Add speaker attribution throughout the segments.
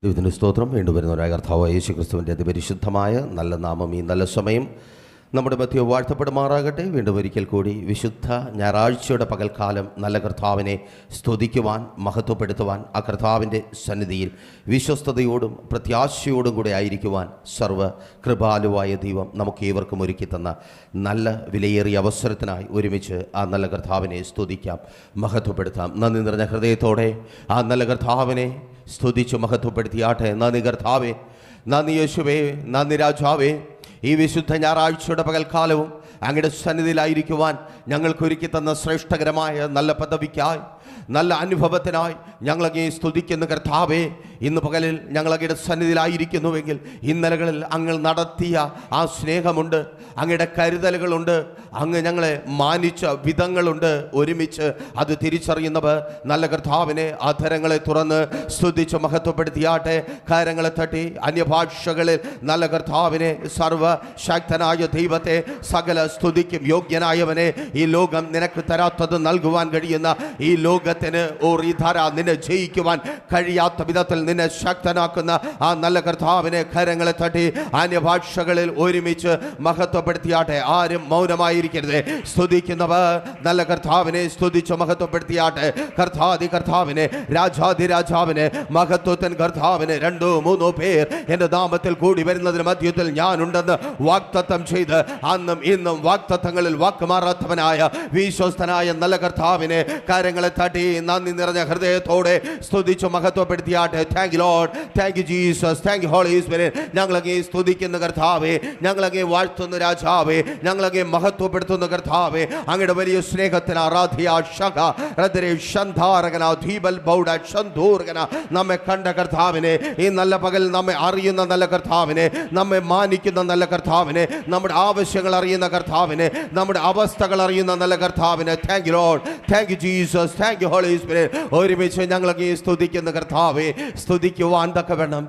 Speaker 1: ദൈവത്തിൻ്റെ സ്തോത്രം. വീണ്ടും വരുന്നവരായ കർത്താവായ യേശു ക്രിസ്തുവിൻ്റെ അതിപരിശുദ്ധമായ നല്ല നാമം ഈ നല്ല സമയം നമ്മുടെ മധ്യ വാഴ്ത്തപ്പെടുമാറാകട്ടെ. വീണ്ടും ഒരിക്കൽ കൂടി വിശുദ്ധ ഞായറാഴ്ചയുടെ പകൽക്കാലം നല്ല കർത്താവിനെ സ്തുതിക്കുവാൻ, മഹത്വപ്പെടുത്തുവാൻ, ആ കർത്താവിൻ്റെ സന്നിധിയിൽ വിശ്വസ്തയോടും പ്രത്യാശയോടും കൂടെ ആയിരിക്കുവാൻ സർവ്വ കൃപാലുവായ ദൈവം നമുക്ക് ഏവർക്കും ഒരുക്കി തന്ന നല്ല വിലയേറിയ അവസരത്തിനായി ഒരുമിച്ച് ആ നല്ല കർത്താവിനെ സ്തുതിക്കാം, മഹത്വപ്പെടുത്താം. നന്ദി നിറഞ്ഞ ഹൃദയത്തോടെ ആ നല്ല കർത്താവിനെ സ്തുതിച്ചു മഹത്വപ്പെടുത്തിയാട്ടെ. നന്ദി കർത്താവേ, നന്ദി യേശുവേ, നന്ദി രാജാവേ. ഈ വിശുദ്ധ ഞായറാഴ്ചയുടെ പകൽക്കാലവും അങ്ങയുടെ സന്നിധിയിലായിരിക്കുവാൻ ഞങ്ങൾക്ക് ഒരുക്കി തന്ന ശ്രേഷ്ഠകരമായ നല്ല പദവിക്കായി, നല്ല അനുഭവത്തിനായി ഞങ്ങളങ്ങേ സ്തുതിക്കുന്ന കർത്താവേ. ഇന്ന് പകലിൽ ഞങ്ങളങ്ങയുടെ സന്നിധിയിലായിരിക്കുന്നുവെങ്കിൽ ഇന്നലകളിൽ അങ്ങ് നടത്തിയ ആ സ്നേഹമുണ്ട്, അങ്ങയുടെ കരുതലുകളുണ്ട്, അങ്ങ് ഞങ്ങളെ മാനിച്ച വിധങ്ങളുണ്ട്. ഒരുമിച്ച് അത് തിരിച്ചറിയുന്നവർ നല്ല കർത്താവിനെ അധരങ്ങളെ തുറന്ന് സ്തുതിച്ച് മഹത്വപ്പെടുത്തിയാട്ടെ. കാര്യങ്ങളെ തട്ടി അന്യഭാഷകളിൽ നല്ല കർത്താവിനെ, സർവശക്തനായ ദൈവത്തെ, സകല സ്തുതിക്കും യോഗ്യനായവനെ, ഈ ലോകം നിനക്ക് തരാത്തത് നൽകുവാൻ കഴിയുന്ന ഈ ലോകത്തിന് നിന്നെ ജയിക്കുവാൻ കഴിയാത്ത വിധത്തിൽ നിന്നെ ശക്തനാക്കുന്ന ആ നല്ല കർത്താവിനെ കരങ്ങളെ തട്ടി അന്യഭാഷകളിൽ ഒരുമിച്ച് മഹത്വപ്പെടുത്തിയാട്ടെ. ആരും മൗനമായിരിക്കരുത്. സ്തുതിക്കുന്നവർ നല്ല കർത്താവിനെ സ്തുതിച്ച് മഹത്വപ്പെടുത്തിയാട്ടെ. കർത്താവിനെ, രാജാതിരാജാവിനെ, മഹത്വത്തിൻ കർത്താവിനെ. 2-3 പേർ എൻ്റെ നാമത്തിൽ കൂടി വരുന്നതിന് മധ്യത്തിൽ ഞാനുണ്ടെന്ന് വാഗ്ദത്തം ചെയ്ത് അന്നും ഇന്നും വാഗ്ദത്തങ്ങളിൽ വാക്കുമാറാത്തവനായ വിശ്വസ്തനായ നല്ല കർത്താവിനെ കാര്യങ്ങളെ തട്ടി നന്ദി നിറഞ്ഞ ഹൃദയത്തോടെ സ്തുതിച്ച് മഹത്വപ്പെടുത്തിയാട്ടെ. Thank you Lord, thank you Jesus, thank you Holy Spirit. ഞങ്ങളങ്ങേ സ്തുതിക്കുന്ന കർത്താവേ, ഞങ്ങളങ്ങേ വാഴ്ത്തുന്ന രാജാവേ, ഞങ്ങളങ്ങേ മഹത്വപ്പെടുത്തുന്ന കർത്താവേ. അങ്ങയുടെ വലിയ സ്നേഹത്തിന് നമ്മെ കണ്ട കർത്താവിനെ, ഈ നല്ല പകൽ നമ്മെ അറിയുന്ന നല്ല കർത്താവിനെ, നമ്മെ മാനിക്കുന്ന നല്ല കർത്താവിനെ, നമ്മുടെ ആവശ്യങ്ങൾ അറിയുന്ന കർത്താവിനെ, നമ്മുടെ അവസ്ഥകൾ അറിയുന്ന നല്ല കർത്താവിനെ. Thank you Lord, thank you Jesus, thank you Holy Spirit. ഒരുമിച്ച് ഞങ്ങളൊക്കെ സ്തുതിക്കുന്ന കർത്താവേ, സ്തുതിക്കുവാൻ തക്കവണ്ണം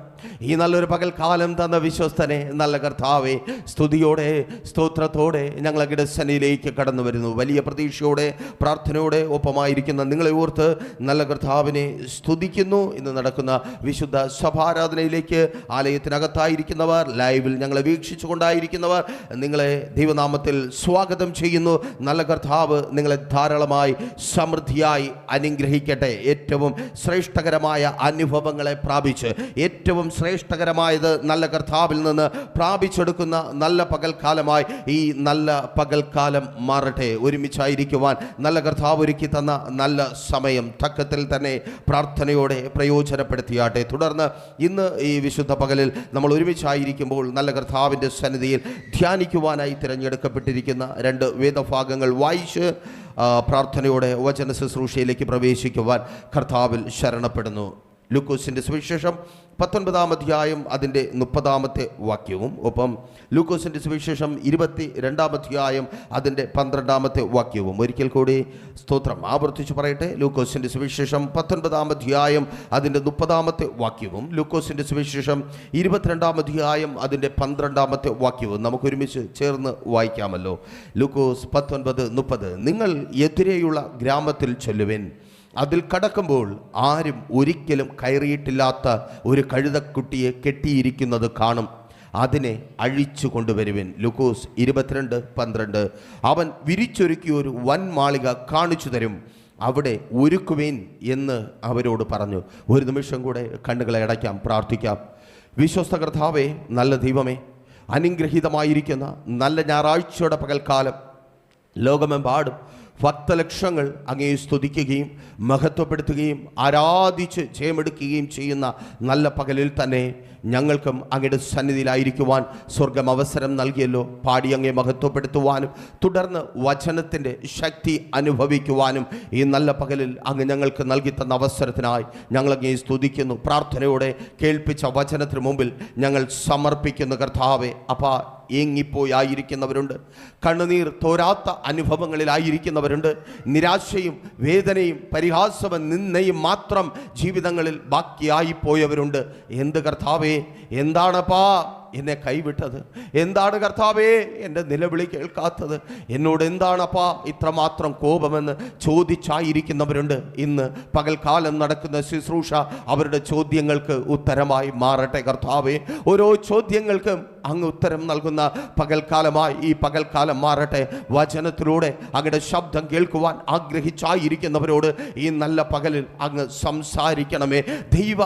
Speaker 1: ഈ നല്ലൊരു പകൽക്കാലം തന്ന വിശ്വസ്തനെ നല്ല കർത്താവേ, സ്തുതിയോടെ സ്തോത്രത്തോടെ ഞങ്ങളുടെ സന്നിധിയിലേക്ക് കടന്നു വരുന്നു. വലിയ പ്രതീക്ഷയോടെ പ്രാർത്ഥനയോടെ ഒപ്പമായിരിക്കുന്ന നിങ്ങളെ ഓർത്ത് നല്ല കർത്താവിനെ സ്തുതിക്കുന്നു. ഇന്ന് നടക്കുന്ന വിശുദ്ധ സഭാരാധനയിലേക്ക് ആലയത്തിനകത്തായിരിക്കുന്നവർ, ലൈവിൽ ഞങ്ങളെ വീക്ഷിച്ചു കൊണ്ടായിരിക്കുന്നവർ, നിങ്ങളെ ദൈവനാമത്തിൽ സ്വാഗതം ചെയ്യുന്നു. നല്ല കർത്താവ് നിങ്ങളെ ധാരാളമായി സമൃദ്ധിയായി അനുഗ്രഹിക്കട്ടെ. ഏറ്റവും ശ്രേഷ്ഠകരമായ അനുഭവങ്ങളെ പ്രാപിച്ച്, ഏറ്റവും ശ്രേഷ്ഠകരമായത് നല്ല കർത്താവിൽ നിന്ന് പ്രാപിച്ചെടുക്കുന്ന നല്ല പകൽക്കാലമായി ഈ നല്ല പകൽക്കാലം മാറട്ടെ. ഒരുമിച്ചായിരിക്കുവാൻ നല്ല കർത്താവ് ഒരുക്കി തന്ന നല്ല സമയം തക്കത്തിൽ തന്നെ പ്രാർത്ഥനയോടെ പ്രയോജനപ്പെടുത്തിയാട്ടെ. തുടർന്ന് ഇന്ന് ഈ വിശുദ്ധ പകലിൽ നമ്മൾ ഒരുമിച്ചായിരിക്കുമ്പോൾ നല്ല കർത്താവിൻ്റെ സന്നിധിയിൽ ധ്യാനിക്കുവാനായി തിരഞ്ഞെടുക്കപ്പെട്ടിരിക്കുന്ന 2 വേദഭാഗങ്ങൾ വായിച്ച് പ്രാർത്ഥനയോടെ വചന ശുശ്രൂഷയിലേക്ക് പ്രവേശിക്കുവാൻ കർത്താവിൽ ശരണപ്പെടുന്നു. ലൂക്കോസിൻ്റെ സുവിശേഷം 19-ാം അധ്യായം അതിൻ്റെ 30-ാമത്തെ വാക്യവും, ഒപ്പം ലൂക്കോസിൻ്റെ സുവിശേഷം 22-ാം അധ്യായം അതിൻ്റെ 12-ാമത്തെ വാക്യവും. ഒരിക്കൽ കൂടി സ്തോത്രം ആവർത്തിച്ച് പറയട്ടെ. ലൂക്കോസിൻ്റെ സുവിശേഷം 19-ാം അധ്യായം അതിൻ്റെ 30-ാമത്തെ വാക്യവും, ലൂക്കോസിൻ്റെ സുവിശേഷം 22-ാം അധ്യായം അതിൻ്റെ 12-ാമത്തെ വാക്യവും നമുക്കൊരുമിച്ച് ചേർന്ന് വായിക്കാമല്ലോ. ലൂക്കോസ് 19:30. നിങ്ങൾ എതിരെയുള്ള ഗ്രാമത്തിൽ ചെല്ലുവിൻ. അതിൽ കടക്കുമ്പോൾ ആരും ഒരിക്കലും കയറിയിട്ടില്ലാത്ത ഒരു കഴുതക്കുട്ടിയെ കെട്ടിയിരിക്കുന്നത് കാണും. അതിനെ അഴിച്ചു കൊണ്ടുവരുവിൻ. ലൂക്കോസ് 22:12. അവൻ വിരിച്ചൊരുക്കിയ ഒരു വൻ മാളിക കാണിച്ചു തരും, അവിടെ ഒരുക്കുവേൻ എന്ന് അവരോട് പറഞ്ഞു. ഒരു നിമിഷം കൂടെ കണ്ണുകളെ അടയ്ക്കാം, പ്രാർത്ഥിക്കാം. വിശ്വസ്ത കർത്താവേ, നല്ല ദൈവമേ, അനുഗ്രഹീതമായിരിക്കുന്ന നല്ല ഞായറാഴ്ചയുടെ പകൽക്കാലം ലോകമെമ്പാടും ഭക്തലക്ഷങ്ങൾ അങ്ങേ സ്തുതിക്കുകയും മഹത്വപ്പെടുത്തുകയും ആരാധിച്ച് ജയമെടുക്കുകയും ചെയ്യുന്ന നല്ല പകലിൽ തന്നെ ഞങ്ങൾക്കും അങ്ങയുടെ സന്നിധിയിലായിരിക്കുവാൻ സ്വർഗം അവസരം നൽകിയല്ലോ. പാടി അങ്ങേ മഹത്വപ്പെടുത്തുവാനും തുടർന്ന് വചനത്തിൻ്റെ ശക്തി അനുഭവിക്കുവാനും ഈ നല്ല പകലിൽ അങ്ങ് ഞങ്ങൾക്ക് നൽകി തന്ന അവസരത്തിനായി ഞങ്ങളങ്ങേ സ്തുതിക്കുന്നു. പ്രാർത്ഥനയോടെ കേൾപ്പിച്ച വചനത്തിന് മുമ്പിൽ ഞങ്ങൾ സമർപ്പിക്കുന്നു കർത്താവേ. അപ്പാ, ഏങ്ങിപ്പോയി ആയിരിക്കുന്നവരുണ്ട്, കണ്ണുനീർ തോരാത്ത അനുഭവങ്ങളിലായിരിക്കുന്നവരുണ്ട്, നിരാശയും വേദനയും പരിഹാസവും നിന്നയും മാത്രം ജീവിതങ്ങളിൽ ബാക്കിയായി പോയവരുണ്ട്. എന്ത് കർത്താവേ, എന്താണപ്പാ എന്നെ കൈവിട്ടത്? എന്താണ് കർത്താവേ എൻ്റെ നിലവിളി കേൾക്കാത്തത്? എന്നോട് എന്താണപ്പാ ഇത്രമാത്രം കോപമെന്ന് ചോദിച്ചായിരിക്കുന്നവരുണ്ട്. ഇന്ന് പകൽക്കാലം നടക്കുന്ന ശുശ്രൂഷ അവരുടെ ചോദ്യങ്ങൾക്ക് ഉത്തരമായി മാറട്ടെ കർത്താവേ. ഓരോ ചോദ്യങ്ങൾക്കും അങ്ങ് ഉത്തരം നൽകുന്ന പകൽക്കാലമായി ഈ പകൽക്കാലം മാറട്ടെ. വചനത്തിലൂടെ അങ്ങയുടെ ശബ്ദം കേൾക്കുവാൻ ആഗ്രഹിച്ചായിരിക്കുന്നവരോട് ഈ നല്ല പകലിൽ അങ്ങ് സംസാരിക്കണമേ. ദൈവ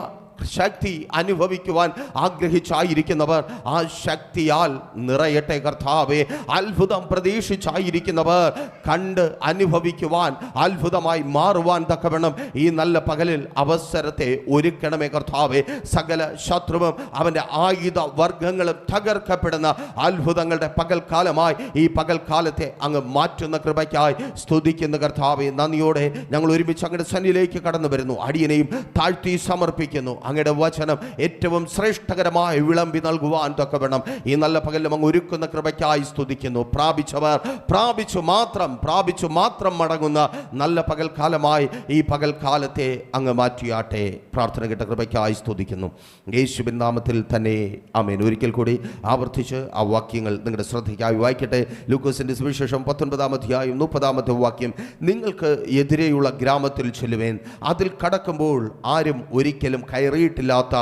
Speaker 1: ശക്തി അനുഭവിക്കുവാൻ ആഗ്രഹിച്ചായിരിക്കുന്നവർ ആ ശക്തിയാൽ നിറയട്ടെ കർത്താവേ. അത്ഭുതം പ്രതീക്ഷിച്ചായിരിക്കുന്നവർ കണ്ട് അനുഭവിക്കുവാൻ, അത്ഭുതമായി മാറുവാൻ തക്കവണ്ണം ഈ നല്ല പകലിൽ അവസരത്തെ ഒരുക്കണമേ കർത്താവേ. സകല ശത്രുവും അവൻ്റെ ആയുധ വർഗങ്ങളും തകർക്കപ്പെടുന്ന അത്ഭുതങ്ങളുടെ പകൽക്കാലമായി ഈ പകൽക്കാലത്തെ അങ്ങ് മാറ്റുന്ന കൃപയ്ക്കായി സ്തുതിക്കുന്ന കർത്താവേ. നന്ദിയോടെ ഞങ്ങൾ ഒരുമിച്ച് അങ്ങയുടെ സന്നിധിയിലേക്ക് കടന്നു വരുന്നു. അടിയനെയും താഴ്ത്തി സമർപ്പിക്കുന്നു. അങ്ങയുടെ വചനം ഏറ്റവും ശ്രേഷ്ഠകരമായി വിളമ്പി നൽകുവാൻ തക്കവണ്ണം ഈ നല്ല പകലിലും അങ്ങ് ഒരുക്കുന്ന കൃപയ്ക്കായി സ്തുതിക്കുന്നു. പ്രാപിച്ചവർ പ്രാപിച്ചു മാത്രം മടങ്ങുന്ന നല്ല പകൽക്കാലമായി ഈ പകൽക്കാലത്തെ അങ്ങ് മാറ്റിയാട്ടെ. പ്രാർത്ഥന കേട്ട കൃപയ്ക്കായി സ്തുതിക്കുന്നു യേശുവിൻ നാമത്തിൽ തന്നെ ആമേൻ. ഒരിക്കൽ കൂടി ആവർത്തിച്ച് ആ വാക്യങ്ങൾ നിങ്ങളുടെ ശ്രദ്ധയ്ക്കായി വായിക്കട്ടെ. ലൂക്കോസിന്റെ സുവിശേഷം 19-ാം അധ്യായം 30-ാമത്തെ വാക്യം. നിങ്ങൾക്ക് എതിരെയുള്ള ഗ്രാമത്തിൽ ചെല്ലുവേൻ, അതിൽ കടക്കുമ്പോൾ ആരും ഒരിക്കലും കയറിയിട്ടില്ലാത്ത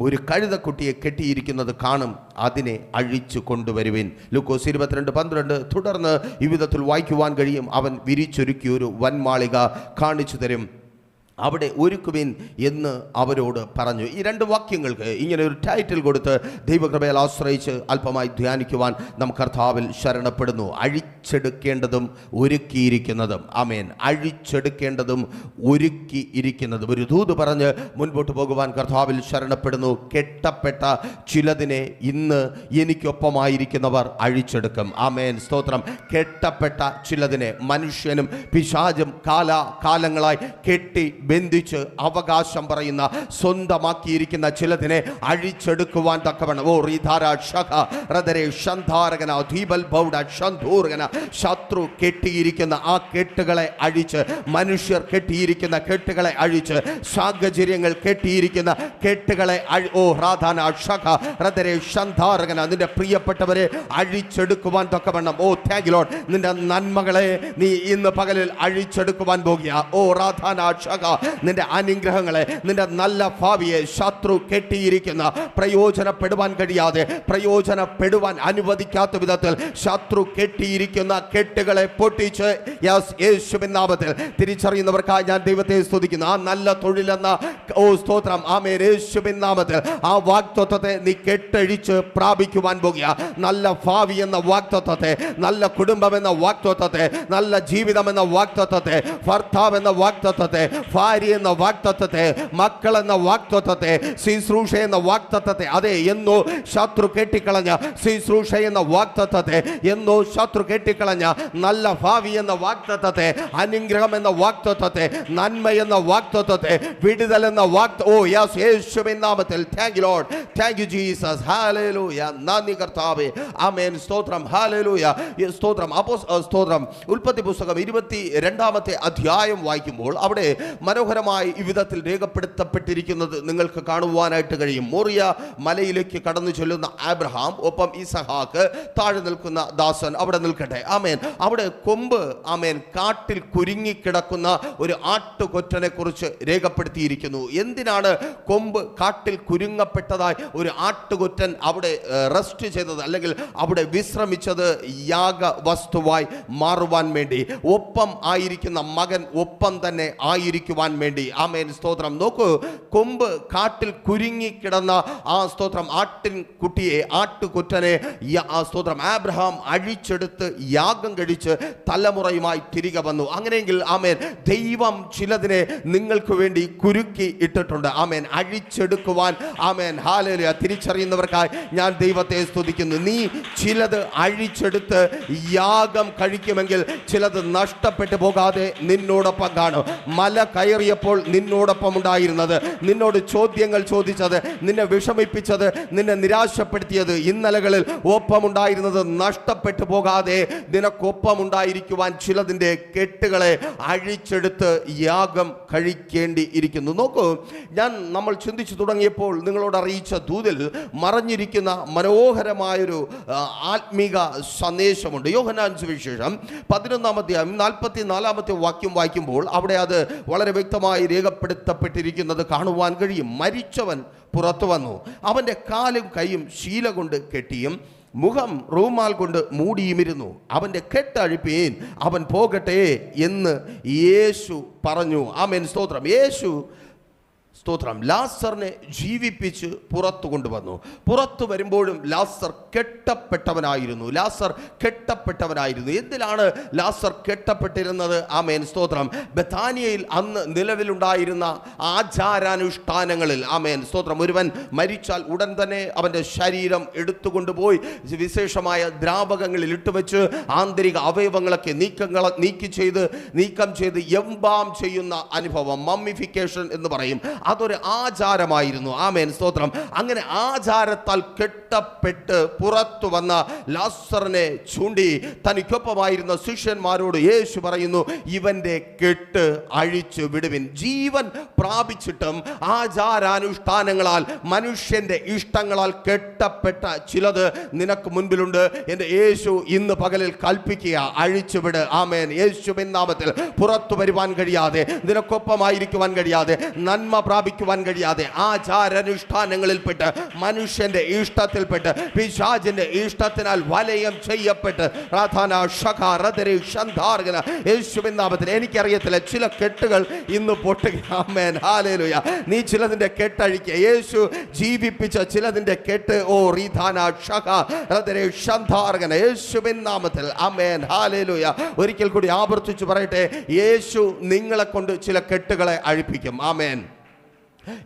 Speaker 1: ഒരു കഴുതക്കുട്ടിയെ കെട്ടിയിരിക്കുന്നത് കാണും, അതിനെ അഴിച്ചു കൊണ്ടുവരുവിൻ. ലൂക്കോസ് 22:12. തുടർന്ന് ഈ വിധത്തിൽ വായിക്കുവാൻ കഴിയും. അവൻ വിരിച്ചൊരുക്കിയൊരു വൻമാളിക കാണിച്ചു തരും, അവിടെ ഒരുക്കുവിൻ എന്ന് അവരോട് പറഞ്ഞു. ഈ രണ്ട് വാക്യങ്ങൾക്ക് ഇങ്ങനെ ഒരു ടൈറ്റിൽ കൊടുത്ത് ദൈവകൃപയിൽ ആശ്രയിച്ച് അല്പമായി ധ്യാനിക്കുവാൻ നാം കർത്താവിൽ ശരണപ്പെടുന്നു. അഴിച്ചെടുക്കേണ്ടതും ഒരുക്കിയിരിക്കുന്നതും. ആമേൻ. അഴിച്ചെടുക്കേണ്ടതും ഒരുക്കിയിരിക്കുന്നതും. ഒരു ദൂത് പറഞ്ഞ് മുൻപോട്ട് പോകുവാൻ കർത്താവിൽ ശരണപ്പെടുന്നു. കെട്ടപ്പെട്ട ചിലതിനെ ഇന്ന് എനിക്കൊപ്പമായിരിക്കുന്നവർ അഴിച്ചെടുക്കും. ആമേൻ, സ്തോത്രം. കെട്ടപ്പെട്ട ചിലതിനെ മനുഷ്യനും പിശാചും കാലങ്ങളായി കെട്ടി ബന്ധിച്ച് അവകാശം പറയുന്ന, സ്വന്തമാക്കിയിരിക്കുന്ന ചിലതിനെ അഴിച്ചെടുക്കുവാൻ തക്കവണ്ണം ശത്രു കെട്ടിയിരിക്കുന്ന ആ കെട്ടുകളെ അഴിച്ച്, മനുഷ്യർ കെട്ടിയിരിക്കുന്ന കെട്ടുകളെ അഴിച്ച്, സാഹചര്യങ്ങൾ കെട്ടിയിരിക്കുന്ന കെട്ടുകളെ നിന്റെ പ്രിയപ്പെട്ടവരെ അഴിച്ചെടുക്കുവാൻ തക്കവണ്ണം താങ്ക് യു ലോർഡ്. നിന്റെ നന്മകളെ നീ ഇന്ന് പകലിൽ അഴിച്ചെടുക്കുവാൻ പോകുക. നിന്റെ അനുഗ്രഹങ്ങളെ, നിന്റെ നല്ല ഭാവിയെ ശത്രു കെട്ടിയിരിക്കുന്ന, പ്രയോജനപ്പെടുവാൻ കഴിയാതെ, പ്രയോജനപ്പെടുവാൻ അനുവദിക്കാത്ത വിധത്തിൽ ശത്രു കെട്ടിയിരിക്കുന്ന കെട്ടുകളെ പൊട്ടിച്ച് യേശുവിൻ നാമത്തിൽ തിരിച്ചറിയുന്നവർക്കായി ഞാൻ ദൈവത്തെ സ്തുതിക്കുന്നു. ആ നല്ല തൊഴിലെന്ന സ്തോത്രം ആമേൻ, യേശുവിൻ നാമത്തിൽ ആ വാഗ്ദത്തത്തെ നീ കെട്ടഴിച്ച് പ്രാപിക്കുവാൻ പോകുക. നല്ല ഭാവി എന്ന വാഗ്ദത്തത്തെ, നല്ല കുടുംബം എന്ന വാഗ്ദത്തത്തെ, നല്ല ജീവിതം എന്ന വാഗ്ദത്തത്തെ, ഭർത്താവ് എന്ന വാഗ്ദത്തത്തെ, ഭാര്യ എന്ന വാഗ്ദത്തത്തെ, മക്കൾ എന്ന വാഗ്ദത്തത്തെ, ശുശ്രൂഷ എന്ന വാഗ്ദത്തത്തെ, അതെ എന്നോ ശത്രു കെട്ടിക്കളഞ്ഞ ശുശ്രൂഷ എന്ന വാഗ്ദത്തത്തെ, എന്നോ ശത്രു കെട്ടിക്കളഞ്ഞ നല്ല ഭാവി എന്ന വാഗ്ദത്തത്തെ, അനുഗ്രഹം എന്ന വാഗ്ദത്തത്തെ, നന്മ എന്ന വാഗ്ദത്തത്തെ, വിടുതൽ എന്ന യേശുവിൻ നാമത്തിൽ thank you Lord, thank you Jesus, hallelujah. നന്ദി കർത്താവേ, ആമേൻ, സ്തോത്രം, ഹല്ലേലൂയ, സ്തോത്രം. സ്തോത്രം. ഉൽപ്പത്തി പുസ്തകം 22-ാമത്തെ അധ്യായം വായിക്കുമ്പോൾ അവിടെ മനോഹരമായി ഈ വിധത്തിൽ രേഖപ്പെടുത്തപ്പെട്ടിരിക്കുന്നത് നിങ്ങൾക്ക് കാണുവാനായിട്ട് കഴിയും. മോറിയ മലയിലേക്ക് കടന്നു ചെല്ലുന്ന ആബ്രഹാം, ഒപ്പം ഇസഹാക്ക്, താഴെ നിൽക്കുന്ന ദാസൻ അവിടെ നിൽക്കട്ടെ. ആമേൻ. അവിടെ കൊമ്പ് ആമേൻ കാട്ടിൽ കുരുങ്ങിക്കിടക്കുന്ന ഒരു ആട്ടുകൊറ്റനെ കുറിച്ച് രേഖപ്പെടുത്തിയിരിക്കുന്നു. എന്തിനാണ് കൊമ്പ് കാട്ടിൽ കുരുങ്ങപ്പെട്ടതായി ഒരു ആട്ടുകൊറ്റൻ അവിടെ റെസ്റ്റ് ചെയ്തത്, അല്ലെങ്കിൽ അവിടെ വിശ്രമിച്ചത്? യാഗ വസ്തുവായി മാറുവാൻ വേണ്ടി, ഒപ്പം ആയിരിക്കുന്ന മകൻ ഒപ്പം തന്നെ ആയിരിക്കുവാൻ വേണ്ടി. ആമേൻ, സ്തോത്രം. നോക്കൂ, കൊമ്പ് കാട്ടിൽ കുരുങ്ങിക്കിടന്ന ആ സ്തോത്രം ആട്ടിൻകുട്ടിയെ, ആട്ടുകൊറ്റനെ സ്തോത്രം ആബ്രഹാം അഴിച്ചെടുത്ത് യാഗം കഴിച്ച് തലമുറയുമായി തിരികെ വന്നു. അങ്ങനെയെങ്കിൽ ആമേൻ, ദൈവം ചിലതിനെ നിങ്ങൾക്ക് വേണ്ടി കുരുക്കി ഇട്ടിട്ടുണ്ട്. ആമേൻ, അഴിച്ചെടുക്കുവാൻ. ആമേൻ, ഹല്ലേലൂയ. തിരിച്ചറിയുന്നവർക്കായി ഞാൻ ദൈവത്തെ സ്തുതിക്കുന്നു. നീ ചിലത് അഴിച്ചെടുത്ത് യാഗം കഴിക്കുമെങ്കിൽ ചിലത് നഷ്ടപ്പെട്ടു പോകാതെ നിന്നോടൊപ്പം കാണും. മല കയറിയപ്പോൾ നിന്നോടൊപ്പം ഉണ്ടായിരുന്നത്, നിന്നോട് ചോദ്യങ്ങൾ ചോദിച്ചത്, നിന്നെ വിഷമിപ്പിച്ചത്, നിന്നെ നിരാശപ്പെടുത്തിയത്, ഇന്നലകളിൽ ഒപ്പമുണ്ടായിരുന്നത് നഷ്ടപ്പെട്ടു പോകാതെ നിനക്കൊപ്പമുണ്ടായിരിക്കുവാൻ ചിലതിൻ്റെ കെട്ടുകളെ അഴിച്ചെടുത്ത് യാഗം കഴിക്കേണ്ടി ഇരിക്കുന്നു. നോക്കൂ, നമ്മൾ ചിന്തിച്ചു തുടങ്ങിയപ്പോൾ നിങ്ങളോട് അറിയിച്ച ദൂതിൽ മറഞ്ഞിരിക്കുന്ന മനോഹരമായൊരു ആത്മീക സന്ദേശമുണ്ട്. യോഹന്നാൻ സുവിശേഷം 11-ാം അധ്യായം 44-ാമത്തെ വാക്യം വായിക്കുമ്പോൾ അവിടെ അത് വളരെ വ്യക്തമായി രേഖപ്പെടുത്തപ്പെട്ടിരിക്കുന്നത് കാണുവാൻ കഴിയും. മരിച്ചവൻ പുറത്തു വന്നു, അവൻ്റെ കാലും കൈയും ശീല കൊണ്ട് കെട്ടിയും മുഖം റൂമാൽ കൊണ്ട് മൂടിയുമിരുന്നു. അവൻ്റെ കെട്ടഴിപ്പീൻ, അവൻ പോകട്ടെ എന്ന് യേശു പറഞ്ഞു. ആമേൻ, സ്തോത്രം. യേശു സ്തോത്രം ലാസറിനെ ജീവിപ്പിച്ച് പുറത്തു കൊണ്ടുവന്നു. പുറത്തു വരുമ്പോഴും ലാസർ കെട്ടപ്പെട്ടവനായിരുന്നു. എന്തിലാണ് ലാസർ കെട്ടപ്പെട്ടിരുന്നത്? ആമേൻ, സ്തോത്രം. ബഥാനിയയിൽ അന്ന് നിലവിലുണ്ടായിരുന്ന ആചാരാനുഷ്ഠാനങ്ങളിൽ, ആമേൻ, സ്തോത്രം, ഒരുവൻ മരിച്ചാൽ ഉടൻ തന്നെ അവൻ്റെ ശരീരം എടുത്തുകൊണ്ടുപോയി വിശേഷമായ ദ്രാവകങ്ങളിൽ ഇട്ടുവെച്ച് ആന്തരിക അവയവങ്ങളൊക്കെ നീക്കം ചെയ്ത് എംബാം ചെയ്യുന്ന അനുഭവം, മമ്മിഫിക്കേഷൻ എന്ന് പറയും. അതൊരു ആചാരമായിരുന്നു. ആമേൻ, സ്തോത്രം. അങ്ങനെ ആചാരത്താൽ കെട്ടപ്പെട്ട് പുറത്തു വന്ന ലാസറിനെ ചൂണ്ടി തനിക്കൊപ്പമായിരുന്ന ശിഷ്യന്മാരോട് യേശു പറയുന്നു, ഇവന്റെ കെട്ട് അഴിച്ചു വിടുവിൻ. ജീവൻ പ്രാപിച്ചിട്ടും ആചാരാനുഷ്ഠാനങ്ങളാൽ മനുഷ്യന്റെ ഇഷ്ടങ്ങളാൽ കെട്ടപ്പെട്ട ചിലത് നിനക്ക് മുൻപിലുണ്ട്. എൻ്റെ യേശു ഇന്ന് പകലിൽ കൽപ്പിക്കുക, അഴിച്ചുവിട്. ആമേൻ. യേശുവിൻ നാമത്തിൽ പുറത്തു വരുവാൻ കഴിയാതെ, നിനക്കൊപ്പമായിരിക്കുവാൻ കഴിയാതെ, നന്മ പ്രാപിക്കുവാൻ കഴിയാതെ, ആചാരാനുഷ്ഠാനങ്ങളിൽപ്പെട്ട് മനുഷ്യന്റെ ഇഷ്ടത്തിൽപ്പെട്ട് പിശാചിന്റെ ഇഷ്ടത്തിനാൽ വലയം ചെയ്യപ്പെട്ട് യേശുവിൻ നാമത്തിൽ എനിക്കറിയത്തില്ല, ചില കെട്ടുകൾ ഇന്ന് പൊട്ടുക. ആമേൻ, ഹല്ലേലൂയ. നീ ചിലതിന്റെ കെട്ടഴിക്കുക. യേശു ജീവിപ്പിച്ച ചിലതിന്റെ കെട്ട് യേശുവിൻ നാമത്തിൽ. ആമേൻ, ഹല്ലേലൂയ. ഒരിക്കൽ കൂടി ആവർത്തിച്ചു പറയട്ടെ, യേശു നിങ്ങളെ കൊണ്ട് ചില കെട്ടുകളെ അഴിപ്പിക്കും. ആമേൻ.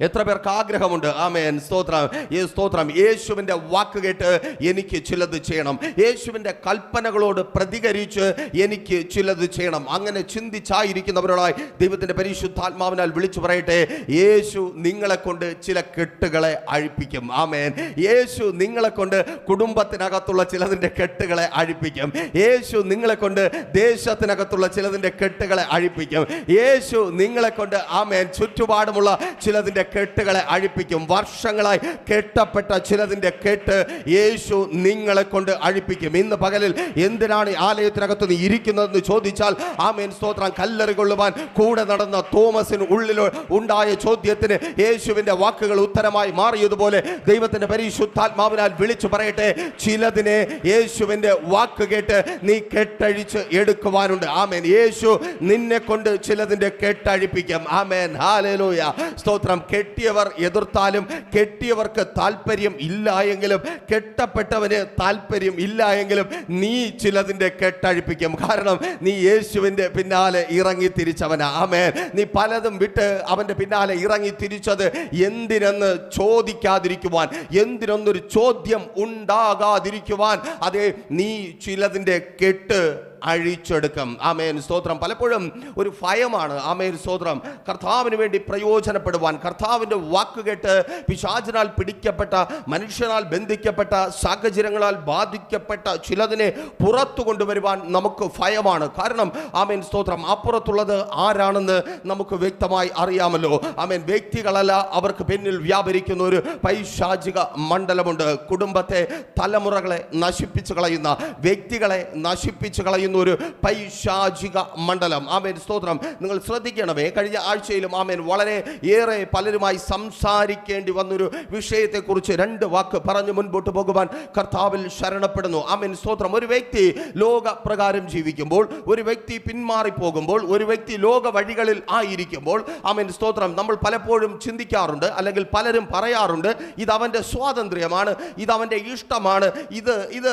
Speaker 1: എത്ര പേർക്ക് ആഗ്രഹമുണ്ട്? ആമേൻ, സ്തോത്രം. യേശുവിൻ്റെ വാക്ക് കേട്ട് എനിക്ക് ചിലത് ചെയ്യണം, യേശുവിൻ്റെ കൽപ്പനകളോട് പ്രതികരിച്ച് എനിക്ക് ചിലത് ചെയ്യണം. അങ്ങനെ ചിന്തിച്ചായിരിക്കുന്നവരോടായി ദൈവത്തിൻ്റെ പരിശുദ്ധാത്മാവിനാൽ വിളിച്ചു പറയട്ടെ, യേശു നിങ്ങളെ കൊണ്ട് ചില കെട്ടുകളെ അഴിപ്പിക്കും. ആമേൻ. യേശു നിങ്ങളെ കൊണ്ട് കുടുംബത്തിനകത്തുള്ള ചിലതിൻ്റെ കെട്ടുകളെ അഴിപ്പിക്കും. യേശു നിങ്ങളെ കൊണ്ട് ദേശത്തിനകത്തുള്ള ചിലതിൻ്റെ കെട്ടുകളെ അഴിപ്പിക്കും. യേശു നിങ്ങളെ കൊണ്ട്, ആമേൻ, ചുറ്റുപാടുമുള്ള ചിലത് കെട്ടുകളെ അഴിപ്പിക്കും. വർഷങ്ങളായി കെട്ടപ്പെട്ട ചിലതിന്റെ കെട്ട് യേശു നിങ്ങളെ കൊണ്ട് അഴിപ്പിക്കും. ഇന്ന് പകലിൽ എന്തിനാണ് ആലയത്തിനകത്ത് നീ ഇരിക്കുന്നതെന്ന് ചോദിച്ചാൽ, ആമേൻ, സ്തോത്രം, കല്ലെറി കൊള്ളുവാൻ കൂടെ നടന്ന തോമസിന് ഉള്ളിൽ ഉണ്ടായ ചോദ്യത്തിന് യേശുവിന്റെ വാക്കുകൾ ഉത്തരമായി മാറിയതുപോലെ ദൈവത്തിന്റെ പരിശുദ്ധാത്മാവിനാൽ വിളിച്ചു പറയട്ടെ, ചിലതിനെ യേശുവിന്റെ വാക്ക് കേട്ട് നീ കെട്ടഴിച്ച് എടുക്കുവാനുണ്ട്. ആമേൻ. യേശു നിന്നെ കൊണ്ട് ചിലതിന്റെ കെട്ടഴിപ്പിക്കും. ആമേൻ, ഹല്ലേലൂയ, സ്തോത്രം. കെട്ടിയവർ എതിർത്താലും, കെട്ടിയവർക്ക് താല്പര്യം ഇല്ല എങ്കിലും, കെട്ടപ്പെട്ടവന് താല്പര്യം ഇല്ല എങ്കിലും നീ ചിലതിന്റെ കെട്ടഴിപ്പിക്കും. കാരണം നീ യേശുവിന്റെ പിന്നാലെ ഇറങ്ങി തിരിച്ചവനാ. ആമേൻ. നീ പലതും വിട്ട് അവന്റെ പിന്നാലെ ഇറങ്ങി തിരിച്ചത് എന്തിനെന്ന് ചോദിക്കാതിരിക്കുവാൻ, എന്തിനൊന്നൊരു ചോദ്യം ഉണ്ടാകാതിരിക്കുവാൻ. അതെ, നീ ചിലതിന്റെ കെട്ട് അഴിച്ചെടുക്കും. ആമേൻ, സ്തോത്രം. പലപ്പോഴും ഒരു ഭയമാണ്. ആമേൻ, സ്തോത്രം. കർത്താവിന് വേണ്ടി പ്രയോജനപ്പെടുവാൻ, കർത്താവിൻ്റെ വാക്ക് കേട്ട് പിശാചിനാൽ പിടിക്കപ്പെട്ട, മനുഷ്യനാൽ ബന്ധിക്കപ്പെട്ട, സാഹചര്യങ്ങളാൽ ബാധിക്കപ്പെട്ട ചിലതിനെ പുറത്തു കൊണ്ടുവരുവാൻ നമുക്ക് ഭയമാണ്. കാരണം, ആമേൻ, സ്തോത്രം, അപ്പുറത്തുള്ളത് ആരാണെന്ന് നമുക്ക് വ്യക്തമായി അറിയാമല്ലോ. ആമേൻ. വ്യക്തികളല്ല, അവർക്ക് പിന്നിൽ വ്യാപരിക്കുന്ന ഒരു പൈശാചിക മണ്ഡലമുണ്ട്. കുടുംബത്തെ, തലമുറകളെ നശിപ്പിച്ചു കളയുന്ന, വ്യക്തികളെ നശിപ്പിച്ചു കളയുന്ന ഒരു പൈശാചിക മണ്ഡലം. ആമേൻ, സ്തോത്രം. നിങ്ങൾ ശ്രദ്ധിക്കണമേ, കഴിഞ്ഞ ആഴ്ചയിലും ആമേൻ വളരെ ഏറെ പലരുമായി സംസാരിക്കേണ്ടി വന്നൊരു വിഷയത്തെക്കുറിച്ച് രണ്ട് വാക്ക് പറഞ്ഞ് മുൻപോട്ട് പോകുവാൻ കർത്താവിൽ ശരണപ്പെടുന്നു. ആമേൻ, സ്തോത്രം. ഒരു വ്യക്തി ലോക പ്രകാരം ജീവിക്കുമ്പോൾ, ഒരു വ്യക്തി പിന്മാറിപ്പോകുമ്പോൾ, ഒരു വ്യക്തി ലോക വഴികളിൽ ആയിരിക്കുമ്പോൾ, ആമേൻ, സ്തോത്രം, നമ്മൾ പലപ്പോഴും ചിന്തിക്കാറുണ്ട്, അല്ലെങ്കിൽ പലരും പറയാറുണ്ട്, ഇത് അവൻ്റെ സ്വാതന്ത്ര്യമാണ്, ഇത് അവൻ്റെ ഇഷ്ടമാണ്, ഇത്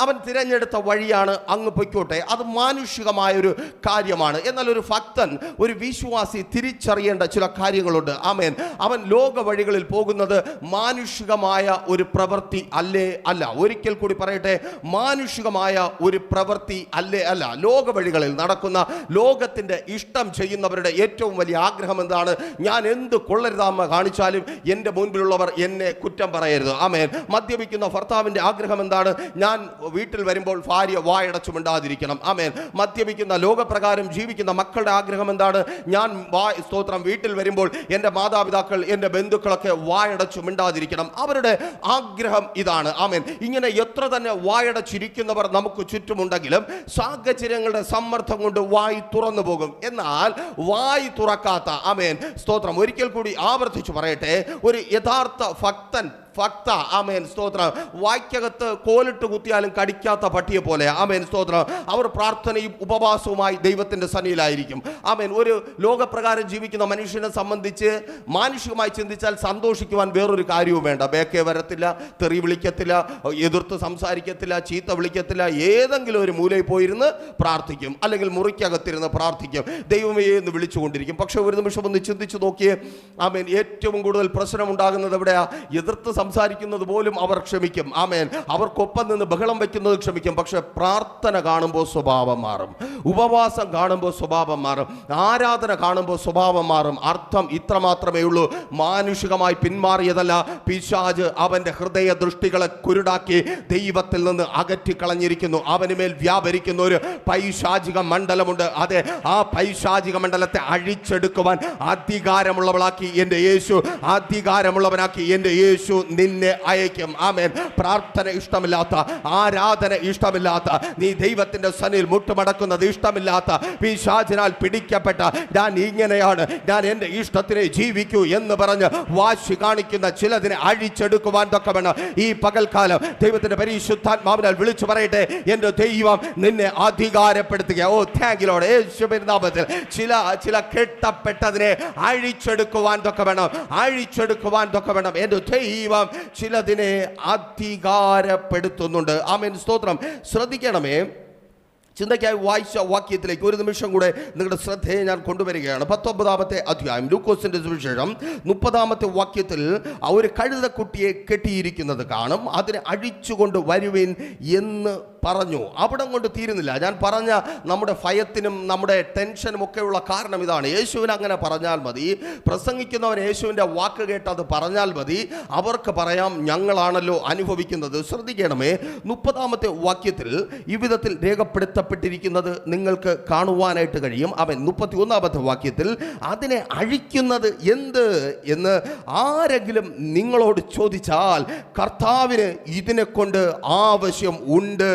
Speaker 1: അവൻ തിരഞ്ഞെടുത്ത വഴിയാണ്, അങ്ങ് പൊയ്ക്കോട്ടെ. ആയിക്കോട്ടെ, അത് മാനുഷികമായ ഒരു കാര്യമാണ്. എന്നാൽ ഒരു ഭക്തൻ, ഒരു വിശ്വാസി തിരിച്ചറിയേണ്ട ചില കാര്യങ്ങളുണ്ട്. ആമേൻ. അവൻ ലോക വഴികളിൽ പോകുന്നത് മാനുഷികമായ ഒരു പ്രവൃത്തി അല്ല. ഒരിക്കൽ കൂടി പറയട്ടെ, മാനുഷികമായ ഒരു പ്രവൃത്തി അല്ല. ലോക വഴികളിൽ നടക്കുന്ന ലോകത്തിന്റെ ഇഷ്ടം ചെയ്യുന്നവരുടെ ഏറ്റവും വലിയ ആഗ്രഹം എന്താണ്? ഞാൻ എന്ത് കൊള്ളരുതായ്മ കാണിച്ചാലും എൻ്റെ മുൻപിലുള്ളവർ എന്നെ കുറ്റം പറയരുത്. ആമേൻ. മദ്യപിക്കുന്ന ഭർത്താവിന്റെ ആഗ്രഹം എന്താണ്? ഞാൻ വീട്ടിൽ വരുമ്പോൾ ഭാര്യ വായടച്ചു മിണ്ടാതിരിക്കണം. ആമേൻ. മദ്യപിക്കുന്ന ലോകപ്രകാരം ജീവിക്കുന്ന മക്കളുടെ ആഗ്രഹം എന്താണ്? ഞാൻ സ്തോത്രം വീട്ടിൽ വരുമ്പോൾ എൻ്റെ മാതാപിതാക്കൾ, എൻ്റെ ബന്ധുക്കളൊക്കെ വായടച്ചു മിണ്ടാതിരിക്കണം. അവരുടെ ആഗ്രഹം ഇതാണ്. ആമേൻ. ഇങ്ങനെ എത്ര തന്നെ വായടച്ചിരിക്കുന്നവർ നമുക്ക് ചുറ്റുമുണ്ടെങ്കിലും സാഹചര്യങ്ങളുടെ സമ്മർദ്ദം കൊണ്ട് വായി തുറന്നു പോകും. എന്നാൽ വായി തുറക്കാത്ത, ആമേൻ സ്തോത്രം, ഒരിക്കൽ കൂടി ആവർത്തിച്ചു പറയട്ടെ, ഒരു യഥാർത്ഥ ഭക്തൻ, ആമേൻ സ്തോത്രം, വായ്ക്കകത്ത് കോലിട്ട് കുത്തിയാലും കടിക്കാത്ത പട്ടിയെ പോലെ, ആമേൻ സ്തോത്രം, അവർ പ്രാർത്ഥനയും ഉപവാസവുമായി ദൈവത്തിന്റെ സന്നിധിയിലായിരിക്കും. ആമേൻ. ഒരു ലോകപ്രകാരം ജീവിക്കുന്ന മനുഷ്യനെ സംബന്ധിച്ച് മാനുഷികമായി ചിന്തിച്ചാൽ സന്തോഷിക്കുവാൻ വേറൊരു കാര്യവും വേണ്ട. ബേക്കേ വരത്തില്ല, തെറി വിളിക്കത്തില്ല, എതിർത്ത് സംസാരിക്കത്തില്ല, ചീത്ത വിളിക്കത്തില്ല. ഏതെങ്കിലും ഒരു മൂലയിൽ പോയിരുന്ന് പ്രാർത്ഥിക്കും, അല്ലെങ്കിൽ മുറിക്കകത്തിരുന്ന് പ്രാർത്ഥിക്കും, ദൈവമേ എന്ന് വിളിച്ചുകൊണ്ടിരിക്കും. പക്ഷെ ഒരു നിമിഷം ഒന്ന് ചിന്തിച്ചു നോക്കിയേ, ആമേൻ, ഏറ്റവും കൂടുതൽ പ്രശ്നം ഉണ്ടാകുന്നത് എവിടെയാ? എതിർത്ത് സംസാരിക്കുന്നത് പോലും അവർ ക്ഷമിക്കും. ആമേൻ. അവർക്കൊപ്പം നിന്ന് ബഹളം വെക്കുന്നത് ക്ഷമിക്കും. പക്ഷെ പ്രാർത്ഥന കാണുമ്പോൾ സ്വഭാവം മാറും, ഉപവാസം കാണുമ്പോൾ സ്വഭാവം മാറും, ആരാധന കാണുമ്പോൾ സ്വഭാവം മാറും. അർത്ഥം ഇത്ര മാത്രമേ ഉള്ളൂ: മാനുഷികമായി പിന്മാറിയതല്ല, പിശാച് അവന്റെ ഹൃദയ ദൃഷ്ടികളെ കുരുടാക്കി ദൈവത്തിൽ നിന്ന് അകറ്റിക്കളഞ്ഞിരിക്കുന്നു. അവന് മേൽ വ്യാപരിക്കുന്ന ഒരു പൈശാചിക മണ്ഡലമുണ്ട്. അതെ, ആ പൈശാചിക മണ്ഡലത്തെ അഴിച്ചെടുക്കുവാൻ അധികാരമുള്ളവനാക്കി എൻ്റെ യേശു നിന്നെ അയക്കും. ആമേൻ. പ്രാർത്ഥന ഇഷ്ടമില്ലാത്ത, ആരാധന ഇഷ്ടമില്ലാത്ത, നീ ദൈവത്തിന്റെ സന്നിധിയിൽ മുട്ടുമടക്കുന്നത് ഇഷ്ടമില്ലാത്ത, പിശാചിനാൽ പിടിക്കപ്പെട്ട, ഞാൻ ഇങ്ങനെയാണ്, ഞാൻ എൻ്റെ ഇഷ്ടത്തിനെ ജീവിക്കൂ എന്ന് പറഞ്ഞ് വാശി കാണിക്കുന്ന ചിലതിനെ അഴിച്ചെടുക്കുവാൻ തക്കവണ്ണം ഈ പകൽക്കാലം ദൈവത്തിന്റെ പരിശുദ്ധാത്മാവിനാൽ വിളിച്ചു പറയട്ടെ, എൻ്റെ ദൈവം നിന്നെ അധികാരപ്പെടുത്തുക. ഓ താങ്ക് യു ലോർഡ്. യേശുവിന്റെ നാമത്തിൽ ചില കെട്ടപ്പെട്ടതിനെ അഴിച്ചെടുക്കുവാൻ തക്കവണ്ണം എൻ്റെ ദൈവം ചിലതിനെ അധികാരപ്പെടുത്തുന്നുണ്ട്. ആമേൻ സ്തോത്രം. ശ്രദ്ധിക്കണമേ, ചിന്തയ്ക്കായി വായിച്ച വാക്യത്തിലേക്ക് ഒരു നിമിഷം കൂടെ നിങ്ങളുടെ ശ്രദ്ധയെ ഞാൻ കൊണ്ടുവരികയാണ്. 19-ാമത്തെ അധ്യായം ലൂക്കോസിന്റെ സുവിശേഷം 30-ാമത്തെ വാക്യത്തിൽ ഒരു കഴുതക്കുട്ടിയെ കെട്ടിയിരിക്കുന്നത് കാണും. അതിനെ അഴിച്ചുകൊണ്ട് വരുവിൻ എന്ന് പറഞ്ഞു. അവിടം കൊണ്ട് തീരുന്നില്ല. ഞാൻ പറഞ്ഞ നമ്മുടെ ഭയത്തിനും നമ്മുടെ ടെൻഷനും ഒക്കെയുള്ള കാരണം ഇതാണ്. യേശുവിന് അങ്ങനെ പറഞ്ഞാൽ മതി, പ്രസംഗിക്കുന്നവൻ യേശുവിൻ്റെ വാക്ക് കേട്ട് അത് പറഞ്ഞാൽ മതി, അവർക്ക് പറയാം ഞങ്ങളാണല്ലോ അനുഭവിക്കുന്നത്. ശ്രദ്ധിക്കണമേ, 30-ാമത്തെ വാക്യത്തിൽ ഈ വിധത്തിൽ രേഖപ്പെടുത്തപ്പെട്ടിരിക്കുന്നത് നിങ്ങൾക്ക് കാണുവാനായിട്ട് കഴിയും. അവൻ 31-ാമത്തെ വാക്യത്തിൽ അതിനെ അഴിക്കുന്നത് എന്ത് എന്ന് ആരെങ്കിലും നിങ്ങളോട് ചോദിച്ചാൽ കർത്താവിന് ഇതിനെ കൊണ്ട് ആവശ്യം ഉണ്ട്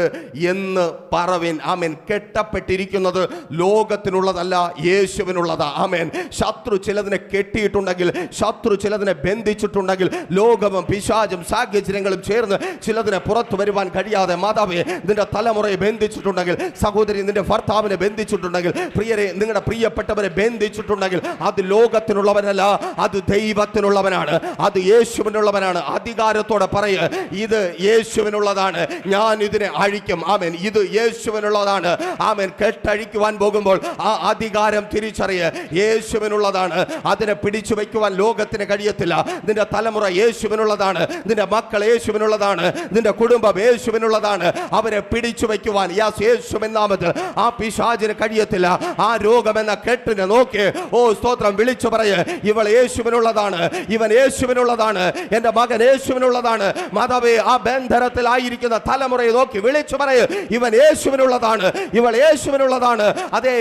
Speaker 1: എന്ന് പറവിൻ. ആമേൻ. കെട്ടപ്പെട്ടിരിക്കുന്നത് ലോകത്തിനുള്ളതല്ല, യേശുവിനുള്ളതാ. ആമേൻ. ശത്രു ചിലതിനെ കെട്ടിയിട്ടുണ്ടെങ്കിൽ, ശത്രു ചിലതിനെ ബന്ധിച്ചിട്ടുണ്ടെങ്കിൽ, ലോകവും പിശാചും സാഹചര്യങ്ങളും ചേർന്ന് ചിലതിനെ പുറത്തു വരുവാൻ കഴിയാതെ, മാതാവേ നിന്റെ തലമുറയെ ബന്ധിച്ചിട്ടുണ്ടെങ്കിൽ, സഹോദരി നിന്റെ ഭർത്താവിനെ ബന്ധിച്ചിട്ടുണ്ടെങ്കിൽ, പ്രിയരെ നിങ്ങളുടെ പ്രിയപ്പെട്ടവരെ ബന്ധിച്ചിട്ടുണ്ടെങ്കിൽ, അത് ലോകത്തിനുള്ളവനല്ല, അത് ദൈവത്തിനുള്ളവനാണ്, അത് യേശുവിനുള്ളവനാണ്. അധികാരത്തോടെ പറയുക, ഇത് യേശുവിനുള്ളതാണ്, ഞാൻ ഇതിനെ അഴിക്കും. ആമേൻ. ഇത് യേശുവിനുള്ളതാണ്. ആമേൻ. കെട്ടഴിക്കുവാൻ പോകുമ്പോൾ ആ അധികാരം തിരിച്ചറിയ, യേശുവിനുള്ളതാണ്. അതിനെ പിടിച്ചു വയ്ക്കുവാൻ ലോകത്തിന് കഴിയത്തില്ല. നിന്റെ തലമുറ യേശുവിനുള്ളതാണ്, നിന്റെ മക്കൾ യേശുവിനുള്ളതാണ്, നിന്റെ കുടുംബം യേശുവിനുള്ളതാണ്. അവരെ പിടിച്ചു വയ്ക്കുവാൻ യേശുവിൻ നാമത്തിൽ ആ പിശാചിന് കഴിയത്തില്ല. ആ രോഗമെന്ന കെട്ടിനെ നോക്കി, ഓ സ്തോത്രം, വിളിച്ചു പറയ, ഇവൾ യേശുവിനുള്ളതാണ്, ഇവൻ യേശുവിനുള്ളതാണ്, എൻ്റെ മകൻ യേശുവിനുള്ളതാണ്. മാതാവേ, ആ ബന്ധനത്തിലായിരിക്കുന്ന തലമുറയെ നോക്കി വിളിച്ചു പറയ, ഇവൻ യേശുവിനുള്ളതാണ്, ഇവൾ യേശുവിനുള്ളതാണ്. അതെ,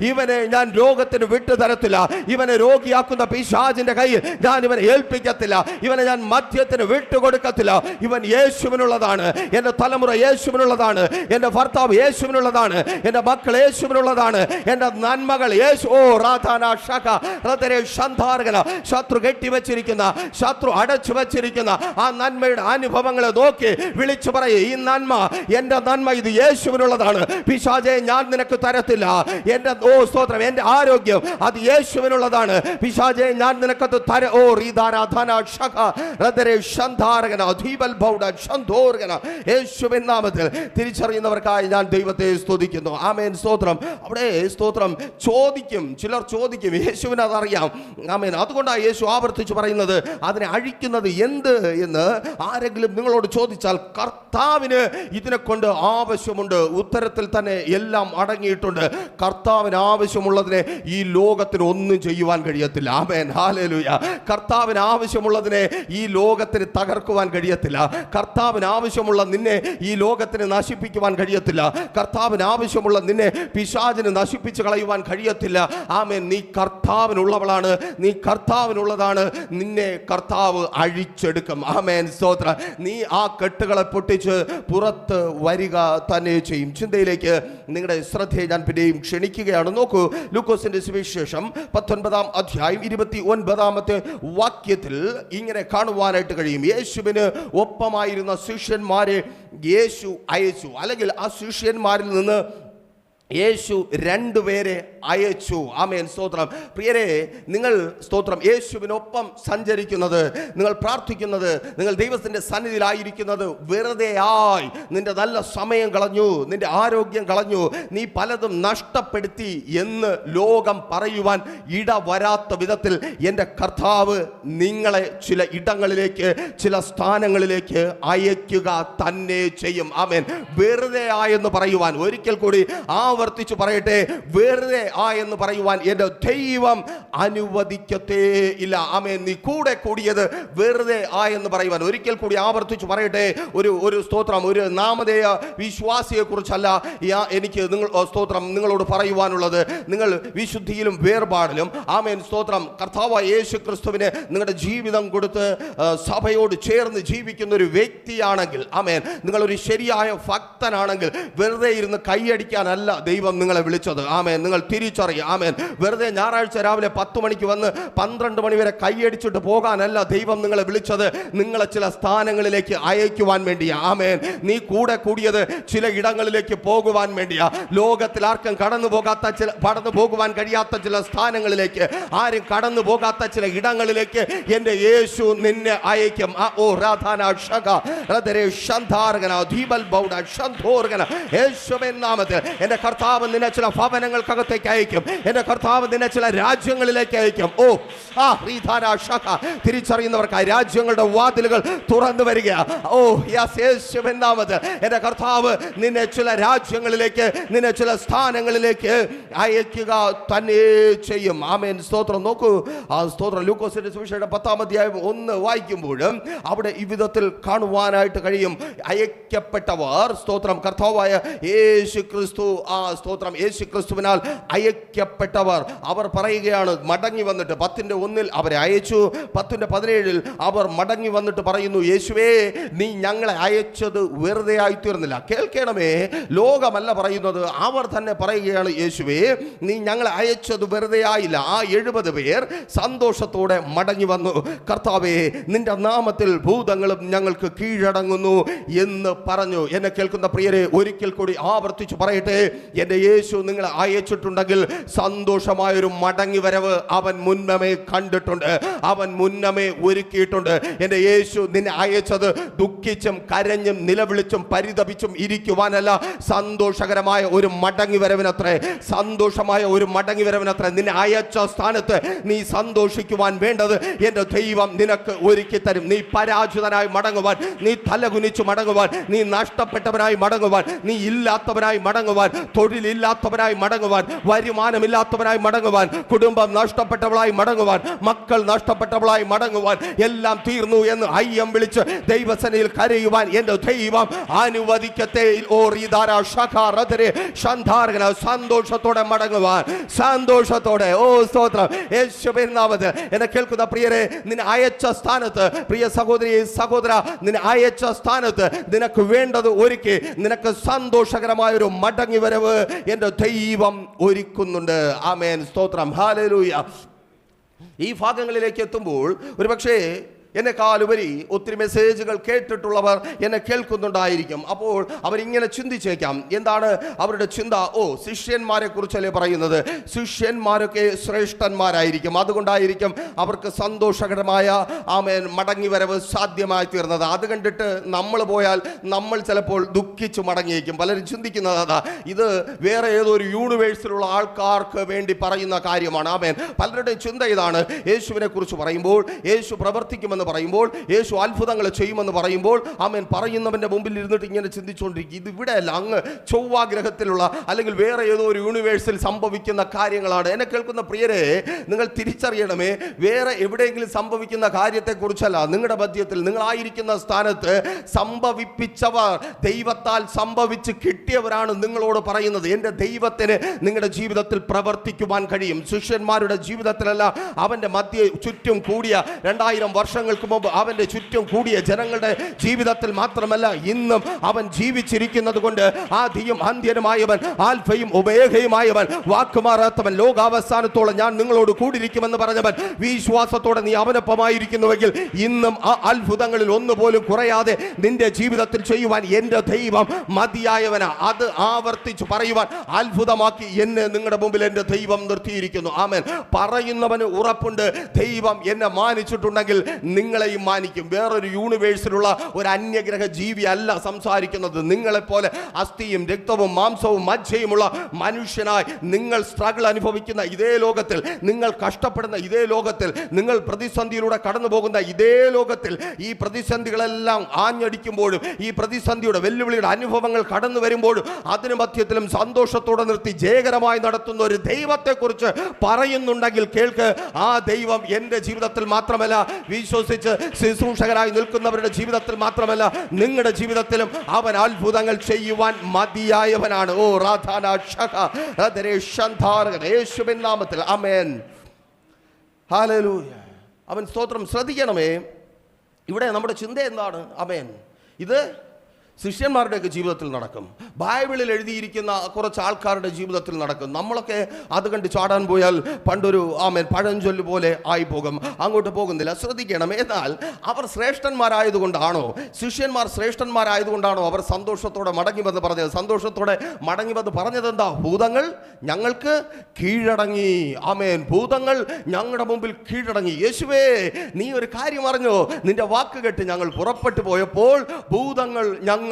Speaker 1: ഇവനെ ഞാൻ രോഗത്തിന് വിട്ടുതരത്തില്ല, ഇവനെ രോഗിയാക്കുന്ന പിശാചിന്റെ കയ്യിൽ ഞാൻ ഇവനെ ഏൽപ്പിക്കത്തില്ല, ഇവനെ ഞാൻ മദ്യത്തിന് വിട്ടുകൊടുക്കത്തില്ല. ഇവൻ യേശുവിനുള്ളതാണ്, എൻ്റെ തലമുറ യേശുവിനുള്ളതാണ്, എൻ്റെ ഭർത്താവ് യേശുവിനുള്ളതാണ്, എൻ്റെ മക്കൾ യേശുവിനുള്ളതാണ്, എൻ്റെ നന്മകൾ യേശു. ഓ റാധാന ശക റതരെ ശന്ധാർഗന, ശത്രു കെട്ടിവെച്ചിരിക്കുന്ന, ശത്രു അടച്ചു വെച്ചിരിക്കുന്ന ആ നന്മയുടെ അനുഭവങ്ങളെ നോക്കി വിളിച്ചു പറയേ, ഈ നന്മ എൻ്റെ നന്മ ഇത് യേശുവിനുള്ളതാണ്, പിശാചേ ഞാൻ നിനക്ക് തരത്തില്ല. എൻ്റെ സ്തോത്രം, എൻ്റെ ആരോഗ്യം അത് യേശുവിനുള്ളതാണ്, പിശാചേ ഞാൻ നിനക്കത് തര. ഓ റീധാരാധന ഷഖ റദരെ ഷന്ധാരകന ധീബൽ ബൗഡ ഷന്ധോർഗന. യേശുവിൻ നാമത്തിൽ തിരിച്ചറിയുന്നവർക്കായി ഞാൻ ദൈവത്തെ സ്തുതിക്കുന്നു. ആമേൻ. സ്തോത്രം. അവിടെ സ്തോത്രം ചോദിക്കും, ചിലർ ചോദിക്കും, യേശുവിന് അതറിയാം. ആമേൻ. അതുകൊണ്ടാണ് യേശു ആവർത്തിച്ച് പറയുന്നത്, അതിനെ അഴിക്കുന്നത് എന്ത് എന്ന് ആരെങ്കിലും നിങ്ങളോട് ചോദിച്ചാൽ കർത്താവിന് ഇതിനെ കൊണ്ട് ആവശ്യമുണ്ട്. ഉത്തരത്തിൽ തന്നെ എല്ലാം അടങ്ങിയിട്ടുണ്ട്. കർത്താവിന് ആവശ്യമുള്ളതിനെ ഈ ലോകത്തിന് ഒന്നും ചെയ്യുവാൻ കഴിയത്തില്ല. ആമേൻ. ഹല്ലേലൂയ. കർത്താവിന് ആവശ്യമുള്ളതിനെ ഈ ലോകത്തിന് തകർക്കുവാൻ കഴിയത്തില്ല. കർത്താവിന് ആവശ്യമുള്ള നിന്നെ ഈ ലോകത്തിന് നശിപ്പിക്കുവാൻ കഴിയത്തില്ല. കർത്താവിന് ആവശ്യമുള്ള നിന്നെ പിശാചിന് നശിപ്പിച്ച് കളയുവാൻ കഴിയത്തില്ല. ആമേൻ. നീ കർത്താവിനുള്ളവളാണ്, നീ കർത്താവിനുള്ളതാണ്. നിന്നെ കർത്താവ് അഴിച്ചെടുക്കും. ആമേൻ. സ്തോത്രം. നീ ആ കെട്ടുകളെ പൊട്ടിച്ച് പുറത്ത് വരിക തന്നെ ചെയ്യും. ചിന്തയിലേക്ക് നിങ്ങളുടെ ശ്രദ്ധയെ ഞാൻ പിന്നെയും ക്ഷണിക്കുകയാണ്. നോക്കൂ, ലൂക്കോസിന്റെ സുവിശേഷം 19-ാം അധ്യായം 29-ാമത്തെ വാക്യത്തിൽ ഇങ്ങനെ കാണുവാനായിട്ട് കഴിയും. യേശുവിന് ഒപ്പമായിരുന്ന ശിഷ്യന്മാരെ യേശു അയച്ചു, അല്ലെങ്കിൽ ആ ശിഷ്യന്മാരിൽ നിന്ന് യേശു 2 പേരെ അയച്ചു. ആമേൻ. സ്തോത്രം. പ്രിയരെ, നിങ്ങൾ സ്തോത്രം യേശുവിനൊപ്പം സഞ്ചരിക്കുന്നത്, നിങ്ങൾ പ്രാർത്ഥിക്കുന്നത്, നിങ്ങൾ ദൈവത്തിൻ്റെ സന്നിധിയിലായിരിക്കുന്നത് വെറുതെയായി നിന്റെ നല്ല സമയം കളഞ്ഞു, നിന്റെ ആരോഗ്യം കളഞ്ഞു, നീ പലതും നഷ്ടപ്പെടുത്തി എന്ന് ലോകം പറയുവാൻ ഇടവരാത്ത വിധത്തിൽ എൻ്റെ കർത്താവ് നിങ്ങളെ ചില ഇടങ്ങളിലേക്ക്, ചില സ്ഥാനങ്ങളിലേക്ക് അയക്കുക തന്നെ ചെയ്യും. ആമേൻ. വെറുതെ ആയെന്ന് പറയുവാൻ, ഒരിക്കൽ കൂടി ആവർത്തിച്ചു പറയട്ടെ, വെറുതെ എന്ന് പറയുവാൻ എൻ്റെ ദൈവം അനുവദിക്കത്തേ ഇല്ല. ആമേൻ. നീ കൂടെ കൂടിയത് വെറുതെ എന്ന് പറയുവാൻ, ഒരിക്കൽ കൂടി ആവർത്തിച്ചു പറയട്ടെ, ഒരു സ്തോത്രം, ഒരു നാമധേയ വിശ്വാസിയെ കുറിച്ചല്ല എനിക്ക് സ്തോത്രം നിങ്ങളോട് പറയുവാനുള്ളത്. നിങ്ങൾ വിശുദ്ധിയിലും വേർപാടിലും, ആമേൻ സ്തോത്രം, കർത്താവായ യേശു ക്രിസ്തുവിന് നിങ്ങളുടെ ജീവിതം കൊടുത്ത് സഭയോട് ചേർന്ന് ജീവിക്കുന്ന ഒരു വ്യക്തിയാണെങ്കിൽ, ആമേൻ, നിങ്ങളൊരു ശരിയായ ഭക്തനാണെങ്കിൽ, വെറുതെ ഇരുന്ന് കൈയടിക്കാനല്ല ദൈവം നിങ്ങളെ വിളിച്ചത്. ആമേൻ. നിങ്ങൾ തിരിച്ചറിയുക. ആമേൻ. വെറുതെ ഞായറാഴ്ച രാവിലെ 10 മണിക്ക് വന്ന് 12 മണി വരെ കൈയടിച്ചിട്ട് പോകാനല്ല ദൈവം നിങ്ങളെ വിളിച്ചത്, നിങ്ങളെ ചില സ്ഥാനങ്ങളിലേക്ക് അയക്കുവാൻ വേണ്ടിയാ. ആമേൻ. നീ കൂടെ കൂടിയത് ചില ഇടങ്ങളിലേക്ക് പോകുവാൻ വേണ്ടിയാ. ലോകത്തിൽ ആർക്കും കടന്നു പോകുവാൻ കഴിയാത്ത ചില സ്ഥാനങ്ങളിലേക്ക്, ആരും കടന്നു പോകാത്ത ചില ഇടങ്ങളിലേക്ക് എൻ്റെ യേശു നിന്നെ അയക്കും. ഓ രാധാന ഷഗ റദരെ ഷന്ധാർഗന ധീബൽ ബൗഡ ഷന്ധോർഗന. യേശുവിൻ നാമത്തിൽ എൻ്റെ കർത്താവ് നിന്നെ ചില ഭവനങ്ങൾക്കകത്തേക്ക് അയക്കും. എൻ്റെ കർത്താവ് നിന്നെ ചില രാജ്യങ്ങളിലേക്ക് അയക്കും. ഓ തിരിച്ചറിയുന്നവർക്കായി രാജ്യങ്ങളുടെ വാതിലുകൾ തുറന്നു വരിക. ഓ യേശുവിൻ നാമത്തിൽ എൻ്റെ കർത്താവ് നിന്നെ ചില രാജ്യങ്ങളിലേക്ക്, നിന്നെ ചില സ്ഥാനങ്ങളിലേക്ക് അയക്കുക തന്നെ ചെയ്യും. ആമേൻ. സ്തോത്രം. നോക്കൂ, ആ സ്തോത്രം ലൂക്കോസിന്റെ സുവിശേഷം 10-ാം അധ്യായം 1 വായിക്കുമ്പോഴും അവിടെ ഈ വിധത്തിൽ കാണുവാനായിട്ട് കഴിയും. അയക്കപ്പെട്ടവർ, സ്തോത്രം, കർത്താവായ യേശു ക്രിസ്തു, ആ സ്തോത്രം യേശു ക്രിസ്തുവിനാൽ അയക്കപ്പെട്ടവർ, അവർ പറയുകയാണ്, മടങ്ങി വന്നിട്ട് 10:1 അവരെ അയച്ചു. 10:17 അവർ മടങ്ങി വന്നിട്ട് പറയുന്നു, യേശുവേ നീ ഞങ്ങളെ അയച്ചത് വെറുതെ ആയിത്തീർന്നില്ല. കേൾക്കണമേ, ലോകമല്ല പറയുന്നത്, അവർ തന്നെ പറയുകയാണ്, യേശുവേ നീ ഞങ്ങളെ അയച്ചത് വെറുതെ ആയില്ല. ആ 70 പേർ സന്തോഷത്തോടെ മടങ്ങി വന്നു. കർത്താവേ നിന്റെ നാമത്തിൽ ഭൂതങ്ങളും ഞങ്ങൾക്ക് കീഴടങ്ങുന്നു എന്ന് പറഞ്ഞു. എന്നെ കേൾക്കുന്ന പ്രിയരെ, ഒരിക്കൽ കൂടി ആവർത്തിച്ചു പറയട്ടെ, എൻ്റെ യേശു നിങ്ങളെ അയച്ചിട്ടുണ്ടെങ്കിൽ സന്തോഷമായൊരു മടങ്ങി വരവ് അവൻ മുന്നമേ കണ്ടിട്ടുണ്ട്, അവൻ മുന്നമേ ഒരുക്കിയിട്ടുണ്ട്. എൻ്റെ യേശു നിന്നെ അയച്ചത് ദുഃഖിച്ചും കരഞ്ഞും നിലവിളിച്ചും പരിതപിച്ചും ഇരിക്കുവാനല്ല, സന്തോഷകരമായ ഒരു മടങ്ങി വരവിനത്രേ, സന്തോഷമായ ഒരു മടങ്ങി വരവിനത്രേ. നിന്നെ അയച്ച സ്ഥാനത്ത് നീ സന്തോഷിക്കുവാൻ വേണ്ടത് എൻ്റെ ദൈവം നിനക്ക് ഒരുക്കി തരും. നീ പരാജിതനായി മടങ്ങുവാൻ, നീ തലകുനിച്ചു മടങ്ങുവാൻ, നീ നഷ്ടപ്പെട്ടവനായി മടങ്ങുവാൻ, നീ ഇല്ലാത്തവനായി മടങ്ങുവാൻ, തൊഴിലില്ലാത്തവനായി മടങ്ങുവാൻ, വരുമാനമില്ലാത്തവനായി മടങ്ങുവാൻ, കുടുംബം നഷ്ടപ്പെട്ടവളായി മടങ്ങുവാൻ, മക്കൾ നഷ്ടപ്പെട്ടവളായി മടങ്ങുവാൻ, എല്ലാം തീർന്നു എന്ന് അയ്യം വിളിച്ച് ദൈവസനയിൽ കരയുവാൻ എൻ്റെ ദൈവം അനുവദിക്കത്തെ. സന്തോഷത്തോടെ മടങ്ങുവാൻ, സന്തോഷത്തോടെ. ഓ സ്തോത്രം യേശുവിൻ നാമത്തിൽ എന്നെ കേൾക്കുന്ന പ്രിയരെ, നിന്നെ അയച്ച സ്ഥാനത്ത്, പ്രിയ സഹോദരി സഹോദര, നിന്നെ അയച്ച സ്ഥാനത്ത് നിനക്ക് വേണ്ടത് ഒരുക്കി, നിനക്ക് സന്തോഷകരമായ ഒരു മടങ്ങി വരവ് എൻ്റെ ദൈവം ഒരുക്കുന്നുണ്ട്. ആമേൻ. സ്തോത്രം. ഹല്ലേലൂയ. ഈ ഭാഗങ്ങളിലേക്ക് എത്തുമ്പോൾ ഒരുപക്ഷേ എന്നെക്കാളുപരി ഒത്തിരി മെസ്സേജുകൾ കേട്ടിട്ടുള്ളവർ എന്നെ കേൾക്കുന്നുണ്ടായിരിക്കും. അപ്പോൾ അവരിങ്ങനെ ചിന്തിച്ചേക്കാം, എന്താണ് അവരുടെ ചിന്ത? ശിഷ്യന്മാരെ കുറിച്ചല്ലേ പറയുന്നത്, ശിഷ്യന്മാരൊക്കെ ശ്രേഷ്ഠന്മാരായിരിക്കും, അതുകൊണ്ടായിരിക്കും അവർക്ക് സന്തോഷകരമായ മടങ്ങി വരവ് സാധ്യമായി തീർന്നത്. അത് കണ്ടിട്ട് നമ്മൾ പോയാൽ നമ്മൾ ചിലപ്പോൾ ദുഃഖിച്ചു മടങ്ങിയേക്കും. പലരും ചിന്തിക്കുന്നത് അതാ, ഇത് വേറെ ഏതോ ഒരു യൂണിവേഴ്സിലുള്ള ആൾക്കാർക്ക് വേണ്ടി പറയുന്ന കാര്യമാണ്. പലരുടെയും ചിന്ത ഇതാണ്. യേശുവിനെ കുറിച്ച് പറയുമ്പോൾ, യേശു പ്രവർത്തിക്കുമെന്ന് പറയുമ്പോൾ, യേശു അത്ഭുതങ്ങൾ ചെയ്യുമെന്ന് പറയുമ്പോൾ, പറയുന്നവന്റെ മുമ്പിൽ ഇരുന്നിട്ട് ഇങ്ങനെ ചിന്തിച്ചുകൊണ്ടിരിക്കും, ഇത് ഇവിടെ അല്ല, അങ്ങ് ചൊവ്വാഗ്രഹത്തിലുള്ള അല്ലെങ്കിൽ വേറെ ഏതോ ഒരു യൂണിവേഴ്സിൽ സംഭവിക്കുന്ന കാര്യങ്ങളാണ്. എന്നെ കേൾക്കുന്ന പ്രിയരെ, നിങ്ങൾ തിരിച്ചറിയണമേ, വേറെ എവിടെയെങ്കിലും സംഭവിക്കുന്ന കാര്യത്തെക്കുറിച്ചല്ല, നിങ്ങളുടെ മധ്യത്തിൽ നിങ്ങളായിരിക്കുന്ന സ്ഥാനത്ത് സംഭവിപ്പിച്ചവർ, ദൈവത്താൽ സംഭവിച്ച് കിട്ടിയവരാണ് നിങ്ങളോട് പറയുന്നത്. എൻ്റെ ദൈവത്തിന് നിങ്ങളുടെ ജീവിതത്തിൽ പ്രവർത്തിക്കുവാൻ കഴിയും. ശിഷ്യന്മാരുടെ ജീവിതത്തിലല്ല, അവൻ്റെ ചുറ്റും കൂടിയ 2000 വർഷങ്ങൾക്ക് മുമ്പ് അവൻ്റെ ചുറ്റും കൂടിയ ജനങ്ങളുടെ ജീവിതത്തിൽ മാത്രമല്ല, ഇന്നും അവൻ ജീവിച്ചിരിക്കുന്നത് കൊണ്ട് ആദിയും അന്ത്യനുമായവൻ, ആൽഫയും ഒമേഗയുമായവൻ, വാക്കുമാറാത്തവൻ, ലോകാവസാനത്തോളം ഞാൻ നിങ്ങളോട് കൂടിയിരിക്കുമെന്ന് പറഞ്ഞവൻ, വിശ്വാസത്തോടെ നീ അവനൊപ്പമായിരിക്കുന്നുവെങ്കിൽ ഇന്നും ആ അത്ഭുതങ്ങളിൽ ഒന്നുപോലും കുറയാതെ നിന്റെ ജീവിതത്തിൽ ചെയ്യുവാൻ എൻ്റെ ദൈവം മതിയായവനാ. അത് ആവർത്തിച്ച് പറയുവാൻ, അത്ഭുതമാക്കി എന്നെ നിങ്ങളുടെ മുമ്പിൽ എൻ്റെ ദൈവം നിർത്തിയിരിക്കുന്നു. ആമേൻ. പറയുന്നവന് ഉറപ്പുണ്ട്, ദൈവം എന്നെ മാനിച്ചിട്ടുണ്ടെങ്കിൽ നിങ്ങളെയും മാനിക്കും. വേറൊരു യൂണിവേഴ്സിലുള്ള ഒരു അന്യഗ്രഹ ജീവി അല്ല സംസാരിക്കുന്നത്. നിങ്ങളെപ്പോലെ അസ്ഥിയും രക്തവും മാംസവും മജ്ജയുമുള്ള മനുഷ്യനായി നിങ്ങൾ സ്ട്രഗിൾ അനുഭവിക്കുന്ന ഇതേ ലോകത്തിൽ, നിങ്ങൾ കഷ്ടപ്പെടുന്ന ഇതേ ലോകത്തിൽ, നിങ്ങൾ പ്രതിസന്ധിയിലൂടെ കടന്നു പോകുന്ന ഇതേ ലോകത്തിൽ, ഈ പ്രതിസന്ധികളെല്ലാം ആഞ്ഞടിക്കുമ്പോഴും, ഈ പ്രതിസന്ധിയുടെ വെല്ലുവിളിയുടെ അനുഭവങ്ങൾ കടന്നു വരുമ്പോഴും, അതിന് മധ്യത്തിലും സന്തോഷത്തോടെ നിർത്തി ജയകരമായി നടത്തുന്ന ഒരു ദൈവത്തെക്കുറിച്ച് പറയുന്നുണ്ടെങ്കിൽ കേൾക്ക്, ആ ദൈവം എൻ്റെ ജീവിതത്തിൽ മാത്രമല്ല, വിശ്വസിച്ച് ശുശ്രൂഷകരായി നിൽക്കുന്നവരുടെ ജീവിതത്തിൽ മാത്രമല്ല, നിങ്ങളുടെ ജീവിതത്തിലും അവൻ അത്ഭുതങ്ങൾ ചെയ്യുവാൻ മതിയായവനാണ്. യേശുവിൻ നാമത്തിൽ ആമേൻ. ഹല്ലേലൂയ. അവൻ സ്തോത്രം. ശ്രദ്ധിക്കണമേ, ഇവിടെ നമ്മുടെ ചിന്ത എന്താണ്? ആമേൻ. ഇത് ശിഷ്യന്മാരുടെയൊക്കെ ജീവിതത്തിൽ നടക്കും, ബൈബിളിൽ എഴുതിയിരിക്കുന്ന കുറച്ച് ആൾക്കാരുടെ ജീവിതത്തിൽ നടക്കും. നമ്മളൊക്കെ അത് കണ്ട് ചാടാൻ പോയാൽ പണ്ടൊരു പഴഞ്ചൊല്ല് പോലെ ആയിപ്പോകും, അങ്ങോട്ട് പോകുന്നില്ല. ശ്രദ്ധിക്കണം. എന്നാൽ അവർ ശ്രേഷ്ഠന്മാരായതുകൊണ്ടാണോ, ശിഷ്യന്മാർ ശ്രേഷ്ഠന്മാരായതുകൊണ്ടാണോ അവർ സന്തോഷത്തോടെ മടങ്ങിവെന്ന് പറഞ്ഞത്? സന്തോഷത്തോടെ മടങ്ങിവെന്ന് പറഞ്ഞത് എന്താ? ഭൂതങ്ങൾ ഞങ്ങൾക്ക് കീഴടങ്ങി. ആമേൻ. ഭൂതങ്ങൾ ഞങ്ങളുടെ മുമ്പിൽ കീഴടങ്ങി. യേശുവേ, നീ ഒരു കാര്യം അറിഞ്ഞോ? നിന്റെ വാക്ക് കേട്ട് ഞങ്ങൾ പുറപ്പെട്ടു പോയപ്പോൾ ഭൂതങ്ങൾ ഞങ്ങൾക്ക്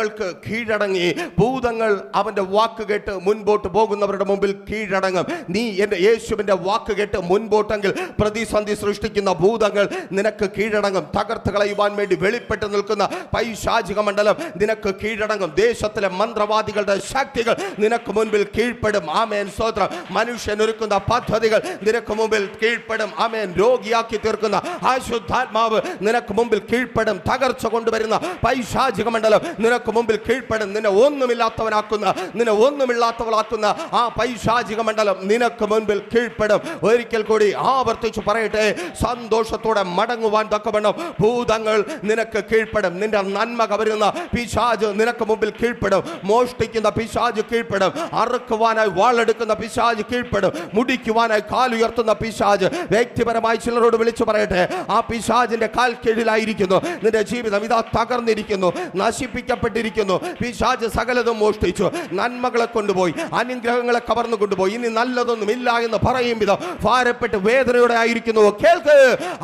Speaker 1: കീഴടങ്ങി. ഭൂതങ്ങൾ അവന്റെ വാക്ക് കേട്ട് മുൻപോട്ട് പോകുന്നവരുടെ മുമ്പിൽ കീഴടങ്ങും. നീ എൻ്റെ യേശുവിന്റെ വാക്ക് കേട്ട് മുൻപോട്ടെങ്കിൽ പ്രതിസന്ധി സൃഷ്ടിക്കുന്ന ഭൂതങ്ങൾ നിനക്ക് കീഴടങ്ങും. തകർത്ത് കളയുവാൻ വേണ്ടി വെളിപ്പെട്ട് നിൽക്കുന്ന പൈശാചിക മണ്ഡലം നിനക്ക് കീഴടങ്ങും. ദേശത്തിലെ മന്ത്രവാദികളുടെ ശക്തികൾ നിനക്ക് മുൻപിൽ കീഴ്പ്പെടും. ആമേൻ. സ്തോത്രം. മനുഷ്യൻ ഒരുക്കുന്ന പദ്ധതികൾ നിനക്ക് മുമ്പിൽ കീഴ്പ്പെടും. ആമേൻ. രോഗിയാക്കി തീർക്കുന്ന അശുദ്ധാത്മാവ് നിനക്ക് മുമ്പിൽ കീഴ്പ്പെടും. തകർച്ച കൊണ്ടുവരുന്ന പൈശാചിക മണ്ഡലം നിനക്ക് മുമ്പിൽ കീഴ്പ്പെടും. നിന്നെ ഒന്നുമില്ലാത്തവനാക്കുന്ന, നിന്നെ ഒന്നുമില്ലാത്തവളാക്കുന്ന ആ പൈശാചിക മണ്ഡലം നിനക്ക് മുൻപിൽ കീഴ്പ്പെടും. ഒരിക്കൽ കൂടി ആവർത്തിച്ചു പറയട്ടെ, സന്തോഷത്തോടെ മടങ്ങുവാൻ തക്കവണ്ണം ഭൂതങ്ങൾ നിനക്ക് കീഴ്പ്പെടും. നിന്റെ നന്മ കവരുന്ന പിശാച് നിനക്ക് മുമ്പിൽ കീഴ്പ്പെടും. മോഷ്ടിക്കുന്ന പിശാച് കീഴ്പ്പെടും. അറുക്കുവാനായി വാളെടുക്കുന്ന പിശാച് കീഴ്പ്പെടും. മുടിക്കുവാനായി കാലുയർത്തുന്ന പിശാച്, വ്യക്തിപരമായി ചിലരോട് വിളിച്ചു പറയട്ടെ, ആ പിശാചിന്റെ കാൽ കീഴിലായിരിക്കുന്നു നിന്റെ ജീവിതം. ഇതാ തകർന്നിരിക്കുന്നു, നശിപ്പിക്കപ്പെട്ടിരിക്കുന്നു. പിശാച് സകലതും മോഷ്ടിച്ചു, നന്മകളെ കൊണ്ടുപോയി, അനുഗ്രഹങ്ങളെ കവർന്നു കൊണ്ടുപോയി. ഇനി നല്ലതൊന്നും ഇല്ല എന്ന് പറയും വിധം ഭാരപ്പെട്ട് വേദനയോടെ ആയിരിക്കുന്നു. കേൾക്ക്,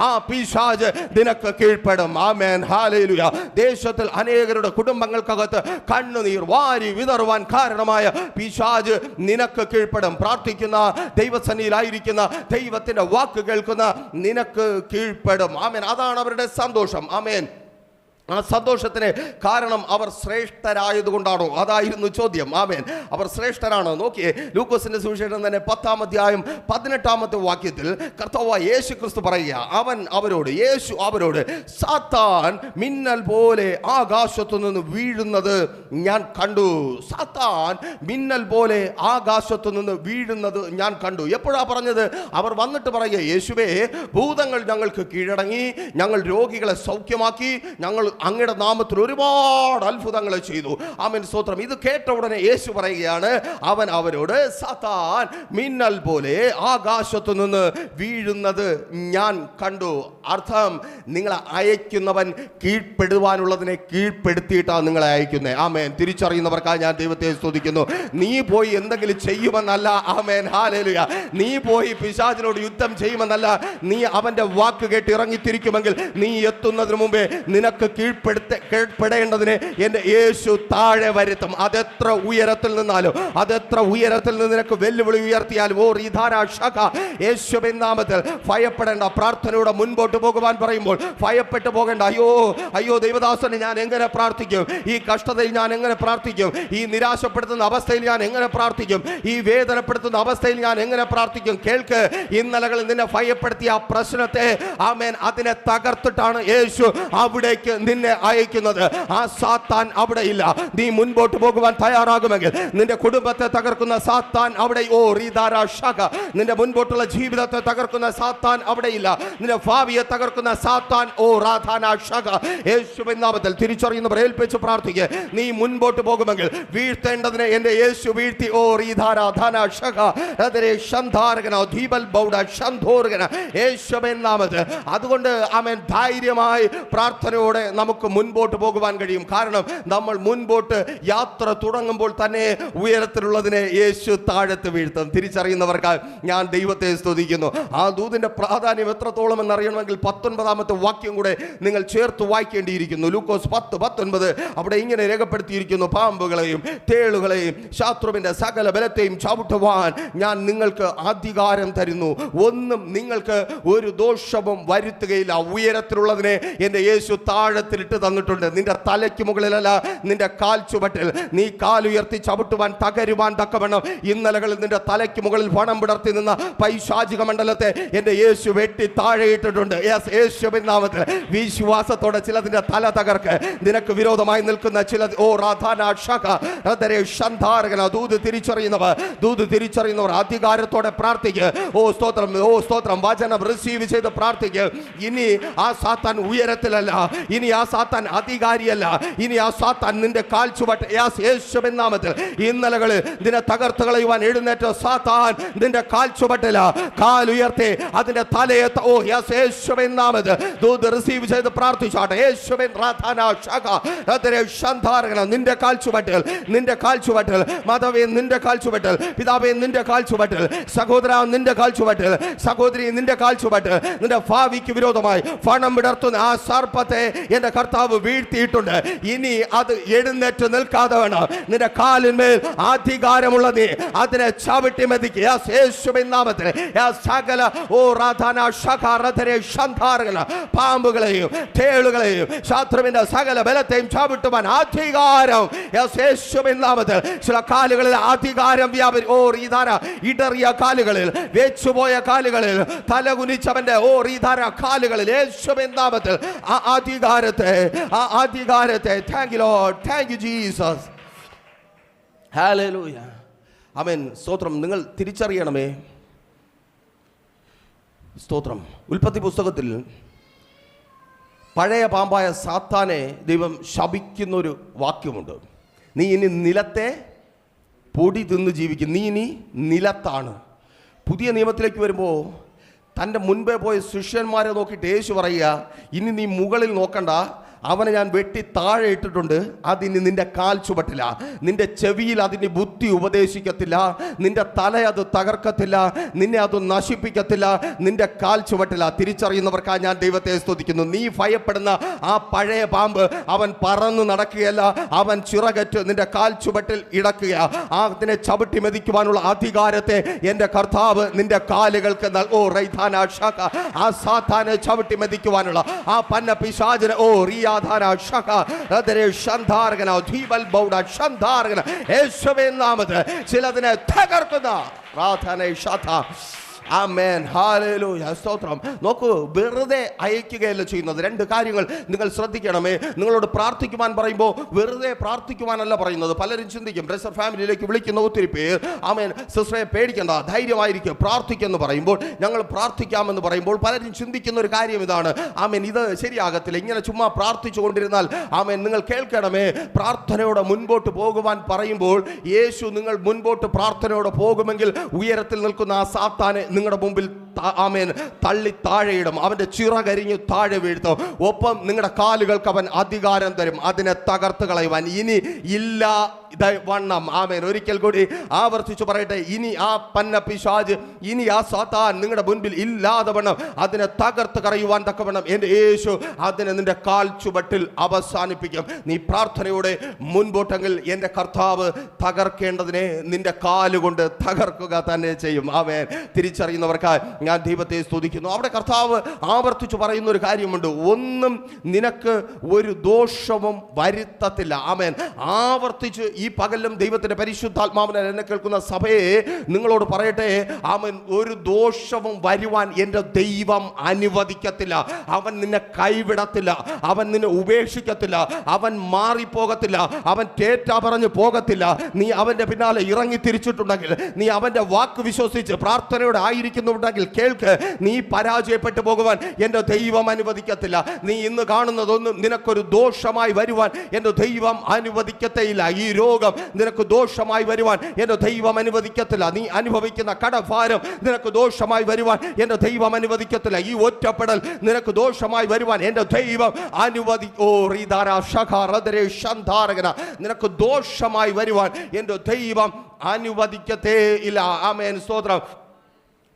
Speaker 1: ആ പിശാച് നിനക്ക് കീഴ്പ്പെടും. ആമേൻ. ഹല്ലേലൂയ. ദേശത്തിൽ അനേകരുടെ കുടുംബങ്ങൾക്കകത്ത് കണ്ണുനീർ വാരി വിതറുവാൻ കാരണമായ പിശാച് നിനക്ക് കീഴ്പ്പെടും. പ്രാർത്ഥിക്കുന്ന, ദൈവസന്നിധിയിലായിരിക്കുന്ന, ദൈവത്തിന്റെ വാക്ക് കേൾക്കുന്ന നിനക്ക് കീഴ്പ്പെടും. ആമേൻ. അതാണ് അവരുടെ സന്തോഷം. ആമേൻ. ആ സന്തോഷത്തിന് കാരണം അവർ ശ്രേഷ്ഠരായതുകൊണ്ടാണോ? അതായിരുന്നു ചോദ്യം. ആമേൻ. അവർ ശ്രേഷ്ഠരാണോ? നോക്കിയേ, ലൂക്കോസിന്റെ സുവിശേഷം തന്നെ 10-ാം അധ്യായം 18-ാമത്തെ വാക്യത്തിൽ കർത്താവായ യേശു ക്രിസ്തു പറയുക, യേശു അവരോട്, സാത്താൻ മിന്നൽ പോലെ ആകാശത്തു നിന്ന് വീഴുന്നത് ഞാൻ കണ്ടു. സാത്താൻ മിന്നൽ പോലെ ആകാശത്തു നിന്ന് വീഴുന്നത് ഞാൻ കണ്ടു. എപ്പോഴാ പറഞ്ഞത്? അവർ വന്നിട്ട് പറയുക, യേശുവേ, ഭൂതങ്ങൾ ഞങ്ങൾക്ക് കീഴടങ്ങി, ഞങ്ങൾ രോഗികളെ സൗഖ്യമാക്കി, ഞങ്ങൾ അങ്ങയുടെ നാമത്തിൽ ഒരുപാട് അത്ഭുതങ്ങൾ ചെയ്തു. ആമേൻ, സ്തോത്രം. ഇത് കേട്ട ഉടനെ യേശു പറയുകയാണ്, അവൻ അവരോട്, സാത്താൻ മിന്നൽ പോലെ ആകാശത്തു നിന്ന് വീഴുന്നത് ഞാൻ കണ്ടു. അർത്ഥം, നിങ്ങളെ അയക്കുന്നവൻ കീഴ്പ്പെടുവാനുള്ളതിനെ കീഴ്പ്പെടുത്തിയിട്ടാണ് നിങ്ങളെ അയക്കുന്നത്. ആമേൻ. തിരിച്ചറിയുന്നവർക്കായി ഞാൻ ദൈവത്തെ സ്തുതിക്കുന്നു. നീ പോയി എന്തെങ്കിലും ചെയ്യുമെന്നല്ല. ആമേൻ, ഹല്ലേലൂയ. നീ പോയി പിശാചിനോട് യുദ്ധം ചെയ്യുമെന്നല്ല. നീ അവന്റെ വാക്ക് കേട്ട് ഇറങ്ങിത്തിരിക്കുമെങ്കിൽ നീ എത്തുന്നതിന് മുമ്പേ നിനക്ക് കീഴ്പ്പെടേണ്ടതിനെ എൻ്റെ യേശു താഴെ വരുത്തും. അതെത്ര ഉയരത്തിൽ നിന്നാലും, അതെത്ര ഉയരത്തിൽ നിന്ന് നിനക്ക് വെല്ലുവിളി ഉയർത്തിയാലും, യേശുവിൻ നാമത്തിൽ ഭയപ്പെടേണ്ട. പ്രാർത്ഥനയുടെ മുൻപോട്ട് പോകുവാൻ പറയുമ്പോൾ ഭയപ്പെട്ടു പോകേണ്ട. അയ്യോ ദൈവദാസന് ഞാൻ എങ്ങനെ പ്രാർത്ഥിക്കും? ഈ കഷ്ടതയിൽ ഞാൻ എങ്ങനെ പ്രാർത്ഥിക്കും? ഈ നിരാശപ്പെടുത്തുന്ന അവസ്ഥയിൽ ഞാൻ എങ്ങനെ പ്രാർത്ഥിക്കും? ഈ വേദനപ്പെടുത്തുന്ന അവസ്ഥയിൽ ഞാൻ എങ്ങനെ പ്രാർത്ഥിക്കും? കേൾക്ക്, ഇന്നലകളിൽ നിന്നെ ഭയപ്പെടുത്തിയ ആ പ്രശ്നത്തെ, ആമേൻ, അതിനെ തകർത്തിട്ടാണ് യേശു അവിടേക്ക് നിന്നെ അയക്കുന്നത്. ആ സാത്താൻ അവിടെ ഇല്ല. നീ മുൻപോട്ട് പോകുവാൻ തയ്യാറാകുമെങ്കിൽ നിന്റെ കുടുംബത്തെ തകർക്കുന്ന സാത്താൻ അവിടെ, നിന്റെ മുൻപോട്ടുള്ള ജീവിതത്തെ തകർക്കുന്ന സാത്താൻ അവിടെ ഇല്ല. നിന്റെ ഭാവിയെ തകർക്കുന്ന സാത്താൻ, യേശുവിൻ നാമത്തിൽ തിരിച്ചറിയുന്നവർ ഏൽപ്പിച്ച് പ്രാർത്ഥിക്കുക. നീ മുൻപോട്ട് പോകുമെങ്കിൽ വീഴ്ത്തേണ്ടതിനെ എൻ്റെ യേശു വീഴ്ത്തി. യേശുവിൻ നാമത്തിൽ. അതുകൊണ്ട് ആമേൻ, ധൈര്യമായി പ്രാർത്ഥനയോടെ നമുക്ക് മുൻപോട്ട് പോകുവാൻ കഴിയും. കാരണം നമ്മൾ മുൻപോട്ട് യാത്ര തുടങ്ങുമ്പോൾ തന്നെ ഉയരത്തിലുള്ളതിനെ യേശു താഴത്ത് വീഴ്ത്തും. തിരിച്ചറിയുന്നവർക്ക് ഞാൻ ദൈവത്തെ സ്തുതിക്കുന്നു. ആ ദൂതിന്റെ പ്രാധാന്യം എത്രത്തോളം എന്നറിയണമെങ്കിൽ 19ാമത്തെ വാക്യം കൂടെ നിങ്ങൾ ചേർത്ത് വായിക്കേണ്ടിയിരിക്കുന്നു. ലൂക്കോസ് 10:19 അവിടെ ഇങ്ങനെ രേഖപ്പെടുത്തിയിരിക്കുന്നു, പാമ്പുകളെയും തേളുകളെയും ശത്രുവിന്റെ സകല ബലത്തെയും ചവിട്ടുവാൻ ഞാൻ നിങ്ങൾക്ക് അധികാരം തരുന്നു, ഒന്നും നിങ്ങൾക്ക് ഒരു ദോഷവും വരുത്തുകയില്ല. ഉയരത്തിലുള്ളതിനെ എൻ്റെ യേശു താഴത്തിലിട്ട് തന്നിട്ടുണ്ട്. നിന്റെ തലയ്ക്ക് മുകളിലല്ല, നിന്റെ കാൽ ചുവട്ടിൽ. നീ കാലുയർത്തി ചവിട്ടുവാൻ തകരുവാൻ തക്കവണ്ണം ഇന്നലകളിൽ നിന്റെ തലയ്ക്ക് മുകളിൽ പണം വിടർത്തി നിന്ന പൈശാചിക മണ്ഡലത്തെ എൻ്റെ യേശു വെട്ടി താഴെയിട്ടിട്ടുണ്ട്. യേശുവിൻ നാമത്തിൽ വിശ്വാസത്തോടെ ചിലതിന്റെ തല തകർക്ക്. നിനക്ക് വിരോധമായി നിൽക്കുന്ന ചില ദൂത് തിരിച്ചറിയുന്നവർ അധികാരത്തോടെ പ്രാർത്ഥിക്കുക. സ്തോത്രം. വചനം റിസീവ് ചെയ്ത് പ്രാർത്ഥിക്കുക. ഇനി ആ സാത്താൻ ഉയരത്തിലല്ല, ഇനി ആ സാത്താൻ അധികാരിയല്ല, ഇനി ആ സാത്താൻ നിന്റെ കാൽ ചുവട്ട്. യേശുവിൻ നാമത്തിൽ ഇന്നലകളിൽ നിന്നെ തകർത്ത് കളയുവാൻ എഴുന്നേറ്റ സാത്താൻ നിന്റെ കാൽ ചുവട്ടില. കാൽ ഉയർത്തി അതിന്റെ തലയെ യേശുവിൻ നാമത്തിൽ ദൂത് റിസീവ് ചെയ്ത് പ്രാർത്ഥിച്ചാട്ടെ. യേശുവിൻ നിന്റെ കാൽ ചുവട്ടിൽ, നിന്റെ കാൽ ചുവട്ടിൽ, മാതാവേ നിന്റെ കാൽ ചുവട്ടിൽ, പിതാവേ നിന്റെ കാൽ ചുവട്ടിൽ, സഹോദര നിന്റെ കാൽ ചുവട്ടിൽ, സഹോദരി നിന്റെ കാൽ ചുവട്ടിൽ. നിന്റെ ഭാവിക്ക് വിരോധമായി പണം വിടർത്തുന്ന ആ സർപ്പത്തെ എന്റെ കർത്താവ് വീഴ്ത്തിയിട്ടുണ്ട്. ഇനി അത് എഴുന്നേറ്റ് നിൽക്കാതെ വേണം. നിന്റെ കാലിന്മേൽ അധികാരമുള്ള നീ അതിനെ ചവിട്ടി മെതിക്കുക. യേശുവിൻ നാമത്തിൽ സകല പാമ്പുകളെയും തേളുകളെയും ശത്രുവിന്റെ സകല ബലത്തെയും ചവിട്ടുവാൻ അധികാരം യേശുവിൻ നാമത്തിൽ. ചില കാലുകളിൽ അധികാരം ഇടറിയ കാലുകളിൽ, വെച്ചുപോയ കാലുകളിൽ, തലകുനിച്ചവന്റെ കാലുകളിൽ യേശുവിൻ നാമത്തിൽ ആ അധികാരത്തെ thank you Lord, thank you Jesus, hallelujah, amen. സ്തോത്രം. നിങ്ങൾ തിരിച്ചറിയണമേ. സ്തോത്രം. ഉൽപ്പത്തി പുസ്തകത്തിൽ പഴയ പാമ്പായ സാത്താനെ ദൈവം ശപിക്കുന്നൊരു വാക്യമുണ്ട്. നീ ഇനി നിലത്തെ പൊടി തിന്ന് ജീവിക്കും, നീ ഇനി നിലത്താണ്. പുതിയ നിയമത്തിലേക്ക് വരുമ്പോൾ തൻ്റെ മുൻപേ പോയ ശിഷ്യന്മാരെ നോക്കിയിട്ട് യേശു പറയുക, ഇനി നീ മുകളിൽ നോക്കണ്ട, അവനെ ഞാൻ വെട്ടി താഴെ ഇട്ടിട്ടുണ്ട്. അതിന് നിന്റെ കാൽ ചുവട്ടില്ല, നിന്റെ ചെവിയിൽ അതിന് ബുദ്ധി ഉപദേശിക്കത്തില്ല, നിന്റെ തല അത് തകർക്കത്തില്ല, നിന്നെ അത് നശിപ്പിക്കത്തില്ല, നിന്റെ കാൽ ചുവട്ടില്ല. തിരിച്ചറിയുന്നവർക്കായി ഞാൻ ദൈവത്തെ സ്തുതിക്കുന്നു. നീ ഭയപ്പെടുന്ന ആ പഴയ പാമ്പ് അവൻ പറന്നു നടക്കുകയല്ല, അവൻ ചിറകറ്റ് നിന്റെ കാൽ ചുവട്ടിൽ ഇടക്കുക. അതിനെ ചവിട്ടി മെതിക്കുവാനുള്ള അധികാരത്തെ എൻ്റെ കർത്താവ് നിന്റെ കാലുകൾക്ക് ആ സാത്താനെ ചവിട്ടി മെതിക്കുവാനുള്ള ആ പന്ന പിശാചിനെ യേശുവിൻ നാമത്തിൽ ചിലതിനെ തകർക്കുന്ന പ്രാർത്ഥന. ആമേൻ, ഹല്ലേലൂയ, സ്തോത്രം. നോക്കൂ, വെറുതെ അയക്കുകയല്ല ചെയ്യുന്നത്. രണ്ട് കാര്യങ്ങൾ നിങ്ങൾ ശ്രദ്ധിക്കണമേ. നിങ്ങളോട് പ്രാർത്ഥിക്കുവാൻ പറയുമ്പോൾ വെറുതെ പ്രാർത്ഥിക്കുവാനല്ല പറയുന്നത്. പലരും ചിന്തിക്കും, ബ്രസർ ഫാമിലിയിലേക്ക് വിളിക്കുന്ന ഒത്തിരി പേർ, ആമേൻ, സിസ്റ്ററെ പേടിക്കണ്ട, ധൈര്യമായിരിക്കും, പ്രാർത്ഥിക്കുമെന്ന് പറയുമ്പോൾ, ഞങ്ങൾ പ്രാർത്ഥിക്കാമെന്ന് പറയുമ്പോൾ പലരും ചിന്തിക്കുന്ന ഒരു കാര്യം ഇതാണ്, ആമേൻ, ഇത് ശരിയാകത്തില്ല, ഇങ്ങനെ ചുമ്മാ പ്രാർത്ഥിച്ചു കൊണ്ടിരുന്നാൽ. ആമേൻ, നിങ്ങൾ കേൾക്കണമേ, പ്രാർത്ഥനയോടെ മുൻപോട്ട് പോകുവാൻ പറയുമ്പോൾ യേശു നിങ്ങൾ മുൻപോട്ട് പ്രാർത്ഥനയോടെ പോകുമെങ്കിൽ ഉയരത്തിൽ നിൽക്കുന്ന ആ സാത്താനെ നിങ്ങളുടെ മുമ്പിൽ ആമേൻ തള്ളി താഴെയിടും. അവന്റെ ചിറകരിഞ്ഞു താഴെ വീഴ്ത്തും. ഒപ്പം നിങ്ങളുടെ കാലുകൾക്ക് അവൻ അധികാരം തരും അതിനെ തകർത്ത് കളയുവാൻ. ഇനി ഇല്ല വണ്ണം, ആമേൻ, ഒരിക്കൽ കൂടി ആവർത്തിച്ചു പറയട്ടെ, ഇനി ആ പന്ന പിശാച്, ഇനി ആ സാത്താൻ നിങ്ങളുടെ മുൻപിൽ ഇല്ലാതെ വണ്ണം അതിനെ തകർത്ത് കളയുവാൻ തക്കവണ്ണം എൻ്റെ യേശു അതിനെ നിന്റെ കാൽ ചുവട്ടിൽ അവസാനിപ്പിക്കും. നീ പ്രാർത്ഥനയോടെ മുൻപോട്ടെങ്കിൽ എൻ്റെ കർത്താവ് തകർക്കേണ്ടതിനെ നിന്റെ കാലുകൊണ്ട് തകർക്കുക തന്നെ ചെയ്യും. ആമേൻ. തിരിച്ചറിയുന്നവർക്കായി ഞാൻ ദൈവത്തെ സ്തുതിക്കുന്നു. അവിടെ കർത്താവ് ആവർത്തിച്ചു പറയുന്ന ഒരു കാര്യമുണ്ട്, ഒന്നും നിനക്ക് ഒരു ദോഷവും വരുത്തത്തില്ല. ആമേൻ. ആവർത്തിച്ച് ഈ പകലും ദൈവത്തിന്റെ പരിശുദ്ധാത്മാവിനാൽ എന്നെ കേൾക്കുന്ന സഭയെ നിങ്ങളോട് പറയട്ടെ, ആമേൻ, ഒരു ദോഷവും വരുവാൻ എൻ്റെ ദൈവം അനുവദിക്കത്തില്ല. അവൻ നിന്നെ കൈവിടത്തില്ല, അവൻ നിന്നെ ഉപേക്ഷിക്കത്തില്ല, അവൻ മാറിപ്പോകത്തില്ല, അവൻ തേറ്റാ പറഞ്ഞു പോകത്തില്ല. നീ അവന്റെ പിന്നാലെ ഇറങ്ങി തിരിച്ചിട്ടുണ്ടെങ്കിൽ, നീ അവന്റെ വാക്ക് വിശ്വസിച്ച് പ്രാർത്ഥനയോടെ ആയിരിക്കുന്നുണ്ടെങ്കിൽ കേൾക്ക്, നീ പരാജയപ്പെട്ടു പോകുവാൻ എൻ്റെ ദൈവം അനുവദിക്കത്തില്ല. നീ ഇന്ന് കാണുന്നതൊന്നും നിനക്കൊരു ദോഷമായി വരുവാൻ എൻ്റെ ദൈവം അനുവദിക്കത്തേയില്ല. ഈ രോഗം നിനക്ക് ദോഷമായി വരുവാൻ എൻ്റെ ദൈവം അനുവദിക്കത്തില്ല. നീ അനുഭവിക്കുന്ന കടഭാരം നിനക്ക് ദോഷമായി വരുവാൻ എൻ്റെ ദൈവം അനുവദിക്കത്തില്ല. ഈ ഒറ്റപ്പെടൽ നിനക്ക് ദോഷമായി വരുവാൻ എൻ്റെ ദൈവം നിനക്ക് ദോഷമായി വരുവാൻ എൻ്റെ ദൈവം അനുവദിക്കത്തേ ഇല്ല. ആമേൻ, സ്തോത്രം.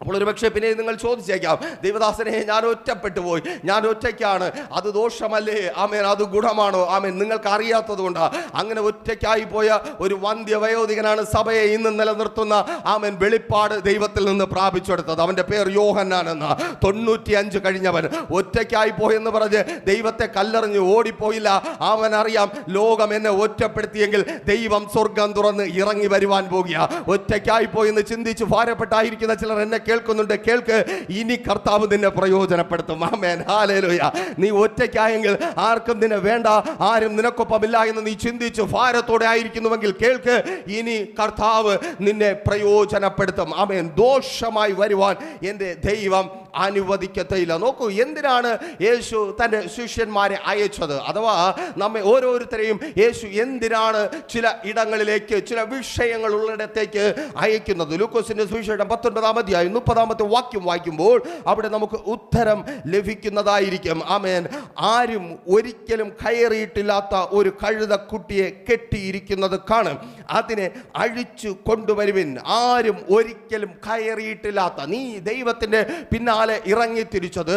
Speaker 1: അപ്പോൾ ഒരു പക്ഷേ പിന്നെ നിങ്ങൾ ചോദിച്ചേക്കാം, ദൈവദാസനെ, ഞാൻ ഒറ്റപ്പെട്ടു പോയി, ഞാൻ ഒറ്റയ്ക്കാണ്, അത് ദോഷമല്ലേ? ആമേൻ, അത് ഗുണമാണോ? ആമേൻ, നിങ്ങൾക്ക് അറിയാത്തത് കൊണ്ടാ. അങ്ങനെ ഒറ്റയ്ക്കായി പോയ ഒരു വന്ധ്യവയോധികനാണ് സഭയെ ഇന്ന് നിലനിർത്തുന്ന, ആമേൻ, വെളിപ്പാട് ദൈവത്തിൽ നിന്ന് പ്രാപിച്ചെടുത്തത്. അവന്റെ പേർ യോഹന്നാൻ എന്ന. 95 കഴിഞ്ഞവൻ ഒറ്റയ്ക്കായി പോയെന്ന് പറഞ്ഞ് ദൈവത്തെ കല്ലെറിഞ്ഞ് ഓടിപ്പോയില്ല. അവൻ അറിയാം, ലോകം എന്നെ ഒറ്റപ്പെടുത്തിയെങ്കിൽ ദൈവം സ്വർഗം തുറന്ന് ഇറങ്ങി വരുവാൻ പോകുക. ഒറ്റയ്ക്കായി പോയെന്ന് ചിന്തിച്ച് ഭാരപ്പെട്ടായിരിക്കുന്ന ചിലർ എന്നെ കേൾക്കുന്നുണ്ട്. കേൾക്ക്, ഇനി കർത്താവ് നിന്നെ പ്രയോജനപ്പെടുത്തും. ആമേൻ, ഹല്ലേലൂയ. നീ ഒറ്റയ്ക്കായെങ്കിൽ ആർക്കും നിന്നെ വേണ്ട, ആരും നിനക്കൊപ്പമില്ല എന്ന് നീ ചിന്തിച്ച് ഭാരത്തോടെ ആയിരിക്കുന്നുവെങ്കിൽ കേൾക്ക്, ഇനി കർത്താവ് നിന്നെ പ്രയോജനപ്പെടുത്തും. ആമേൻ. ദോഷമായി വരുവാൻ എൻ്റെ ദൈവം അനുവദിക്കത്തില്ല. നോക്കൂ, എന്തിനാണ് യേശു തൻ്റെ ശിഷ്യന്മാരെ അയച്ചത്? അഥവാ നമ്മെ ഓരോരുത്തരെയും യേശു എന്തിനാണ് ചില ഇടങ്ങളിലേക്ക്, ചില വിഷയങ്ങൾ ഉള്ളിടത്തേക്ക് അയക്കുന്നത്? ലൂക്കോസിന്റെ സുവിശേഷം 19-ാം അധ്യായം 30-ാമത്തെ വാക്യം വായിക്കുമ്പോൾ അവിടെ നമുക്ക് ഉത്തരം ലഭിക്കുന്നതായിരിക്കും. ആമേൻ. ആരും ഒരിക്കലും കയറിയിട്ടില്ലാത്ത ഒരു കഴുതക്കുട്ടിയെ കെട്ടിയിരിക്കുന്നത് കാണും, അതിനെ അഴിച്ചു കൊണ്ടുവരുവിൻ. ആരും ഒരിക്കലും കയറിയിട്ടില്ലാത്ത, നീ ദൈവത്തിന്റെ പിന്നാലെ ഇറങ്ങി തിരിച്ചത്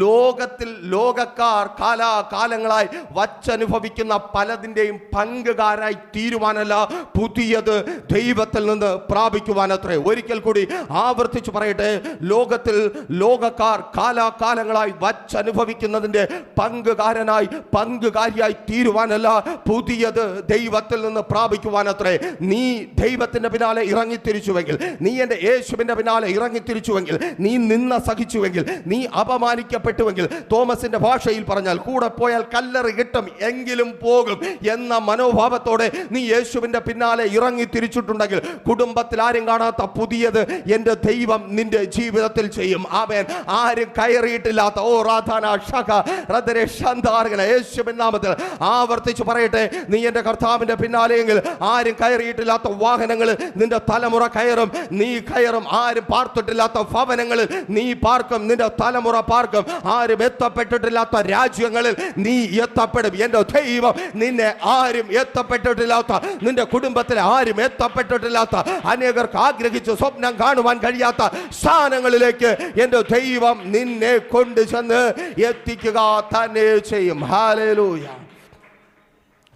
Speaker 1: ലോകത്തിൽ ലോകക്കാർ കാലാകാലങ്ങളായി വച്ചനുഭവിക്കുന്ന പലതിൻ്റെയും പങ്കുകാരായി തീരുവാനല്ല, പുതിയത് ദൈവത്തിൽ നിന്ന് പ്രാപിക്കുവാനത്രേ. ഒരിക്കൽ കൂടി ആവർത്തിച്ചു പറയട്ടെ, ലോകത്തിൽ ലോകക്കാർ കാലാകാലങ്ങളായി വച്ചനുഭവിക്കുന്നതിൻ്റെ പങ്കുകാരിയായി തീരുവാനല്ല, പുതിയത് ദൈവത്തിൽ നിന്ന് പ്രാപിക്കുവാനത്രേ. നീ ദൈവത്തിന്റെ പിന്നാലെ ഇറങ്ങി തിരിച്ചുവെങ്കിൽ, നീ എൻ്റെ യേശുവിന്റെ പിന്നാലെ ഇറങ്ങി തിരിച്ചുവെങ്കിൽ, നീ നിന്ന സഹിച്ചുവെങ്കിൽ, നീ അപമാനിക്കപ്പെട്ടുവെങ്കിൽ, തോമസിന്റെ ഭാഷയിൽ പറഞ്ഞാൽ കൂടെ പോയാൽ കല്ലറി കിട്ടും എങ്കിലും പോകും എന്ന മനോഭാവത്തോടെ നീ യേശുവിന്റെ പിന്നാലെ ഇറങ്ങി തിരിച്ചിട്ടുണ്ടെങ്കിൽ, കുടുംബത്തിൽ ആരും കാണാത്ത പുതിയത് എൻ്റെ ദൈവം നിന്റെ ജീവിതത്തിൽ ചെയ്യും. ആമേൻ. ആരും കയറിയിട്ടില്ലാത്ത, ഓ റാധാന ഷഖ റദരെ ശാന്താർഗന, യേശുവിൻ നാമത്തിൽ ആവർത്തിച്ചു പറയട്ടെ, നീ എൻ്റെ കർത്താവിന്റെ പിന്നാലെയെങ്കിൽ ആരും കയറിയിട്ടില്ലാത്ത വാഹനങ്ങൾ നിന്റെ തലമുറ കയറും, നീ കയറും. ആരും പാർത്തിട്ടില്ലാത്ത ഭവനങ്ങളിൽ നീ പാർക്കും, നിന്റെ തലമുറ പാർക്കും. ആരും എത്തപ്പെട്ടിട്ടില്ലാത്ത രാജ്യങ്ങളിൽ നീ എത്തപ്പെടും. എൻ്റെ ദൈവം നിന്നെ ആരും എത്തപ്പെട്ടിട്ടില്ലാത്ത, നിന്റെ കുടുംബത്തിൽ ആരും എത്തപ്പെട്ടിട്ടില്ലാത്ത, അനേകർക്ക് ആഗ്രഹിച്ച് സ്വപ്നം കാണുവാൻ കഴിയാത്ത സ്ഥാനങ്ങളിലേക്ക് എൻ്റെ ദൈവം നിന്നെ കൊണ്ടു ചെന്ന് എത്തിക്കുക തന്നെ ചെയ്യും. ഹല്ലേലൂയ.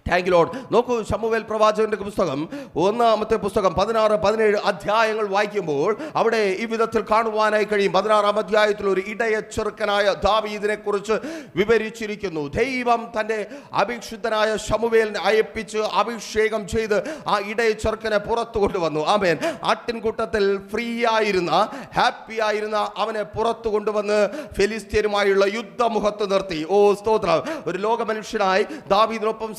Speaker 1: Thank you Lord. നോക്കൂ, ശമൂവേൽ പ്രവാചകന്റെ പുസ്തകം 1-ാമത്തെ പുസ്തകം 16-17 അധ്യായങ്ങൾ വായിക്കുമ്പോൾ അവിടെ ഈ വിധത്തിൽ കാണുവാനായി കഴിയും. 16-ാം അധ്യായത്തിൽ ഒരു ഇടയ ചെറുക്കനായ ദാവീദിനെ കുറിച്ച് വിവരിച്ചിരിക്കുന്നു. ദൈവം തൻ്റെ അഭിഷിക്തനായ ശമൂവേലിനെ അയപ്പിച്ച് അഭിഷേകം ചെയ്ത് ആ ഇടയ ചെറുക്കനെ പുറത്തു കൊണ്ടുവന്നു. ആമേൻ. ആട്ടിൻകൂട്ടത്തിൽ ഫ്രീ ആയിരുന്ന, ഹാപ്പി ആയിരുന്ന അവനെ പുറത്തു കൊണ്ടുവന്ന് ഫെലിസ്ത്യരുമായുള്ള യുദ്ധമുഖത്ത് നിർത്തി. ഓ സ്തോത്രം. ഒരു ലോക മനുഷ്യനായി ദാവീദിനൊപ്പം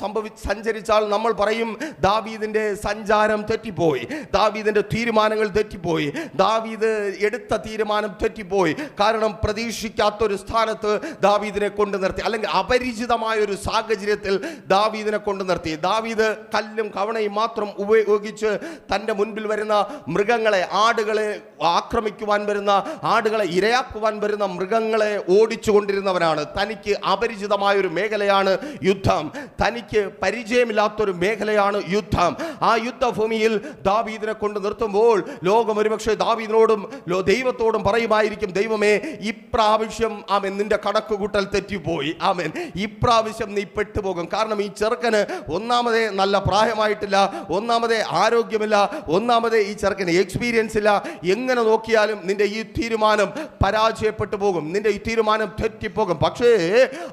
Speaker 1: സഞ്ചരിച്ചാൽ നമ്മൾ പറയും ദാവീദിന്റെ സഞ്ചാരം തെറ്റിപ്പോയി, ദാവീദിന്റെ തീരുമാനങ്ങൾ തെറ്റിപ്പോയി, ദാവീദ് എടുത്ത തീരുമാനം തെറ്റിപ്പോയി. കാരണം പ്രതീക്ഷിക്കാത്തൊരു സ്ഥാനത്ത് ദാവീദിനെ കൊണ്ടു നിർത്തി, അല്ലെങ്കിൽ അപരിചിതമായ ഒരു സാഹചര്യത്തിൽ ദാവീദിനെ കൊണ്ടു നിർത്തി. ദാവീദ് കല്ലും കവണയും മാത്രം ഉപയോഗിച്ച് തൻ്റെ മുൻപിൽ വരുന്ന മൃഗങ്ങളെ, ആടുകളെ ആക്രമിക്കുവാൻ വരുന്ന, ആടുകളെ ഇരയാക്കുവാൻ വരുന്ന മൃഗങ്ങളെ ഓടിച്ചു കൊണ്ടിരുന്നവനാണ്. തനിക്ക് അപരിചിതമായൊരു മേഖലയാണ് യുദ്ധം, തനിക്ക് പരിചയമില്ലാത്തൊരു മേഖലയാണ് യുദ്ധം. ആ യുദ്ധഭൂമിയിൽ ദാവീദിനെ കൊണ്ട് നിർത്തുമ്പോൾ ലോകം ഒരുപക്ഷെ ദാവീദിനോടും ദൈവത്തോടും പറയുമായിരിക്കും, ദൈവമേ ഇപ്രാവശ്യം ആമേൻ നിന്റെ കണക്കുകൂട്ടൽ തെറ്റിപ്പോയി, ആമേൻ ഇപ്രാവശ്യം നീ പെട്ടുപോകും. കാരണം ഈ ചെറുക്കന് ഒന്നാമതേ നല്ല പ്രായമായിട്ടില്ല, ഒന്നാമതേ ആരോഗ്യമില്ല, ഒന്നാമതേ ഈ ചെറുക്കന് എക്സ്പീരിയൻസ് ഇല്ല. എങ്ങനെ നോക്കിയാലും നിന്റെ ഈ തീരുമാനം പരാജയപ്പെട്ടു പോകും, നിന്റെ ഈ തീരുമാനം തെറ്റിപ്പോകും. പക്ഷേ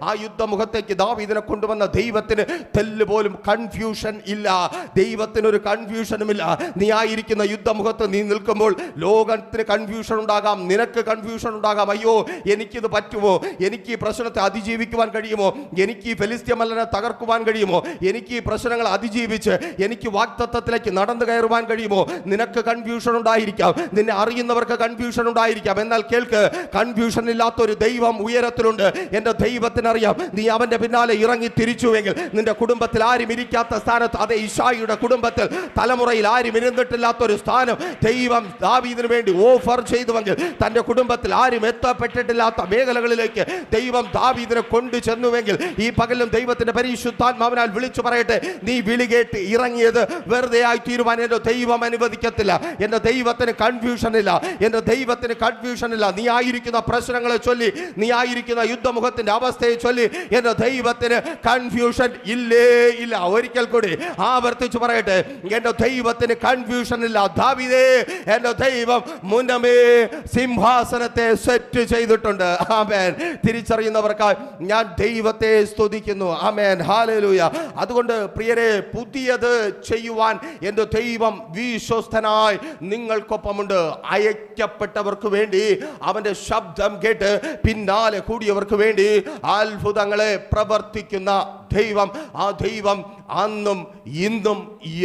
Speaker 1: ആ യുദ്ധമുഖത്തേക്ക് ദാവീദിനെ കൊണ്ടുവന്ന ദൈവത്തിന് തെല്ല് പോലും കൺഫ്യൂഷൻ ഇല്ല, ദൈവത്തിനൊരു കൺഫ്യൂഷനും ഇല്ല. നീ ആയിരിക്കുന്ന യുദ്ധമുഖത്ത് നീ നിൽക്കുമ്പോൾ ലോകത്തിന് കൺഫ്യൂഷൻ ഉണ്ടാകാം, നിനക്ക് കൺഫ്യൂഷൻ ഉണ്ടാകാം. അയ്യോ, എനിക്കിത് പറ്റുമോ, എനിക്ക് ഈ പ്രശ്നത്തെ അതിജീവിക്കുവാൻ കഴിയുമോ, എനിക്ക് ഈ ഫെലിസ്ത്യ മല്ലനെ തകർക്കുവാൻ കഴിയുമോ, എനിക്ക് ഈ പ്രശ്നങ്ങൾ അതിജീവിച്ച് എനിക്ക് വാഗ്ദത്തത്തിലേക്ക് നടന്നു കയറുവാൻ കഴിയുമോ? നിനക്ക് കൺഫ്യൂഷൻ ഉണ്ടായിരിക്കാം, നിന്നെ അറിയുന്നവർക്ക് കൺഫ്യൂഷൻ ഉണ്ടായിരിക്കാം. എന്നാൽ കേൾക്ക്, കൺഫ്യൂഷൻ ഇല്ലാത്തൊരു ദൈവം ഉയരത്തിലുണ്ട്. എൻ്റെ ദൈവത്തിനറിയാം നീ അവൻ്റെ പിന്നാലെ ഇറങ്ങി തിരിച്ചുവെങ്കിൽ നിന്റെ കുടുംബത്തിൽ ആരും ഇരിക്കാത്ത സ്ഥാനത്ത്, അതേ ഇശായിയുടെ കുടുംബത്തിൽ തലമുറയിൽ ആരും ഇരുന്നിട്ടില്ലാത്തൊരു സ്ഥാനം ദൈവം ദാവീദിന് വേണ്ടി ഓഫർ ചെയ്തുവെങ്കിൽ, തൻ്റെ കുടുംബത്തിൽ ആരും എത്തപ്പെട്ടിട്ടില്ലാത്ത മേഖലകളിലേക്ക് ദൈവം ദാവീദിനെ കൊണ്ടു ചെന്നുവെങ്കിൽ, ഈ പകലും ദൈവത്തിന്റെ പരിശുദ്ധാത്മാവിനാൽ വിളിച്ചു പറയട്ടെ, നീ വിളി കേട്ട് ഇറങ്ങിയത് വെറുതെ ആയി തീരുവാൻ എൻ്റെ ദൈവം അനുവദിക്കത്തില്ല. എൻ്റെ ദൈവത്തിന് കൺഫ്യൂഷൻ ഇല്ല, എൻ്റെ ദൈവത്തിന് കൺഫ്യൂഷൻ ഇല്ല. നീ ആയിരിക്കുന്ന പ്രശ്നങ്ങളെ ചൊല്ലി, നീ ആയിരിക്കുന്ന യുദ്ധമുഖത്തിന്റെ അവസ്ഥയെ ചൊല്ലി എൻ്റെ ദൈവത്തിന് കൺഫ്യൂഷൻ ഇല്ലേ ഇല്ല. ഒരിക്കൽ കൂടി ആവർത്തിച്ചു പറയട്ടെ, എൻ്റെ ദൈവത്തിന് കൺഫ്യൂഷൻ ഇല്ല. ദാവീദേ, എൻ്റെ ദൈവം മുന്നമേ സിംഹാസനത്തെ സെറ്റ് ചെയ്തിട്ടുണ്ട്. ആമേൻ. തിരിച്ചറിയുന്നവർക്കായി ഞാൻ ദൈവത്തെ സ്തുതിക്കുന്നു. ആമേൻ. ഹല്ലേലൂയ. അതുകൊണ്ട് പ്രിയരെ, പുതിയത് ചെയ്യുവാൻ എൻ്റെ ദൈവം വിശ്വസ്തനായി നിങ്ങൾക്കൊപ്പമുണ്ട്. അയക്കപ്പെട്ടവർക്ക് വേണ്ടി അവൻ്റെ ശബ്ദം കേട്ട് പിന്നാലെ കൂടിയവർക്ക് വേണ്ടി അത്ഭുതങ്ങളെ പ്രവർത്തിക്കുന്ന ദൈവം, ആ ദൈവം അന്നും ഇന്നും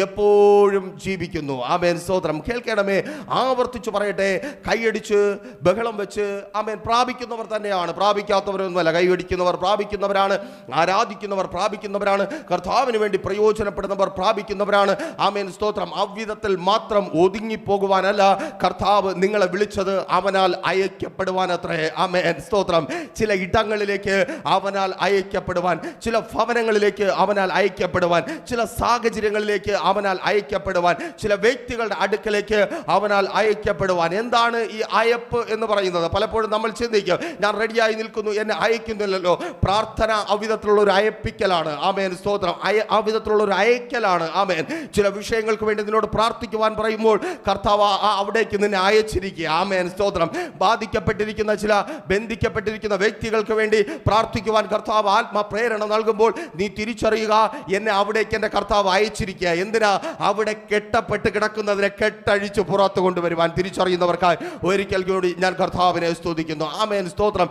Speaker 1: എപ്പോഴും ജീവിക്കുന്നു. ആമേൻ. സ്തോത്രം. കേൾക്കണമേ, ആവർത്തിച്ചു പറയട്ടെ, കൈയടിച്ച് ബഹളം വെച്ച് ആമേൻ പ്രാപിക്കുന്നവർ തന്നെയാണ്, പ്രാപിക്കാത്തവരൊന്നുമല്ല. കൈയടിക്കുന്നവർ പ്രാപിക്കുന്നവരാണ്, ആരാധിക്കുന്നവർ പ്രാപിക്കുന്നവരാണ്, കർത്താവിന് വേണ്ടി പ്രയോജനപ്പെടുന്നവർ പ്രാപിക്കുന്നവരാണ്. ആമേൻ. സ്തോത്രം. അவ்விധത്തിൽ മാത്രം ഒതുങ്ങിപ്പോകുവാനല്ല കർത്താവ് നിങ്ങളെ വിളിച്ചത്, അവനാൽ അയക്കപ്പെടുവാനത്രേ. ആമേൻ. സ്തോത്രം. ചില ഇടങ്ങളിലേക്ക് അവനാൽ അയക്കപ്പെടുവാൻ, ചില ഭവനങ്ങളിലേക്ക് അവനാൽ അയക്കപ്പെടുവാൻ, ചില സാഹചര്യങ്ങളിലേക്ക് അവനാൽ അയക്കപ്പെടുവാൻ, ചില വ്യക്തികളുടെ അടുക്കലേക്ക് അവനാൽ അയക്കപ്പെടുവാൻ. എന്താണ് ഈ അയപ്പ് എന്ന് പറയുന്നത്? പലപ്പോഴും നമ്മൾ ചിന്തിക്കും, ഞാൻ റെഡിയായി നിൽക്കുന്നു, എന്നെ അയക്കുന്നില്ലല്ലോ. പ്രാർത്ഥന അവിധത്തിലുള്ള ഒരു അയപ്പിക്കലാണ്. ആമേൻ. സ്തോത്രം. അവിധത്തിലുള്ള ഒരു അയക്കലാണ്. ആമേൻ. ചില വിഷയങ്ങൾക്ക് വേണ്ടി നിന്നോട് പ്രാർത്ഥിക്കുവാൻ പറയുമ്പോൾ കർത്താവ് അവിടേക്ക് നിന്നെ അയച്ചിരിക്കുക. ആമേൻ. സ്തോത്രം. ബാധിക്കപ്പെട്ടിരിക്കുന്ന, ചില ബന്ധിക്കപ്പെട്ടിരിക്കുന്ന വ്യക്തികൾക്ക് വേണ്ടി പ്രാർത്ഥിക്കുവാൻ കർത്താവ് ആത്മപ്രേരണ നൽകുമ്പോൾ നീ തിരിച്ചറിയുക, എന്നെ അവിടേക്ക് എൻ്റെ കർത്താവ് അയച്ചിരിക്കുക. എന്തിനാ? അവിടെ കെട്ടപ്പെട്ട് കിടക്കുന്നതിനെ കെട്ടഴിച്ച് പുറത്തു കൊണ്ടുവരുവാൻ. തിരിച്ചറിയുന്നവർക്കായി ഒരിക്കൽ കൂടി ഞാൻ കർത്താവിനെ സ്തുതിക്കുന്നു. ആമേൻ. സ്തോത്രം.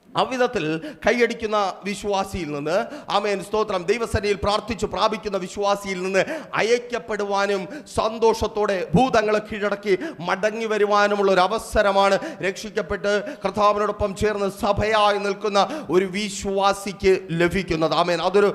Speaker 1: അവിധത്തിൽ കൈയടിക്കുന്ന വിശ്വാസിയിൽ നിന്ന്, ആമേൻ സ്തോത്രം, ദൈവസന്നിധിയിൽ പ്രാർത്ഥിച്ചു പ്രാപിക്കുന്ന വിശ്വാസിയിൽ നിന്ന് അയക്കപ്പെടുവാനും സന്തോഷത്തോടെ ഭൂതങ്ങളെ കീഴടക്കി മടങ്ങി വരുവാനുമുള്ള ഒരു അവസരമാണ് രക്ഷിക്കപ്പെട്ട് കർത്താവിനോടൊപ്പം ചേർന്ന് സഭയായി നിൽക്കുന്ന ഒരു വിശ്വാസിക്ക് ലഭിക്കുന്നത്. ആമേൻ. അതൊരു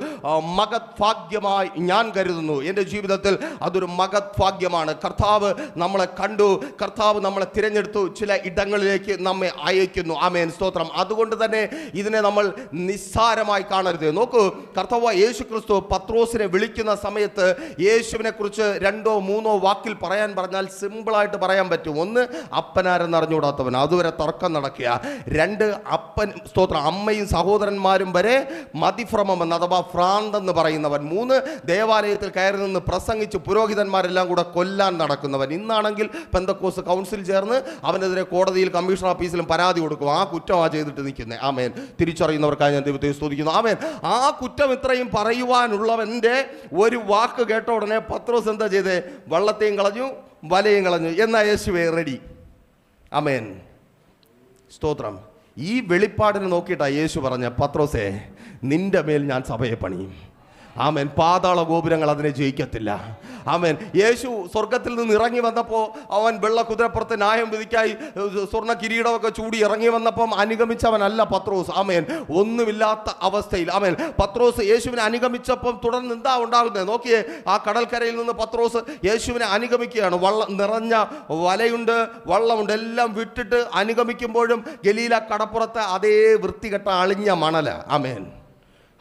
Speaker 1: മഹത് ഭാഗ്യമായി ഞാൻ കരുതുന്നു. എൻ്റെ ജീവിതത്തിൽ അതൊരു മഹത് ഭാഗ്യമാണ്. കർത്താവ് നമ്മളെ കണ്ടു, കർത്താവ് നമ്മളെ തിരഞ്ഞെടുത്തു, ചില ഇടങ്ങളിലേക്ക് നമ്മെ അയക്കുന്നു. ആമേൻ സ്തോത്രം. അതുകൊണ്ട് തന്നെ തന്നെ ഇതിനെ നമ്മൾ നിസ്സാരമായി കാണരുത്. നോക്കൂ, കർത്താവായ യേശു ക്രിസ്തു പത്രോസിനെ വിളിക്കുന്ന സമയത്ത് യേശുവിനെ കുറിച്ച് 2 or 3 വാക്കിൽ പറഞ്ഞാൽ സിമ്പിളായിട്ട് പറയാൻ പറ്റും. 1, അപ്പനാരെന്ന് അറിഞ്ഞുകൂടാത്തവൻ, അതുവരെ തർക്കം നടക്കുക. 2, അപ്പൻ സ്തോത്രം അമ്മയും സഹോദരന്മാരും വരെ മതിഭ്രമമെന്ന് അഥവാ ഭ്രാന്തെന്ന് പറയുന്നവൻ. 3, ദേവാലയത്തിൽ കയറി നിന്ന് പ്രസംഗിച്ച് പുരോഹിതന്മാരെല്ലാം കൂടെ കൊല്ലാൻ നടക്കുന്നവൻ. ഇന്നാണെങ്കിൽ പെന്തക്കോസ്ത് കൗൺസിൽ ചേർന്ന് അവനെതിരെ കോടതിയിൽ കമ്മീഷൻ ഓഫീസിലും പരാതി കൊടുക്കും. ആ കുറ്റമാണ് ചെയ്തിട്ട് നിൽക്കുന്നത്. ആമേൻ. തിരിച്ചറിയുന്നവർക്കായി ഞാൻ ദൈവത്തെ സ്തുതിക്കുന്നു. ആമേൻ. ആ കുറ്റം ഇത്രയും പറയുവാനുള്ളവൻ്റെ ഒരു വാക്ക് കേട്ട ഉടനെ പത്രോസ് എന്താ ചെയ്തേ? വള്ളത്തെയും കളഞ്ഞു, വലയും കളഞ്ഞു. എന്നാ യേശുവേ റെഡി. ആമേൻ. സ്തോത്രം. ഈ വെളിപ്പാടിനെ നോക്കിയിട്ടാണ് യേശു പറഞ്ഞ, പത്രോസേ നിന്റെ മേൽ ഞാൻ സഭയെ പണിയും. ആമേൻ. പാതാള ഗോപുരങ്ങൾ അതിനെ ജയിക്കത്തില്ല. ആമേൻ. യേശു സ്വർഗത്തിൽ നിന്ന് ഇറങ്ങി വന്നപ്പോൾ അവൻ വെള്ള കുതിരപ്പുറത്ത് ന്യായം വിധിക്കായി സ്വർണ്ണ കിരീടമൊക്കെ ചൂടി ഇറങ്ങി വന്നപ്പം അനുഗമിച്ചവനല്ല പത്രോസ്. ആമേൻ. ഒന്നുമില്ലാത്ത അവസ്ഥയിൽ. ആമേൻ. പത്രോസ് യേശുവിനെ അനുഗമിച്ചപ്പം തുടർന്ന് എന്താ ഉണ്ടാകുന്നത് നോക്കിയേ. ആ കടൽക്കരയിൽ നിന്ന് പത്രോസ് യേശുവിനെ അനുഗമിക്കുകയാണ്. നിറഞ്ഞ വലയുണ്ട്, വള്ളമുണ്ട്, എല്ലാം വിട്ടിട്ട് അനുഗമിക്കുമ്പോഴും ഗലീല കടപ്പുറത്ത് അതേ വൃത്തികെട്ട അളിഞ്ഞ മണല. ആമേൻ.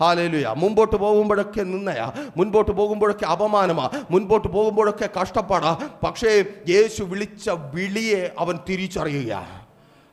Speaker 1: ഹല്ലേലൂയ. മുമ്പോട്ട് പോകുമ്പോഴൊക്കെ നിന്നയാ, മുൻപോട്ട് പോകുമ്പോഴൊക്കെ അപമാനമാ, മുൻപോട്ട് പോകുമ്പോഴൊക്കെ കഷ്ടപ്പാടാ. പക്ഷേ യേശു വിളിച്ച വിളിയെ അവൻ തിരിച്ചറിയുക.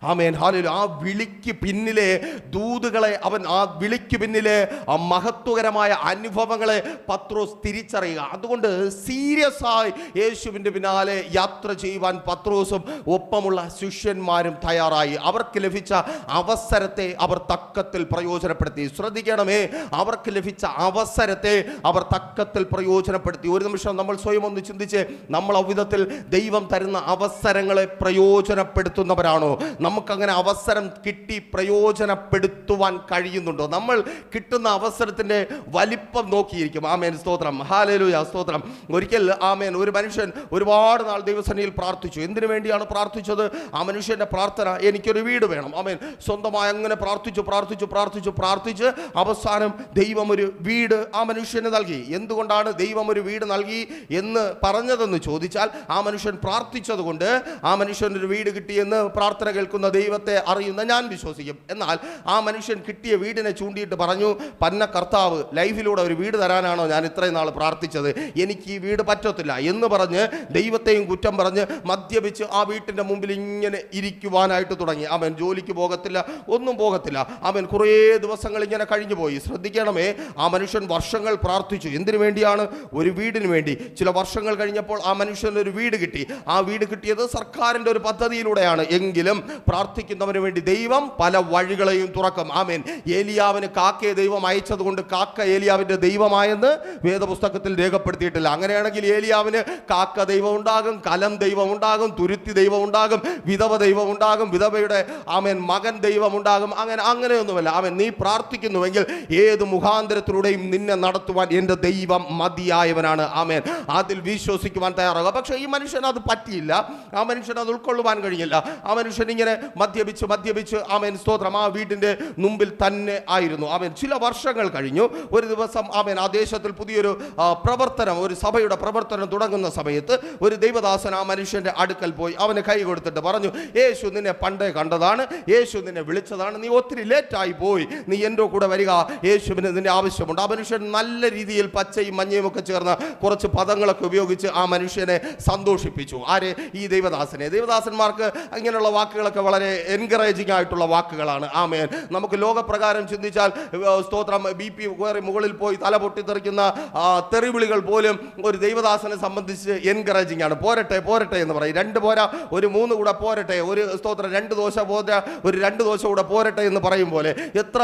Speaker 1: ആമേൻ. ഹല്ലേലൂയ. ആ വിളിക്ക് പിന്നിലെ ദൂതുകളെ അവൻ, ആ വിളിക്ക് പിന്നിലെ ആ മഹത്വകരമായ അനുഭവങ്ങളെ പത്രോസ് തിരിച്ചറിയുക. അതുകൊണ്ട് സീരിയസ് ആയി യേശുവിൻ്റെ പിന്നാലെ യാത്ര ചെയ്യുവാൻ പത്രോസും ഒപ്പമുള്ള ശിഷ്യന്മാരും തയ്യാറായി. അവർക്ക് ലഭിച്ച അവസരത്തെ അവർ തക്കത്തിൽ പ്രയോജനപ്പെടുത്തി. ശ്രദ്ധിക്കണമേ, അവർക്ക് ലഭിച്ച അവസരത്തെ അവർ തക്കത്തിൽ പ്രയോജനപ്പെടുത്തി. ഒരു നിമിഷം നമ്മൾ സ്വയം ഒന്ന് ചിന്തിച്ച്, നമ്മൾ അവിധത്തിൽ ദൈവം തരുന്ന അവസരങ്ങളെ പ്രയോജനപ്പെടുത്തുന്നവരാണോ? നമുക്കങ്ങനെ അവസരം കിട്ടി പ്രയോജനപ്പെടുത്തുവാൻ കഴിയുന്നുണ്ടോ? നമ്മൾ കിട്ടുന്ന അവസരത്തിൻ്റെ വലിപ്പം നോക്കിയിരിക്കും. ആമേൻ. സ്തോത്രം. ഹല്ലേലൂയ. സ്തോത്രം. ഒരിക്കൽ ആമേൻ ഒരു മനുഷ്യൻ ഒരുപാട് നാൾ ദൈവസന്നിധിയിൽ പ്രാർത്ഥിച്ചു. എന്തിനു വേണ്ടിയാണ് പ്രാർത്ഥിച്ചത്? ആ മനുഷ്യൻ്റെ പ്രാർത്ഥന, എനിക്കൊരു വീട് വേണം. ആമേൻ. സ്വന്തമായി അങ്ങനെ പ്രാർത്ഥിച്ച് അവസാനം ദൈവം ഒരു വീട് ആ മനുഷ്യന് നൽകി. എന്തുകൊണ്ടാണ് ദൈവം ഒരു വീട് നൽകി എന്ന് പറഞ്ഞതെന്ന് ചോദിച്ചാൽ, ആ മനുഷ്യൻ പ്രാർത്ഥിച്ചത് കൊണ്ട് ആ മനുഷ്യനൊരു വീട് കിട്ടിയെന്ന് പ്രാർത്ഥന കേൾക്കുന്ന ദൈവത്തെ അറിയുന്ന ഞാൻ വിശ്വസിക്കും. എന്നാൽ ആ മനുഷ്യൻ കിട്ടിയ വീടിനെ ചൂണ്ടിയിട്ട് പറഞ്ഞു, പന്ന കർത്താവ് ലൈഫിലൂടെ ഒരു വീട് തരാനാണോ ഞാൻ ഇത്രയും നാൾ പ്രാർത്ഥിച്ചത്? എനിക്ക് ഈ വീട് പറ്റത്തില്ല എന്ന് പറഞ്ഞ് ദൈവത്തെയും കുറ്റം പറഞ്ഞ് മദ്യപിച്ച് ആ വീട്ടിൻ്റെ മുമ്പിൽ ഇങ്ങനെ ഇരിക്കുവാനായിട്ട് തുടങ്ങി. അവൻ ജോലിക്ക് പോകത്തില്ല, ഒന്നും പോകത്തില്ല. അവൻ കുറേ ദിവസങ്ങൾ ഇങ്ങനെ കഴിഞ്ഞു പോയി. ശ്രദ്ധിക്കണമേ, ആ മനുഷ്യൻ വർഷങ്ങൾ പ്രാർത്ഥിച്ചു. എന്തിനു വേണ്ടിയാണ്? ഒരു വീടിന് വേണ്ടി. ചില വർഷങ്ങൾ കഴിഞ്ഞപ്പോൾ ആ മനുഷ്യന് ഒരു വീട് കിട്ടി. ആ വീട് കിട്ടിയത് സർക്കാരിൻ്റെ ഒരു പദ്ധതിയിലൂടെയാണ്. എങ്കിലും പ്രാർത്ഥിക്കുന്നവന് വേണ്ടി ദൈവം പല വഴികളെയും തുറക്കും. ആമേൻ. ഏലിയാവിന് കാക്കയെ ദൈവം അയച്ചതുകൊണ്ട് കാക്ക ഏലിയാവിൻ്റെ ദൈവമായെന്ന് വേദപുസ്തകത്തിൽ രേഖപ്പെടുത്തിയിട്ടില്ല. അങ്ങനെയാണെങ്കിൽ ഏലിയാവിന് കാക്ക ദൈവം ഉണ്ടാകും, കലം ദൈവം ഉണ്ടാകും, തുരുത്തി ദൈവം ഉണ്ടാകും, വിധവ ദൈവം ഉണ്ടാകും, വിധവയുടെ ആമേൻ മകൻ ദൈവം ഉണ്ടാകും. അങ്ങനെയൊന്നുമല്ല. ആമേൻ. നീ പ്രാർത്ഥിക്കുന്നുവെങ്കിൽ ഏത് മുഖാന്തരത്തിലൂടെയും നിന്നെ നടത്തുവാൻ എൻ്റെ ദൈവം മതിയായവനാണ്. ആമേൻ. അതിൽ വിശ്വസിക്കുവാൻ തയ്യാറാകുക. പക്ഷേ ഈ മനുഷ്യൻ അത് പറ്റിയില്ല. ആ മനുഷ്യൻ അത് ഉൾക്കൊള്ളുവാൻ കഴിഞ്ഞില്ല. ആ മനുഷ്യൻ ഇങ്ങനെ മദ്യപിച്ച് ആമേൻ. സ്തോത്രം. ആ വീടിൻ്റെ മുമ്പിൽ തന്നെ ആയിരുന്നു. ആമേൻ. ചില വർഷങ്ങൾ കഴിഞ്ഞു. ഒരു ദിവസം ആമേൻ ആ ദേശത്തിൽ പുതിയൊരു പ്രവർത്തനം, ഒരു സഭയുടെ പ്രവർത്തനം തുടങ്ങുന്ന സമയത്ത് ഒരു ദൈവദാസൻ ആ മനുഷ്യൻ്റെ അടുക്കൽ പോയി അവന് കൈ കൊടുത്തിട്ട് പറഞ്ഞു, യേശു നിന്നെ പണ്ടേ കണ്ടതാണ്, യേശു നിന്നെ വിളിച്ചതാണ്, നീ ഒത്തിരി ലേറ്റായി പോയി, നീ എൻ്റെ കൂടെ വരിക, യേശുവിന് നിന്റെ ആവശ്യമുണ്ട്. ആ മനുഷ്യൻ നല്ല രീതിയിൽ പച്ചയും മഞ്ഞയും ഒക്കെ ചേർന്ന കുറച്ച് പദങ്ങളൊക്കെ ഉപയോഗിച്ച് ആ മനുഷ്യനെ സന്തോഷിപ്പിച്ചു. ആരെ? ഈ ദൈവദാസനെ. ദൈവദാസന്മാർക്ക് ഇങ്ങനെയുള്ള വാക്കുകളൊക്കെ വളരെ എൻകറേജിംഗ് ആയിട്ടുള്ള വാക്കുകളാണ്. ആമേൻ. നമുക്ക് ലോകപ്രകാരം ചിന്തിച്ചാൽ സ്തോത്രം BP മുകളിൽ പോയി തല പൊട്ടിത്തെറിക്കുന്ന തെറിവിളികൾ പോലും ഒരു ദൈവദാസനെ സംബന്ധിച്ച് എൻകറേജിംഗ് ആണ്. പോരട്ടെ എന്ന് പറയും. 2 പോരാ, ഒരു 3 കൂടെ പോരട്ടെ, ഒരു സ്തോത്രം 2 ദോശ പോരാ, ഒരു 2 ദോശ കൂടെ പോരട്ടെ എന്ന് പറയും പോലെ എത്ര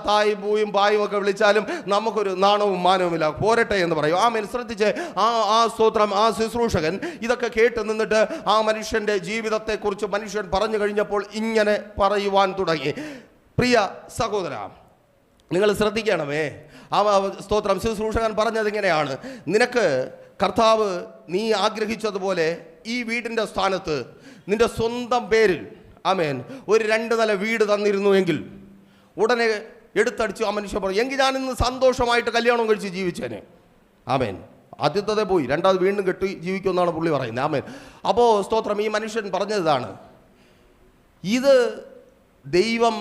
Speaker 1: തായും പൂയും പായും ഒക്കെ വിളിച്ചാലും നമുക്കൊരു നാണവും മാനവുമില്ല. പോരട്ടെ എന്ന് പറയും. ആമേൻ. ശ്രദ്ധിച്ച് ആ സ്തോത്രം ആ ശുശ്രൂഷകൻ ഇതൊക്കെ കേട്ട് നിന്നിട്ട് ആ മനുഷ്യൻ്റെ ജീവിതത്തെക്കുറിച്ച് മനുഷ്യൻ പറഞ്ഞു കഴിഞ്ഞപ്പോൾ ഇങ്ങനെ പറയുവാൻ തുടങ്ങി. പ്രിയ സഹോദര, നിങ്ങൾ ശ്രദ്ധിക്കണമേ. ആ സ്തോത്രം ശുശ്രൂഷകൻ പറഞ്ഞത് ഇങ്ങനെയാണ്, നിനക്ക് കർത്താവ് നീ ആഗ്രഹിച്ചതുപോലെ ഈ വീടിൻ്റെ സ്ഥാനത്ത് നിന്റെ സ്വന്തം പേരിൽ ആമേൻ ഒരു 2 നില വീട് തന്നിരുന്നുവെങ്കിൽ ഉടനെ എടുത്തടിച്ചു ആ മനുഷ്യൻ പറഞ്ഞു, എങ്കിൽ ഞാനിന്ന് സന്തോഷമായിട്ട് കല്യാണം കഴിച്ച് ജീവിച്ചേനെ. ആമേൻ. ആദ്യത്തെ പോയി, രണ്ടാമത് വീണ്ടും കെട്ടി ജീവിക്കുമെന്നാണ് പുള്ളി പറയുന്നത്. ആമേൻ. അപ്പോൾ സ്തോത്രം ഈ മനുഷ്യൻ പറഞ്ഞതാണ്, ഇത് ദൈവം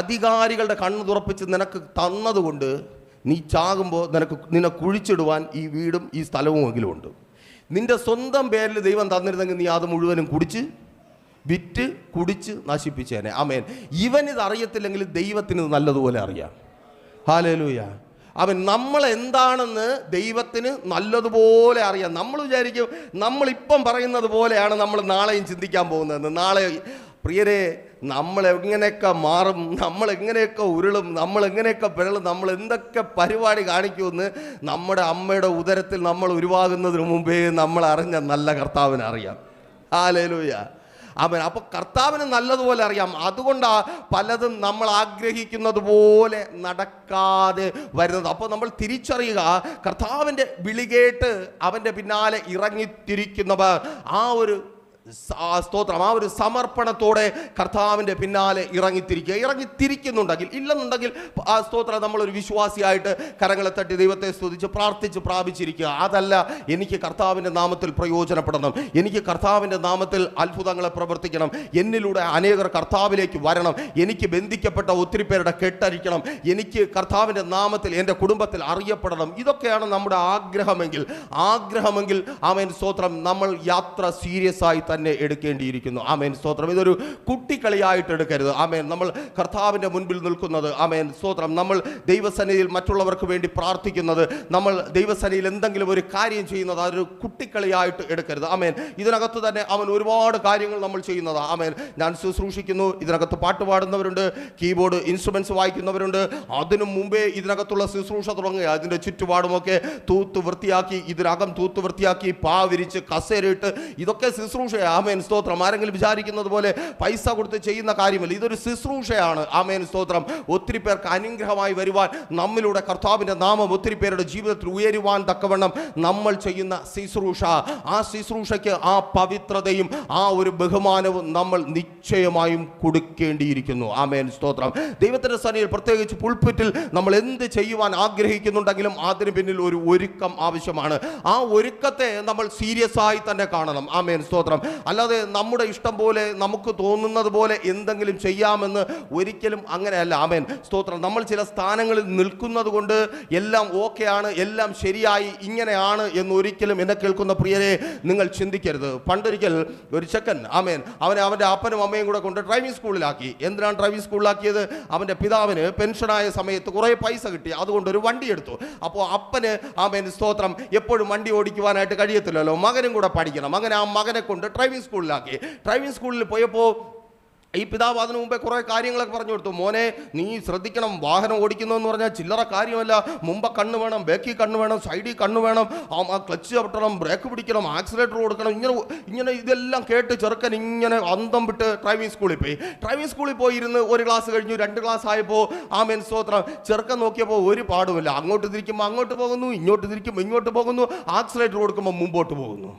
Speaker 1: അധികാരികളുടെ കണ്ണ് തുറപ്പിച്ച് നിനക്ക് തന്നതുകൊണ്ട് നീ ചാകുമ്പോൾ നിന്നെ കുഴിച്ചിടുവാൻ ഈ വീടും ഈ സ്ഥലവും എങ്കിലും ഉണ്ട്. നിന്റെ സ്വന്തം പേരിൽ ദൈവം തന്നിരുന്നെങ്കിൽ നീ അത് മുഴുവനും വിറ്റ് കുടിച്ച് നശിപ്പിച്ചേനെ. ആമേൻ. ഇവനിത് അറിയത്തില്ലെങ്കിൽ ദൈവത്തിന് നല്ലതുപോലെ അറിയാം. ഹല്ലേലൂയ. അവൻ നമ്മളെന്താണെന്ന് ദൈവത്തിന് നല്ലതുപോലെ അറിയാം. നമ്മൾ വിചാരിക്കും നമ്മളിപ്പം പറയുന്നത് പോലെയാണ് നമ്മൾ നാളെയും ചിന്തിക്കാൻ പോകുന്നതെന്ന്. നാളെ പ്രിയരെ, നമ്മളെങ്ങനെയൊക്കെ മാറും, നമ്മളെങ്ങനെയൊക്കെ ഉരുളും, നമ്മളെങ്ങനെയൊക്കെ പിഴളും, നമ്മൾ എന്തൊക്കെ പരിപാടി കാണിക്കുമെന്ന് നമ്മുടെ അമ്മയുടെ ഉദരത്തിൽ നമ്മൾ ഉരുവാകുന്നതിന് മുമ്പേ നമ്മൾ അറിഞ്ഞ നല്ല കർത്താവിന് അറിയാം. ഹല്ലേലൂയ. അവൻ അപ്പോൾ കർത്താവിന് നല്ലതുപോലെ അറിയാം. അതുകൊണ്ടാണ് പലതും നമ്മൾ ആഗ്രഹിക്കുന്നത് പോലെ നടക്കാതെ വരുന്നത്. അപ്പോൾ നമ്മൾ തിരിച്ചറിയുക, കർത്താവിൻ്റെ വിളി കേട്ട് അവൻ്റെ പിന്നാലെ ഇറങ്ങിത്തിരിക്കുന്നവർ ആ ഒരു സ്തോത്രം, ആ ഒരു സമർപ്പണത്തോടെ കർത്താവിൻ്റെ പിന്നാലെ ഇറങ്ങിത്തിരിക്കുന്നുണ്ടെങ്കിൽ, ഇല്ലെന്നുണ്ടെങ്കിൽ ആ സ്തോത്രം നമ്മളൊരു വിശ്വാസിയായിട്ട് കരങ്ങളെ തട്ടി ദൈവത്തെ സ്തുതിച്ച് പ്രാർത്ഥിച്ച് പ്രാപിച്ചിരിക്കുക. അതല്ല, എനിക്ക് കർത്താവിൻ്റെ നാമത്തിൽ പ്രയോജനപ്പെടണം, എനിക്ക് കർത്താവിൻ്റെ നാമത്തിൽ അത്ഭുതങ്ങളെ പ്രവർത്തിക്കണം, എന്നിലൂടെ അനേകർ കർത്താവിലേക്ക് വരണം, എനിക്ക് ബന്ധിക്കപ്പെട്ട ഒത്തിരി പേരുടെ കെട്ടരിക്കണം, എനിക്ക് കർത്താവിൻ്റെ നാമത്തിൽ എൻ്റെ കുടുംബത്തിൽ അറിയപ്പെടണം. ഇതൊക്കെയാണ് നമ്മുടെ ആഗ്രഹമെങ്കിൽ ആമേൻ സ്തോത്രം, നമ്മൾ യാത്ര സീരിയസ് ആയി തന്നെ എടുക്കേണ്ടിയിരിക്കുന്നു. ആമേൻ സ്തോത്രം. ഇതൊരു കുട്ടിക്കളിയായിട്ട് എടുക്കരുത്. ആമേൻ. നമ്മൾ കർത്താവിൻ്റെ മുൻപിൽ നിൽക്കുന്നത്, ആമേൻ സ്തോത്രം, നമ്മൾ ദൈവസന്നിധിയിൽ മറ്റുള്ളവർക്ക് വേണ്ടി പ്രാർത്ഥിക്കുന്നത്, നമ്മൾ ദൈവസന്നിധിയിൽ എന്തെങ്കിലും ഒരു കാര്യം ചെയ്യുന്നത് അതൊരു കുട്ടിക്കളിയായിട്ട് എടുക്കരുത്. ആമേൻ. ഇതിനകത്ത് തന്നെ അവൻ ഒരുപാട് കാര്യങ്ങൾ നമ്മൾ ചെയ്യുന്നതാണ്. ആമേൻ. ഞാൻ ശുശ്രൂഷിക്കുന്നു, ഇതിനകത്ത് പാട്ട് പാടുന്നവരുണ്ട്, കീബോർഡ് ഇൻസ്ട്രുമെന്റ്സ് വായിക്കുന്നവരുണ്ട്. അതിനു മുമ്പേ ഇതിനകത്തുള്ള ശുശ്രൂഷ തുടങ്ങുക. അതിൻ്റെ ചുറ്റുപാടുമൊക്കെ തൂത്ത് വൃത്തിയാക്കി, ഇതിനകം തൂത്ത് വൃത്തിയാക്കി, പാവിരിച്ച് കസേരയിട്ട്, ഇതൊക്കെ ശുശ്രൂഷ. ആമേൻ സ്തോത്രം. ആരെങ്കിലും വിചാരിക്കുന്നത് പോലെ പൈസ കൊടുത്ത് ചെയ്യുന്ന കാര്യമല്ല, ഇതൊരു ശുശ്രൂഷയാണ്. ആമേൻ സ്തോത്രം. ഒത്തിരി പേർക്ക് അനുഗ്രഹമായി വരുവാൻ, നമ്മിലൂടെ കർത്താവിൻ്റെ നാമം ഒത്തിരി പേരുടെ ജീവിതത്തിൽ ഉയരുവാൻ തക്കവണ്ണം നമ്മൾ ചെയ്യുന്ന ശുശ്രൂഷ, ആ ശുശ്രൂഷയ്ക്ക് ആ പവിത്രതയും ആ ഒരു ബഹുമാനവും നമ്മൾ നിശ്ചയമായും കൊടുക്കേണ്ടിയിരിക്കുന്നു. ആമേൻ സ്തോത്രം. ദൈവത്തിൻ്റെ സന്നിധിയിൽ പ്രത്യേകിച്ച് പുൾപിറ്റിൽ നമ്മൾ എന്ത് ചെയ്യുവാൻ ആഗ്രഹിക്കുന്നുണ്ടെങ്കിലും അതിന് പിന്നിൽ ഒരു ഒരുക്കം ആവശ്യമാണ്. ആ ഒരുക്കത്തെ നമ്മൾ സീരിയസ് ആയി തന്നെ കാണണം. ആമേൻ സ്തോത്രം. അല്ലാതെ നമ്മുടെ ഇഷ്ടം പോലെ നമുക്ക് തോന്നുന്നത് പോലെ എന്തെങ്കിലും ചെയ്യാമെന്ന് ഒരിക്കലും അങ്ങനെയല്ല. ആമേൻ സ്തോത്രം. നമ്മൾ ചില സ്ഥാനങ്ങളിൽ നിൽക്കുന്നത് കൊണ്ട് എല്ലാം ഓക്കെയാണ്, എല്ലാം ശരിയായി, ഇങ്ങനെയാണ് എന്നൊരിക്കലും എന്നെ കേൾക്കുന്ന പ്രിയരെ നിങ്ങൾ ചിന്തിക്കരുത്. പണ്ടൊരിക്കൽ ഒരു ചെക്കൻ, ആമേൻ, അവൻ്റെ അപ്പനും അമ്മയും കൂടെ കൊണ്ട് ഡ്രൈവിംഗ് സ്കൂളിലാക്കി. എന്തിനാണ് ഡ്രൈവിംഗ് സ്കൂളിലാക്കിയത്? അവൻ്റെ പിതാവിന് പെൻഷനായ സമയത്ത് കുറേ പൈസ കിട്ടി, അതുകൊണ്ട് ഒരു വണ്ടി എടുത്തു. അപ്പോൾ അപ്പന്, ആമേൻ സ്തോത്രം, എപ്പോഴും വണ്ടി ഓടിക്കുവാനായിട്ട് കഴിയത്തില്ലല്ലോ, മകനും കൂടെ പഠിക്കണം. അങ്ങനെ ആ മകനെ കൊണ്ട് ഡ്രൈവിംഗ് സ്കൂളിലാക്കി. ഡ്രൈവിംഗ് സ്കൂളിൽ പോയപ്പോൾ ഈ പിതാവ് അതിനു മുമ്പേ കുറേ കാര്യങ്ങളൊക്കെ പറഞ്ഞു കൊടുത്തു. മോനെ, നീ ശ്രദ്ധിക്കണം, വാഹനം ഓടിക്കുന്നു എന്ന് പറഞ്ഞാൽ ചില്ലറ കാര്യമല്ല. മുമ്പ് കണ്ണ് വേണം, ബാക്കിൽ കണ്ണ് വേണം, സൈഡിൽ കണ്ണ് വേണം, ആ ക്ലച്ച് ചവിട്ടണം, ബ്രേക്ക് പിടിക്കണം, ആക്സിലേറ്റർ കൊടുക്കണം, ഇങ്ങനെ ഇതെല്ലാം കേട്ട് ചെറുക്കൻ ഇങ്ങനെ അന്തം വിട്ട് ഡ്രൈവിംഗ് സ്കൂളിൽ പോയി. ഡ്രൈവിംഗ് സ്കൂളിൽ പോയി ഇരുന്ന് ഒരു ക്ലാസ് കഴിഞ്ഞു, 2 ക്ലാസ് ആയപ്പോൾ ആമേൻ സ്തോത്രം, ചെറുക്കൻ നോക്കിയപ്പോൾ ഒരു പാടുമില്ല. അങ്ങോട്ട് തിരിക്കുമ്പോൾ അങ്ങോട്ട് പോകുന്നു, ഇങ്ങോട്ട് തിരിക്കുമ്പോൾ ഇങ്ങോട്ട് പോകുന്നു, ആക്സിലേറ്റർ കൊടുക്കുമ്പോൾ മുമ്പോട്ട് പോകുന്നു.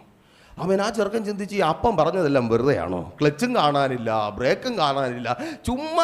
Speaker 1: അവൻ ആ ചെറുക്കൻ ചിന്തിച്ച്, ഈ അപ്പം പറഞ്ഞതെല്ലാം വെറുതെയാണോ? ക്ലച്ചും കാണാനില്ല, ബ്രേക്കും കാണാനില്ല, ചുമ്മാ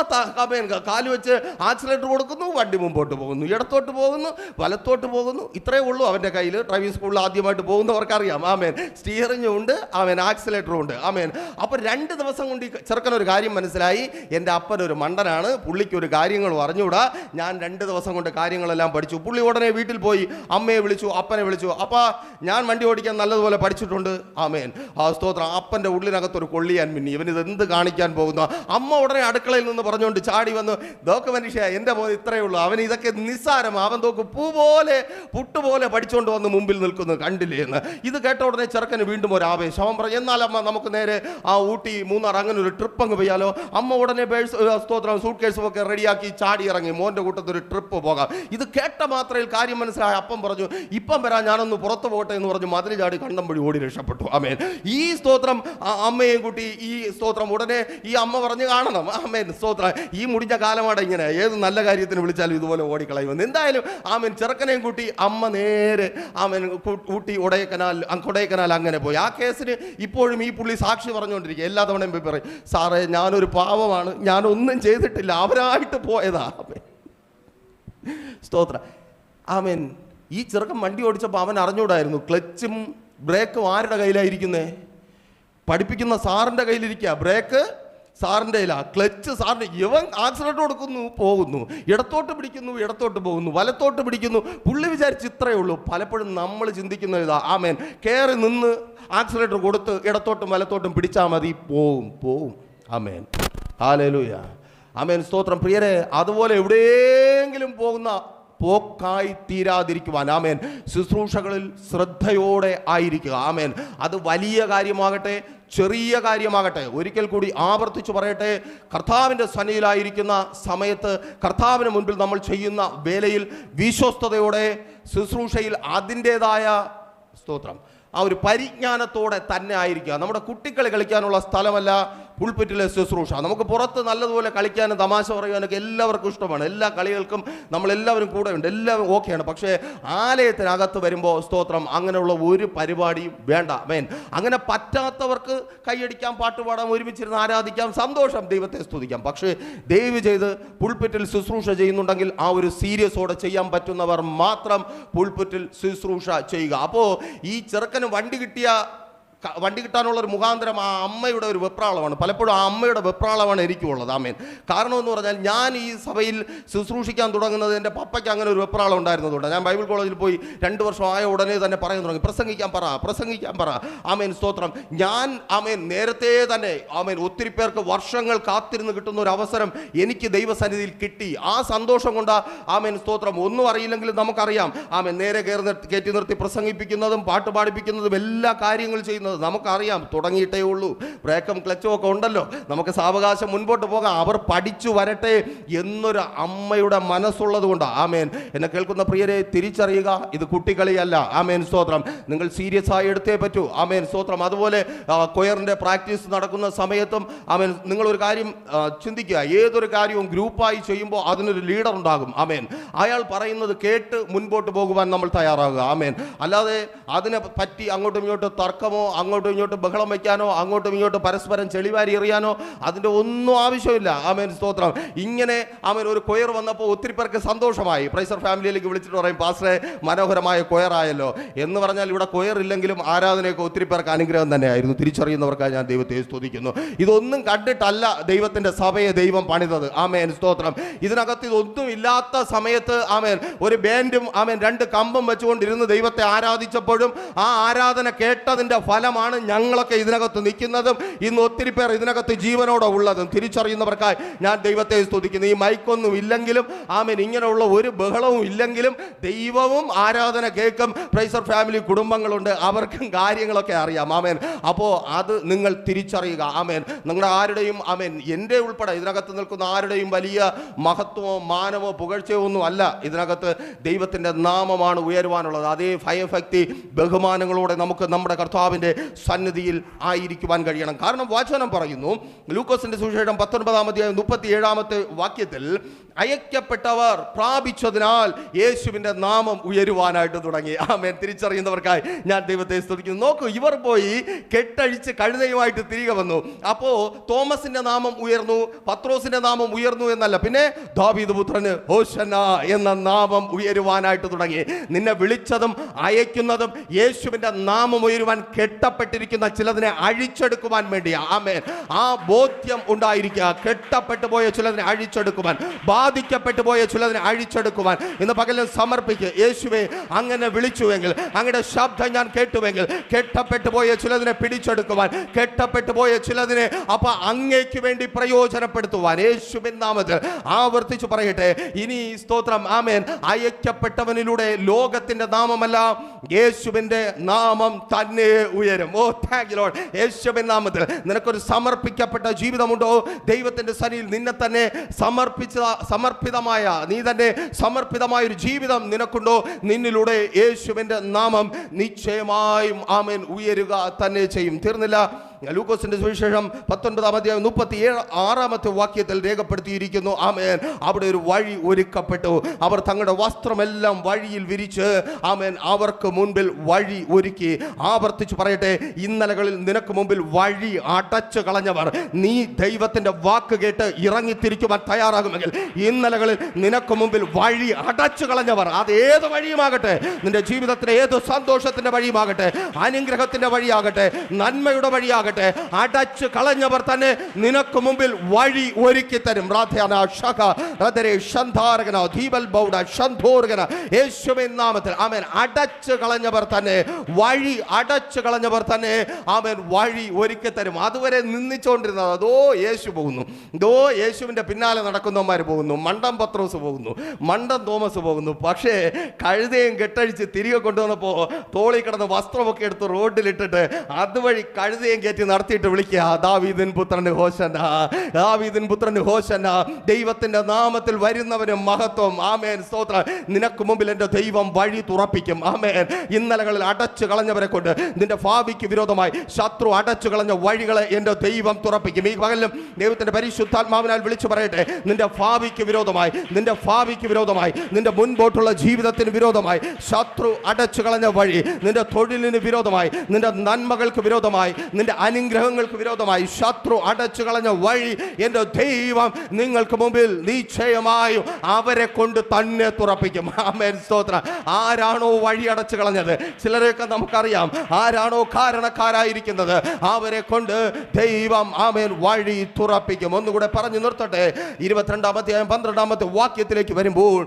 Speaker 1: കാല് വെച്ച് ആക്സിലേറ്റർ കൊടുക്കുന്നു, വണ്ടി മുമ്പോട്ട് പോകുന്നു, ഇടത്തോട്ട് പോകുന്നു, വലത്തോട്ട് പോകുന്നു. ഇത്രയേ ഉള്ളൂ അവൻ്റെ കയ്യിൽ. ഡ്രൈവിംഗ് സ്കൂളിൽ ആദ്യമായിട്ട് പോകുന്നവർക്കറിയാം. ആമേൻ. സ്റ്റിയറിംഗും ഉണ്ട്, ആമേൻ, ആക്സിലേറ്ററും ഉണ്ട്. ആമേൻ. അപ്പോൾ 2 ദിവസം കൊണ്ട് ഈ ചെറുക്കനൊരു കാര്യം മനസ്സിലായി, എൻ്റെ അപ്പനൊരു മണ്ടനാണ്, പുള്ളിക്ക് ഒരു കാര്യങ്ങളും അറിഞ്ഞുകൂടാ, ഞാൻ 2 ദിവസം കൊണ്ട് കാര്യങ്ങളെല്ലാം പഠിച്ചു. പുള്ളി ഉടനെ വീട്ടിൽ പോയി അമ്മയെ വിളിച്ചു, അപ്പനെ വിളിച്ചു. അപ്പോൾ ഞാൻ വണ്ടി ഓടിക്കാൻ നല്ലതുപോലെ പഠിച്ചിട്ടുണ്ട്. ആമേൻ. ആ സ്തോത്രം. അപ്പൻ്റെ ഉള്ളിനകത്തൊരു കൊള്ളിയാൻ മിന്നി, ഇവനിത് എന്ത് കാണിക്കാൻ പോകുന്നു? അമ്മ ഉടനെ അടുക്കളയിൽ നിന്ന് പറഞ്ഞുകൊണ്ട് ചാടി വന്നു, നോക്ക് മനുഷ്യ, എൻ്റെ മോൻ ഇത്രയേ ഉള്ളൂ, അവൻ ഇതൊക്കെ നിസ്സാരം, അവൻ നോക്ക് പുട്ടുപോലെ പഠിച്ചുകൊണ്ട് വന്ന് മുമ്പിൽ നിൽക്കുന്നു, കണ്ടില്ലേ എന്ന്. ഇത് കേട്ട ഉടനെ ചെറുക്കന് വീണ്ടും ഒരു ആവേശം. അവൻ പറഞ്ഞു, എന്നാലമ്മ നമുക്ക് നേരെ ആ ഊട്ടി മൂന്നാർ അങ്ങനെ ഒരു ട്രിപ്പ് അങ്ങ് പോയാലോ? അമ്മ ഉടനെ സ്തോത്രം സൂട്ട് കേസും ഒക്കെ റെഡിയാക്കി ചാടി ഇറങ്ങി, മോൻ്റെ കൂട്ടത്തിൽ ഒരു ട്രിപ്പ് പോകാം. ഇത് കേട്ട മാത്രയിൽ കാര്യം മനസ്സിലായ അപ്പം പറഞ്ഞു, ഇപ്പം വരാൻ, ഞാനൊന്ന് പുറത്ത് പോകട്ടെ എന്ന് പറഞ്ഞു മതിൽ ചാടി കണ്ടം വഴി ഓടി രക്ഷപ്പെട്ടു. ആമേൻ. ഈ സ്തോത്രം അമ്മയും കൂട്ടി ഈ സ്തോത്രം ഉടനെ ഈ അമ്മ പറഞ്ഞു കാണണം. ആമേൻ സ്തോത്രം. ഈ മുടിഞ്ഞ കാലമാണ് ഇങ്ങനെ, ഏത് നല്ല കാര്യത്തിന് വിളിച്ചാലും ഇതുപോലെ ഓടിക്കളയുമെന്ന്. എന്തായാലും ആമേൻ ചെറുക്കനെയും കൂട്ടി അമ്മ നേരെ ആമേൻ ഊട്ടി കൊടൈക്കനാൽ അങ്ങനെ പോയി. ആ കേസിന് ഇപ്പോഴും ഈ പുള്ളി സാക്ഷി പറഞ്ഞുകൊണ്ടിരിക്കുക. എല്ലാ തവണയും പോയി പറയും, സാറേ ഞാനൊരു പാവമാണ്, ഞാനൊന്നും ചെയ്തിട്ടില്ല, അവരായിട്ട് പോയതാ. സ്തോത്രം. ആമേൻ. ഈ ചെറുക്കൻ വണ്ടി ഓടിച്ചപ്പോൾ അവൻ അറിഞ്ഞൂടായിരുന്നു ക്ലച്ചും ബ്രേക്കും ആരുടെ കയ്യിലായിരിക്കുന്നേ? പഠിപ്പിക്കുന്ന സാറിൻ്റെ കയ്യിലിരിക്കുക. ബ്രേക്ക് സാറിൻ്റെ ക്ലച്ച് സാറിൻ്റെ ഇവൻ ആക്സിഡൻറ്റ് കൊടുക്കുന്നു, പോകുന്നു, ഇടത്തോട്ട് പിടിക്കുന്നു, ഇടത്തോട്ട് പോകുന്നു, വലത്തോട്ട് പിടിക്കുന്നു. പുള്ളി വിചാരിച്ച് ഇത്രയേ ഉള്ളൂ. പലപ്പോഴും നമ്മൾ ചിന്തിക്കുന്ന ഇതാ, ആമേൻ, കയറി നിന്ന് ആക്സിലേറ്റർ കൊടുത്ത് ഇടത്തോട്ടും വലത്തോട്ടും പിടിച്ചാൽ മതി, പോവും. ആമേൻ, ഹല്ലേലൂയ, ആമേൻ, സ്തോത്രം. പ്രിയരെ, അതുപോലെ എവിടെയെങ്കിലും പോകുന്ന പോക്കായി തീരാതിരിക്കുവാൻ, ആമേൻ, ശുശ്രൂഷകളിൽ ശ്രദ്ധയോടെ ആയിരിക്കുക. ആമേൻ, അത് വലിയ കാര്യമാകട്ടെ ചെറിയ കാര്യമാകട്ടെ, ഒരിക്കൽ കൂടി ആവർത്തിച്ചു പറയട്ടെ, കർത്താവിൻ്റെ സന്നിധിയിലായിരിക്കുന്ന സമയത്ത് കർത്താവിന് മുൻപിൽ നമ്മൾ ചെയ്യുന്ന വേലയിൽ വിശ്വസ്തയോടെ ശുശ്രൂഷയിൽ അതിൻ്റേതായ സ്തോത്രം ആ ഒരു പരിജ്ഞാനത്തോടെ തന്നെ ആയിരിക്കുക. നമ്മുടെ കുട്ടികളെ കളിക്കാനുള്ള സ്ഥലമല്ല പുൾപിറ്റിലെ ശുശ്രൂഷ. നമുക്ക് പുറത്ത് നല്ലതുപോലെ കളിക്കാനും തമാശ പറയാനൊക്കെ എല്ലാവർക്കും ഇഷ്ടമാണ്. എല്ലാ കളികൾക്കും നമ്മളെല്ലാവരും കൂടെ ഉണ്ട്, എല്ലാവരും ഓക്കെയാണ്. പക്ഷേ ആലയത്തിനകത്ത് വരുമ്പോൾ സ്തോത്രം അങ്ങനെയുള്ള ഒരു പരിപാടിയും വേണ്ട. ആമേൻ. അങ്ങനെ പറ്റാത്തവർക്ക് കൈയടിക്കാം, പാട്ടുപാടാം, ഒരുമിച്ചിരുന്ന് ആരാധിക്കാം, സന്തോഷം, ദൈവത്തെ സ്തുതിക്കാം. പക്ഷേ ദയവ് ചെയ്ത് പുൾപിറ്റിൽ ശുശ്രൂഷ ചെയ്യുന്നുണ്ടെങ്കിൽ ആ ഒരു സീരിയസോടെ ചെയ്യാൻ പറ്റുന്നവർ മാത്രം പുൾപിറ്റിൽ ശുശ്രൂഷ ചെയ്യുക. അപ്പോൾ ഈ ചെറുക്കന് വണ്ടി കിട്ടാനുള്ള ഒരു മുഖാന്തരം ആ അമ്മയുടെ ഒരു വെപ്രാളമാണ്. പലപ്പോഴും ആ അമ്മയുടെ വെപ്രാളമാണ് എനിക്കുള്ളത്. ആമേൻ. കാരണം എന്ന് പറഞ്ഞാൽ ഞാൻ ഈ സഭയിൽ ശുശ്രൂഷിക്കാൻ തുടങ്ങുന്നത് എൻ്റെ പപ്പയ്ക്ക് അങ്ങനെ ഒരു വെപ്രാളം ഉണ്ടായിരുന്നതുകൊണ്ട് ഞാൻ ബൈബിൾ കോളേജിൽ പോയി 2 വർഷം ആയ ഉടനെ തന്നെ പറയാൻ തുടങ്ങി, പ്രസംഗിക്കാൻ പറ. ആമേൻ, സ്തോത്രം. ഞാൻ ആമേൻ നേരത്തെ തന്നെ ആമേൻ ഒത്തിരി പേർക്ക് വർഷങ്ങൾ കാത്തിരുന്ന് കിട്ടുന്ന ഒരു അവസരം എനിക്ക് ദൈവസന്നിധിയിൽ കിട്ടി. ആ സന്തോഷം കൊണ്ട് ആമേൻ, സ്തോത്രം. ഒന്നും അറിയില്ലെങ്കിലും നമുക്കറിയാം. ആമേൻ, നേരെ കയറ്റി നിർത്തി പ്രസംഗിപ്പിക്കുന്നതും പാട്ട് പാടിപ്പിക്കുന്നതും എല്ലാ കാര്യങ്ങളും ചെയ്യുന്നത് നമുക്കറിയാം. തുടങ്ങിയിട്ടേ ഉള്ളൂ, ബ്രേക്കും ക്ലച്ചും ഒക്കെ ഉണ്ടല്ലോ, നമുക്ക് സാവകാശം മുൻപോട്ട് പോകാം, അവർ പഠിച്ചു വരട്ടെ എന്നൊരു അമ്മയുടെ മനസ്സുള്ളത് കൊണ്ട്. ആമേൻ. എന്നെ കേൾക്കുന്ന പ്രിയരെ, തിരിച്ചറിയുക, ഇത് കുട്ടികളിയല്ല. ആമേൻ, സ്തോത്രം. നിങ്ങൾ സീരിയസ് ആയി എടുത്തേ പറ്റൂ. ആമേൻ, സ്തോത്രം. അതുപോലെ കൊയറിൻ്റെ പ്രാക്ടീസ് നടക്കുന്ന സമയത്തും ആമേൻ, നിങ്ങളൊരു കാര്യം ചിന്തിക്കുക, ഏതൊരു കാര്യവും ഗ്രൂപ്പായി ചെയ്യുമ്പോൾ അതിനൊരു ലീഡർ ഉണ്ടാകും. ആമേൻ. അയാൾ പറയുന്നത് കേട്ട് മുൻപോട്ട് പോകുവാൻ നമ്മൾ തയ്യാറാകുക. ആമേൻ. അല്ലാതെ അതിനെ പറ്റി അങ്ങോട്ടും ഇങ്ങോട്ടും തർക്കമോ അങ്ങോട്ടും ഇങ്ങോട്ടും ബഹളം വയ്ക്കാനോ അങ്ങോട്ടും ഇങ്ങോട്ടും പരസ്പരം ചെളിവാരി എറിയാനോ അതിൻ്റെ ഒന്നും ആവശ്യമില്ല. ആമേൻ, സ്തോത്രം. ഇങ്ങനെ ആമേൻ ഒരു കൊയർ വന്നപ്പോൾ ഒത്തിരി പേർക്ക് സന്തോഷമായി. പ്രൈസർ ഫാമിലിയിലേക്ക് വിളിച്ചിട്ട് പറയും, പാസ്റ്ററെ മനോഹരമായ കൊയറായല്ലോ എന്ന് പറഞ്ഞാൽ ഇവിടെ കൊയർ ഇല്ലെങ്കിലും ആരാധനയൊക്കെ ഒത്തിരി പേർക്ക് അനുഗ്രഹം തന്നെയായിരുന്നു. തിരിച്ചറിയുന്നവർക്കായി ഞാൻ ദൈവത്തെ സ്തുതിക്കുന്നു. ഇതൊന്നും കണ്ടിട്ടല്ല ദൈവത്തിൻ്റെ സഭയെ ദൈവം പണിതത്. ആമേൻ, സ്തോത്രം. ഇതിനകത്ത് ഇതൊന്നും ഇല്ലാത്ത സമയത്ത് ആമേൻ ഒരു ബാൻഡും ആമേൻ 2 കമ്പും വെച്ചുകൊണ്ടിരുന്ന് ദൈവത്തെ ആരാധിച്ചപ്പോഴും ആ ആരാധന കേട്ടതിൻ്റെ ഫലമാണ് ഞങ്ങളൊക്കെ ഇതിനകത്ത് നിൽക്കുന്നതും ഇന്ന് ഒത്തിരി പേർ ഇതിനകത്ത് ജീവനോടെ ഉള്ളതും. തിരിച്ചറിയുന്നവർക്കായി ഞാൻ ദൈവത്തെ സ്തുതിക്കുന്നു. ഈ മൈക്കൊന്നും ഇല്ലെങ്കിലും ആമേൻ ഇങ്ങനെയുള്ള ഒരു ബഹളവും ഇല്ലെങ്കിലും ദൈവവും ആരാധന കേൾക്കും. പ്രൈസർ ഫാമിലി കുടുംബങ്ങളുണ്ട്, അവർക്കും കാര്യങ്ങളൊക്കെ അറിയാം. ആമേൻ. അപ്പോൾ അത് നിങ്ങൾ തിരിച്ചറിയുക. ആമേൻ. നിങ്ങളുടെ ആരുടെയും ആമേൻ എൻ്റെ ഉൾപ്പെടെ ഇതിനകത്ത് നിൽക്കുന്ന ആരുടെയും വലിയ മഹത്വമോ മാനമോ പുകഴ്ചയോ ഒന്നും അല്ല. ഇതിനകത്ത് ദൈവത്തിൻ്റെ നാമമാണ് ഉയരുവാനുള്ളത്. അതേ ഭയഭക്തി ബഹുമാനങ്ങളോടെ നമുക്ക് നമ്മുടെ കർത്താവിൻ്റെ സന്നിധിയിൽ ആയിരിക്കുവാൻ കഴിയണം. കാരണം വചനം പറയുന്നു, ലൂക്കോസിന്റെ സുവിശേഷം 19-ാം അധ്യായം 37-ാമത്തെ വാക്യത്തിൽ, അയക്കപ്പെട്ടവർ പ്രാപിച്ചതിനാൽ യേശുവിൻ്റെ നാമം ഉയരുവാനായിട്ട് തുടങ്ങി. ആമേൻ. തിരിച്ചറിയുന്നവർക്കായി ഞാൻ ദൈവത്തെ സ്തുതിക്കുന്നു. നോക്കൂ, ഇവർ പോയി കെട്ടഴിച്ച് കഴുതയുമായിട്ട് തിരികെ വന്നു. അപ്പോൾ തോമസിന്റെ നാമം ഉയർന്നു, പത്രോസിന്റെ നാമം ഉയർന്നു എന്നല്ല, പിന്നെ ദാവീദ് പുത്രന് ഹോശന്ന എന്ന നാമം ഉയരുവാനായിട്ട് തുടങ്ങി. നിന്നെ വിളിച്ചതും അയക്കുന്നതും യേശുവിൻ്റെ നാമം ഉയരുവാൻ കെട്ടപ്പെട്ടിരിക്കുന്ന ചിലതിനെ അഴിച്ചെടുക്കുവാൻ വേണ്ടിയാ. ആമേൻ. ആ ബോധ്യം ഉണ്ടായിരിക്കുക. കെട്ടപ്പെട്ടു പോയ ചിലതിനെ അഴിച്ചെടുക്കുവാൻ, ബാധിക്കപ്പെട്ടു പോയ ചിലതിനെ അഴിച്ചെടുക്കുവാൻ ഇന്ന് പകലിൽ സമർപ്പിക്കുക. യേശുവേ, അങ്ങനെ വിളിച്ചുവെങ്കിൽ, അങ്ങയുടെ ശബ്ദം ഞാൻ കേട്ടുവെങ്കിൽ, കെട്ടപ്പെട്ടു പോയ ചിലതിനെ പിടിച്ചെടുക്കുവാൻ, കെട്ടപ്പെട്ടു പോയ ചിലതിനെ അപ്പൊ അങ്ങേക്ക് വേണ്ടി പ്രയോജനപ്പെടുത്തുവാൻ യേശുവിൻ നാമത്തിൽ ആവർത്തിച്ചു പറയട്ടെ. ഇനി സ്തോത്രം. ആമേൻ. അയക്കപ്പെട്ടവനിലൂടെ ലോകത്തിന്റെ നാമമല്ല, യേശുവിന്റെ നാമം തന്നെ ഉയരും. ഓ താങ്ക് യു ലോർഡ്. യേശുവിൻ നാമത്തിൽ നിനക്കൊരു സമർപ്പിക്കപ്പെട്ട ജീവിതമുണ്ടോ? ദൈവത്തിന്റെ സന്നിധിയിൽ നിന്നെ തന്നെ സമർപ്പിതമായ ഒരു ജീവിതം നിനക്കുണ്ടോ? നിന്നിലൂടെ യേശുവിന്റെ നാമം നിശ്ചയമായും ആമേൻ ഉയരുക തന്നെ ചെയ്യും. തീർന്നില്ല. ലൂക്കോസിന്റെ സുവിശേഷം 19-ാം അധ്യായം 36-ാമത്തെ വാക്യത്തിൽ രേഖപ്പെടുത്തിയിരിക്കുന്നു. ആമേൻ. അവിടെ ഒരു വഴി ഒരുക്കപ്പെട്ടു. അവർ തങ്ങളുടെ വസ്ത്രമെല്ലാം വഴിയിൽ വിരിച്ച് ആമേൻ അവർക്ക് മുൻപിൽ വഴി ഒരുക്കി. ആവർത്തിച്ചു പറയട്ടെ, ഇന്നലകളിൽ നിനക്ക് മുമ്പിൽ വഴി അടച്ചു കളഞ്ഞവർ, നീ ദൈവത്തിന്റെ വാക്ക് കേട്ട് ഇറങ്ങിത്തിരിക്കുവാൻ തയ്യാറാകുമെങ്കിൽ ഇന്നലകളിൽ നിനക്ക് മുമ്പിൽ വഴി അടച്ചു കളഞ്ഞവർ, അത് ഏത് വഴിയുമാകട്ടെ, നിന്റെ ജീവിതത്തിലെ ഏത് സന്തോഷത്തിന്റെ വഴിയുമാകട്ടെ, അനുഗ്രഹത്തിന്റെ വഴിയാകട്ടെ, നന്മയുടെ വഴിയാകട്ടെ, ആകട്ടെ. അടച്ചു കളഞ്ഞവർ തന്നെ നിനക്ക് മുമ്പിൽ വഴി ഒരുക്കി തരും. യേശുവിൻ നാമത്തിൽ ആമേൻ. അടച്ചു കളഞ്ഞവർ തന്നെ വഴി, അടച്ചു കളഞ്ഞവർ തന്നെ ആമേൻ വഴി ഒരുക്കി തരും. അതുവരെ നിന്ദിച്ചുകൊണ്ടിരുന്നത് അതോ യേശു പോകുന്നു, ഇതോ യേശുവിന്റെ പിന്നാലെ നടക്കുന്നവന്മാർ പോകുന്നു, മണ്ടൻ പത്രോസ് പോകുന്നു, മണ്ടൻ തോമസ് പോകുന്നു. പക്ഷേ കഴുതയും കെട്ടഴിച്ച് തിരികെ കൊണ്ടുവന്നപ്പോൾ തോളി കിടന്ന് വസ്ത്രമൊക്കെ എടുത്ത് റോഡിലിട്ടിട്ട് അതുവഴി കഴുതയും കയറ്റി നടത്തിയിട്ട് വിളിക്കുക, ദാവീദിൻ പുത്രന് ഹോശന്ന, ദാവീദിൻ പുത്രന് ഹോശന്ന. ദൈവത്തിന്റെ നാമത്തിൽ വരുന്നവന് മഹത്വം. ആമേൻ, സ്തോത്രം. നിനക്ക് മുമ്പിൽ എൻ്റെ ദൈവം വഴി തുറപ്പിക്കും. ആമേൻ. ഇന്നലകളിൽ അടച്ചു കളഞ്ഞവരെ കൊണ്ട് നിന്റെ ഭാവിക്ക് വിരോധമായി ശത്രു അടച്ചു കളഞ്ഞ വഴികളെ എൻ്റെ ദൈവം തുറപ്പിക്കും. ഈ പകലും ദൈവത്തിന്റെ പരിശുദ്ധാത്മാവിനാൽ വിളിച്ചു പറയട്ടെ, നിന്റെ ഭാവിക്ക് വിരോധമായി, നിന്റെ ഭാവിക്ക് വിരോധമായി, നിന്റെ മുൻപോട്ടുള്ള ജീവിതത്തിന് വിരോധമായി ശത്രു അടച്ചു കളഞ്ഞ വഴി, നിന്റെ തൊഴിലിന് വിരോധമായി, നിന്റെ നന്മകൾക്ക് വിരോധമായി, നിന്റെ അനുഗ്രഹങ്ങൾക്ക് വിരോധമായി ശത്രു അടച്ചു കളഞ്ഞ വഴി എൻ്റെ ദൈവം നിങ്ങൾക്ക് മുമ്പിൽ നിശ്ചയമായും അവരെ കൊണ്ട് തന്നെ തുറപ്പിക്കും. ആമേൻ, സ്തോത്രം. ആരാണോ വഴി അടച്ചു കളഞ്ഞത്, ചിലരെയൊക്കെ നമുക്കറിയാം, ആരാണോ കാരണക്കാരായിരിക്കുന്നത് അവരെ കൊണ്ട് ദൈവം ആമേൻ വഴി തുറപ്പിക്കും. ഒന്നുകൂടെ പറഞ്ഞു നിർത്തട്ടെ. 22-ാമത്തെ 12-ാമത്തെ വാക്യത്തിലേക്ക് വരുമ്പോൾ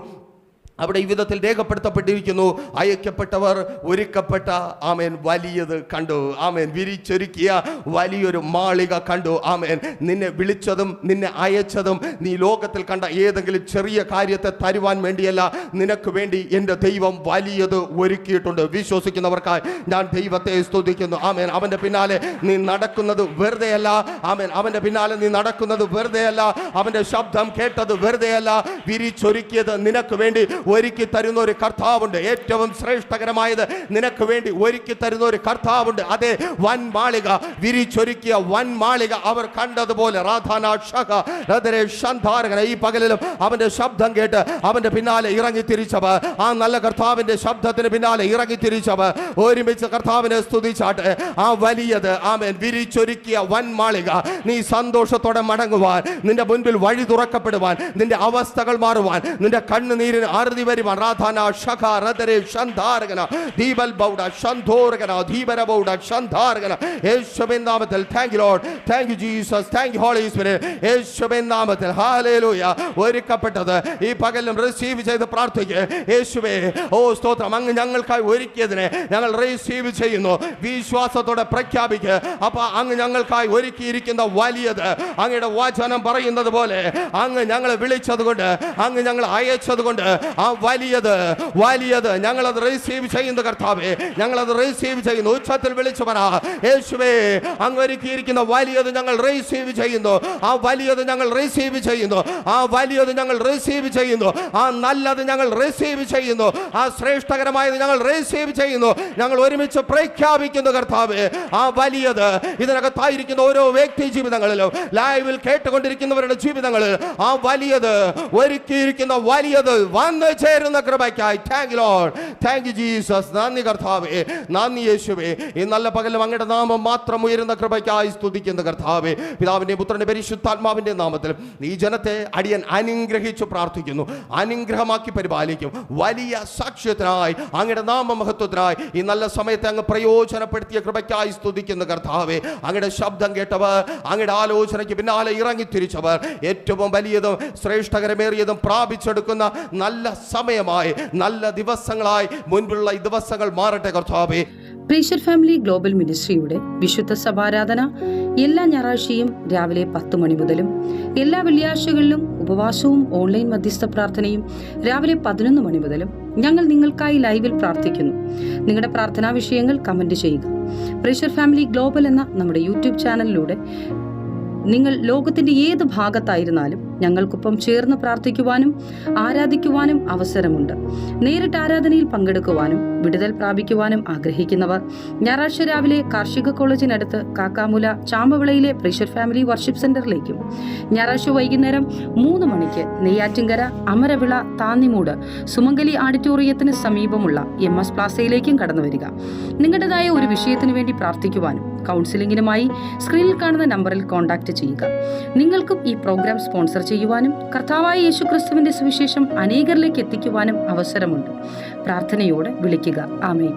Speaker 1: അവിടെ ഈ വിധത്തിൽ രേഖപ്പെടുത്തപ്പെട്ടിരിക്കുന്നു, അയക്കപ്പെട്ടവർ ഒരുക്കപ്പെട്ട ആമേൻ വലിയത് കണ്ടു. ആമേൻ. വിരിച്ചൊരുക്കിയ വലിയൊരു മാളിക കണ്ടു. ആമേൻ. നിന്നെ വിളിച്ചതും നിന്നെ അയച്ചതും നീ ലോകത്തിൽ കണ്ട ഏതെങ്കിലും ചെറിയ കാര്യത്തെ തരുവാൻ വേണ്ടിയല്ല, നിനക്ക് വേണ്ടി എൻ്റെ ദൈവം വലിയത് ഒരുക്കിയിട്ടുണ്ട്. വിശ്വസിക്കുന്നവർക്കായി ഞാൻ ദൈവത്തെ സ്തുതിക്കുന്നു. ആമേൻ. അവൻ്റെ പിന്നാലെ നീ നടക്കുന്നത് വെറുതെയല്ല. ആമേൻ. അവൻ്റെ പിന്നാലെ നീ നടക്കുന്നത് വെറുതെയല്ല. അവൻ്റെ ശബ്ദം കേട്ടത് വെറുതെയല്ല. വിരിച്ചൊരുക്കിയത് നിനക്ക് വേണ്ടി ഒരുക്കി തരുന്ന ഒരു കർത്താവുണ്ട്. ഏറ്റവും ശ്രേഷ്ഠകരമായത് നിനക്ക് വേണ്ടി ഒരുക്കി തരുന്ന ഒരു കർത്താവുണ്ട്. അതെ, വൻ മാളിക, വിരിച്ചൊരുക്കിയ വൻ മാളിക അവർ കണ്ടതുപോലെ. ഈ പകലിലും അവന്റെ ശബ്ദം കേട്ട് അവന്റെ പിന്നാലെ ഇറങ്ങി തിരിച്ചവർ, ആ നല്ല കർത്താവിന്റെ ശബ്ദത്തിന് പിന്നാലെ ഇറങ്ങി തിരിച്ചവർ ഒരുമിച്ച് കർത്താവിനെ സ്തുതിച്ചാട്ടെ. ആ വലിയത് ആമേൻ വിരിച്ചൊരുക്കിയ വൻ മാളിക നീ സന്തോഷത്തോടെ മടങ്ങുവാൻ, നിന്റെ മുൻപിൽ വഴി തുറക്കപ്പെടുവാൻ, നിന്റെ അവസ്ഥകൾ മാറുവാൻ, നിന്റെ കണ്ണുനീരിന് അറുതി വരുവാൻ. യേശുവിൻ നാമത്തിൽ thank you Lord, thank you Jesus, thank you Holy Spirit. യേശുവിൻ നാമത്തിൽ ഹല്ലേലൂയ. ഒരുക്കപ്പെട്ടത് ഈ പകലും റിസീവ് ചെയ്ത് പ്രാർത്ഥിക്കുക. യേശുവേ, ഓ സ്തോത്രം, അങ്ങ് ഞങ്ങൾക്കായി ഒരുക്കിയതിനെ ഞങ്ങൾ റിസീവ് ചെയ്യുന്നു. വിശ്വാസത്തോടെ പ്രഖ്യാപിക്കുക. അപ്പൊ അങ്ങ് ഞങ്ങൾക്കായി ഒരുക്കിയിരിക്കുന്ന വലിയത്, അങ്ങയുടെ വചനം പറയുന്നത് പോലെ അങ്ങ് ഞങ്ങളെ വിളിച്ചത് കൊണ്ട്, അങ്ങ് ഞങ്ങൾ അയച്ചത് കൊണ്ട് ആ വലിയത് വലിയത് ഞങ്ങളത് റിസീവ് ചെയ്യുന്നു. കർത്താവേ, ഞങ്ങളത് റിസീവ് ചെയ്യുന്നു. ഉച്ചത്തിൽ വിളിച്ചു പറ, യേശുവേ, അങ്ങ് ഒരുക്കിയിരിക്കുന്ന വലിയത് ഞങ്ങൾ റിസീവ് ചെയ്യുന്നു. ആ വലിയത് ഞങ്ങൾ റിസീവ് ചെയ്യുന്നു. ആ വലിയത് ഞങ്ങൾ റിസീവ് ചെയ്യുന്നു. ആ നല്ലത് ഞങ്ങൾ റിസീവ് ചെയ്യുന്നു. ആ ശ്രേഷ്ഠകരമായത് ഞങ്ങൾ റിസീവ് ചെയ്യുന്നു. ഞങ്ങൾ ഒരുമിച്ച് പ്രഖ്യാപിക്കുന്നു കർത്താവേ, ആ വലിയത് ഇതിനകത്തായിരിക്കുന്ന ഓരോ വ്യക്തി ജീവിതങ്ങളിലും, ലൈവിൽ കേട്ടുകൊണ്ടിരിക്കുന്നവരുടെ ജീവിതങ്ങളിൽ ആ വലിയത് ഒരുക്കിയിരിക്കുന്ന വലിയത് വന്ന് ചേരുന്ന കൃപയ്ക്കായി thank you Lord, thank you Jesus. നന്ദി കർത്താവേ, നന്ദി യേശുവേ. ഈ നല്ല പകലും അങ്ങയുടെ നാമം മാത്രം ഉയരുന്ന കൃപയ്ക്കായി സ്തുതിക്കുന്ന കർത്താവേ, പിതാവിന്റെ പുത്രന്റെ പരിശുദ്ധാത്മാവിന്റെ നാമത്തിൽ ഈ ജനത്തെ അടിയൻ അനുഗ്രഹിച്ചു പ്രാർത്ഥിക്കുന്നു. അനുഗ്രഹമാക്കി പരിപാലിക്കും. വലിയ സാക്ഷ്യത്തിനായി, അങ്ങയുടെ നാമമഹത്വത്തിനായി ഈ നല്ല സമയത്തെ അങ്ങ് പ്രയോജനപ്പെടുത്തിയ കൃപയ്ക്കായി സ്തുതിക്കുന്ന കർത്താവേ, അങ്ങയുടെ ശബ്ദം കേട്ടവർ, അങ്ങയുടെ ആലോചനയ്ക്ക് പിന്നാലെ ഇറങ്ങി തിരിച്ചവർ ഏറ്റവും വലിയതും ശ്രേഷ്ഠകരമേറിയതും പ്രാപിച്ചെടുക്കുന്ന നല്ല സമയമായി, നല്ല ദിവസങ്ങളായി മുൻപുള്ള ഈ ദിവസങ്ങൾ മാറട്ടെ കർത്താവേ.
Speaker 2: പ്രീഷർ ഫാമിലി ഗ്ലോബൽ മിനിസ്ട്രിയുടെ വിശുദ്ധ സഭാരാധന എല്ലാ ഞായറാഴ്ചയും രാവിലെ 10 മണി മുതലും എല്ലാ വെള്ളിയാഴ്ചകളിലും ഉപവാസവും ഓൺലൈൻ മധ്യസ്ഥ പ്രാർത്ഥനയും രാവിലെ 11 മണി മുതലും ഞങ്ങൾ നിങ്ങൾക്കായി ലൈവിൽ പ്രാർത്ഥിക്കുന്നു. നിങ്ങളുടെ പ്രാർത്ഥനാ വിഷയങ്ങൾ കമന്റ് ചെയ്യുക. പ്രീഷർ ഫാമിലി ഗ്ലോബൽ എന്ന നമ്മുടെ യൂട്യൂബ് ചാനലിലൂടെ നിങ്ങൾ ലോകത്തിന്റെ ഏത് ഭാഗത്തായിരുന്നാലും ഞങ്ങൾക്കൊപ്പം ചേർന്ന് പ്രാർത്ഥിക്കുവാനും ആരാധിക്കുവാനും അവസരമുണ്ട്. നേരിട്ട് ആരാധനയിൽ പങ്കെടുക്കുവാനും വിടുതൽ പ്രാപിക്കുവാനും ആഗ്രഹിക്കുന്നവർ ഞായറാഴ്ച രാവിലെ കാർഷിക കോളേജിനടുത്ത് കാക്കാമുല ചാമ്പവിളയിലെ പ്രീഷർ ഫാമിലി വർഷിപ്പ് സെന്ററിലേക്കും, ഞായറാഴ്ച വൈകുന്നേരം 3 മണിക്ക് നെയ്യാറ്റിൻകര അമരവിള താന്നിമൂട് സുമംഗലി ഓഡിറ്റോറിയത്തിന് സമീപമുള്ള MS പ്ലാസയിലേക്കും കടന്നു വരിക. നിങ്ങളുടേതായ ഒരു വിഷയത്തിന് വേണ്ടി പ്രാർത്ഥിക്കുവാനും കൗൺസിലിംഗിനുമായി സ്ക്രീനിൽ കാണുന്ന നമ്പറിൽ കോൺടാക്ട് ചെയ്യുക. നിങ്ങൾക്കും ഈ പ്രോഗ്രാം സ്പോൺസർ ചെയ്യുവാനും കർത്താവായ യേശുക്രിസ്തുവിന്റെ സുവിശേഷം അനേകരിലേക്ക് എത്തിക്കുവാനും അവസരമുണ്ട്. പ്രാർത്ഥനയോടെ വിളിക്കുക. ആമേൻ.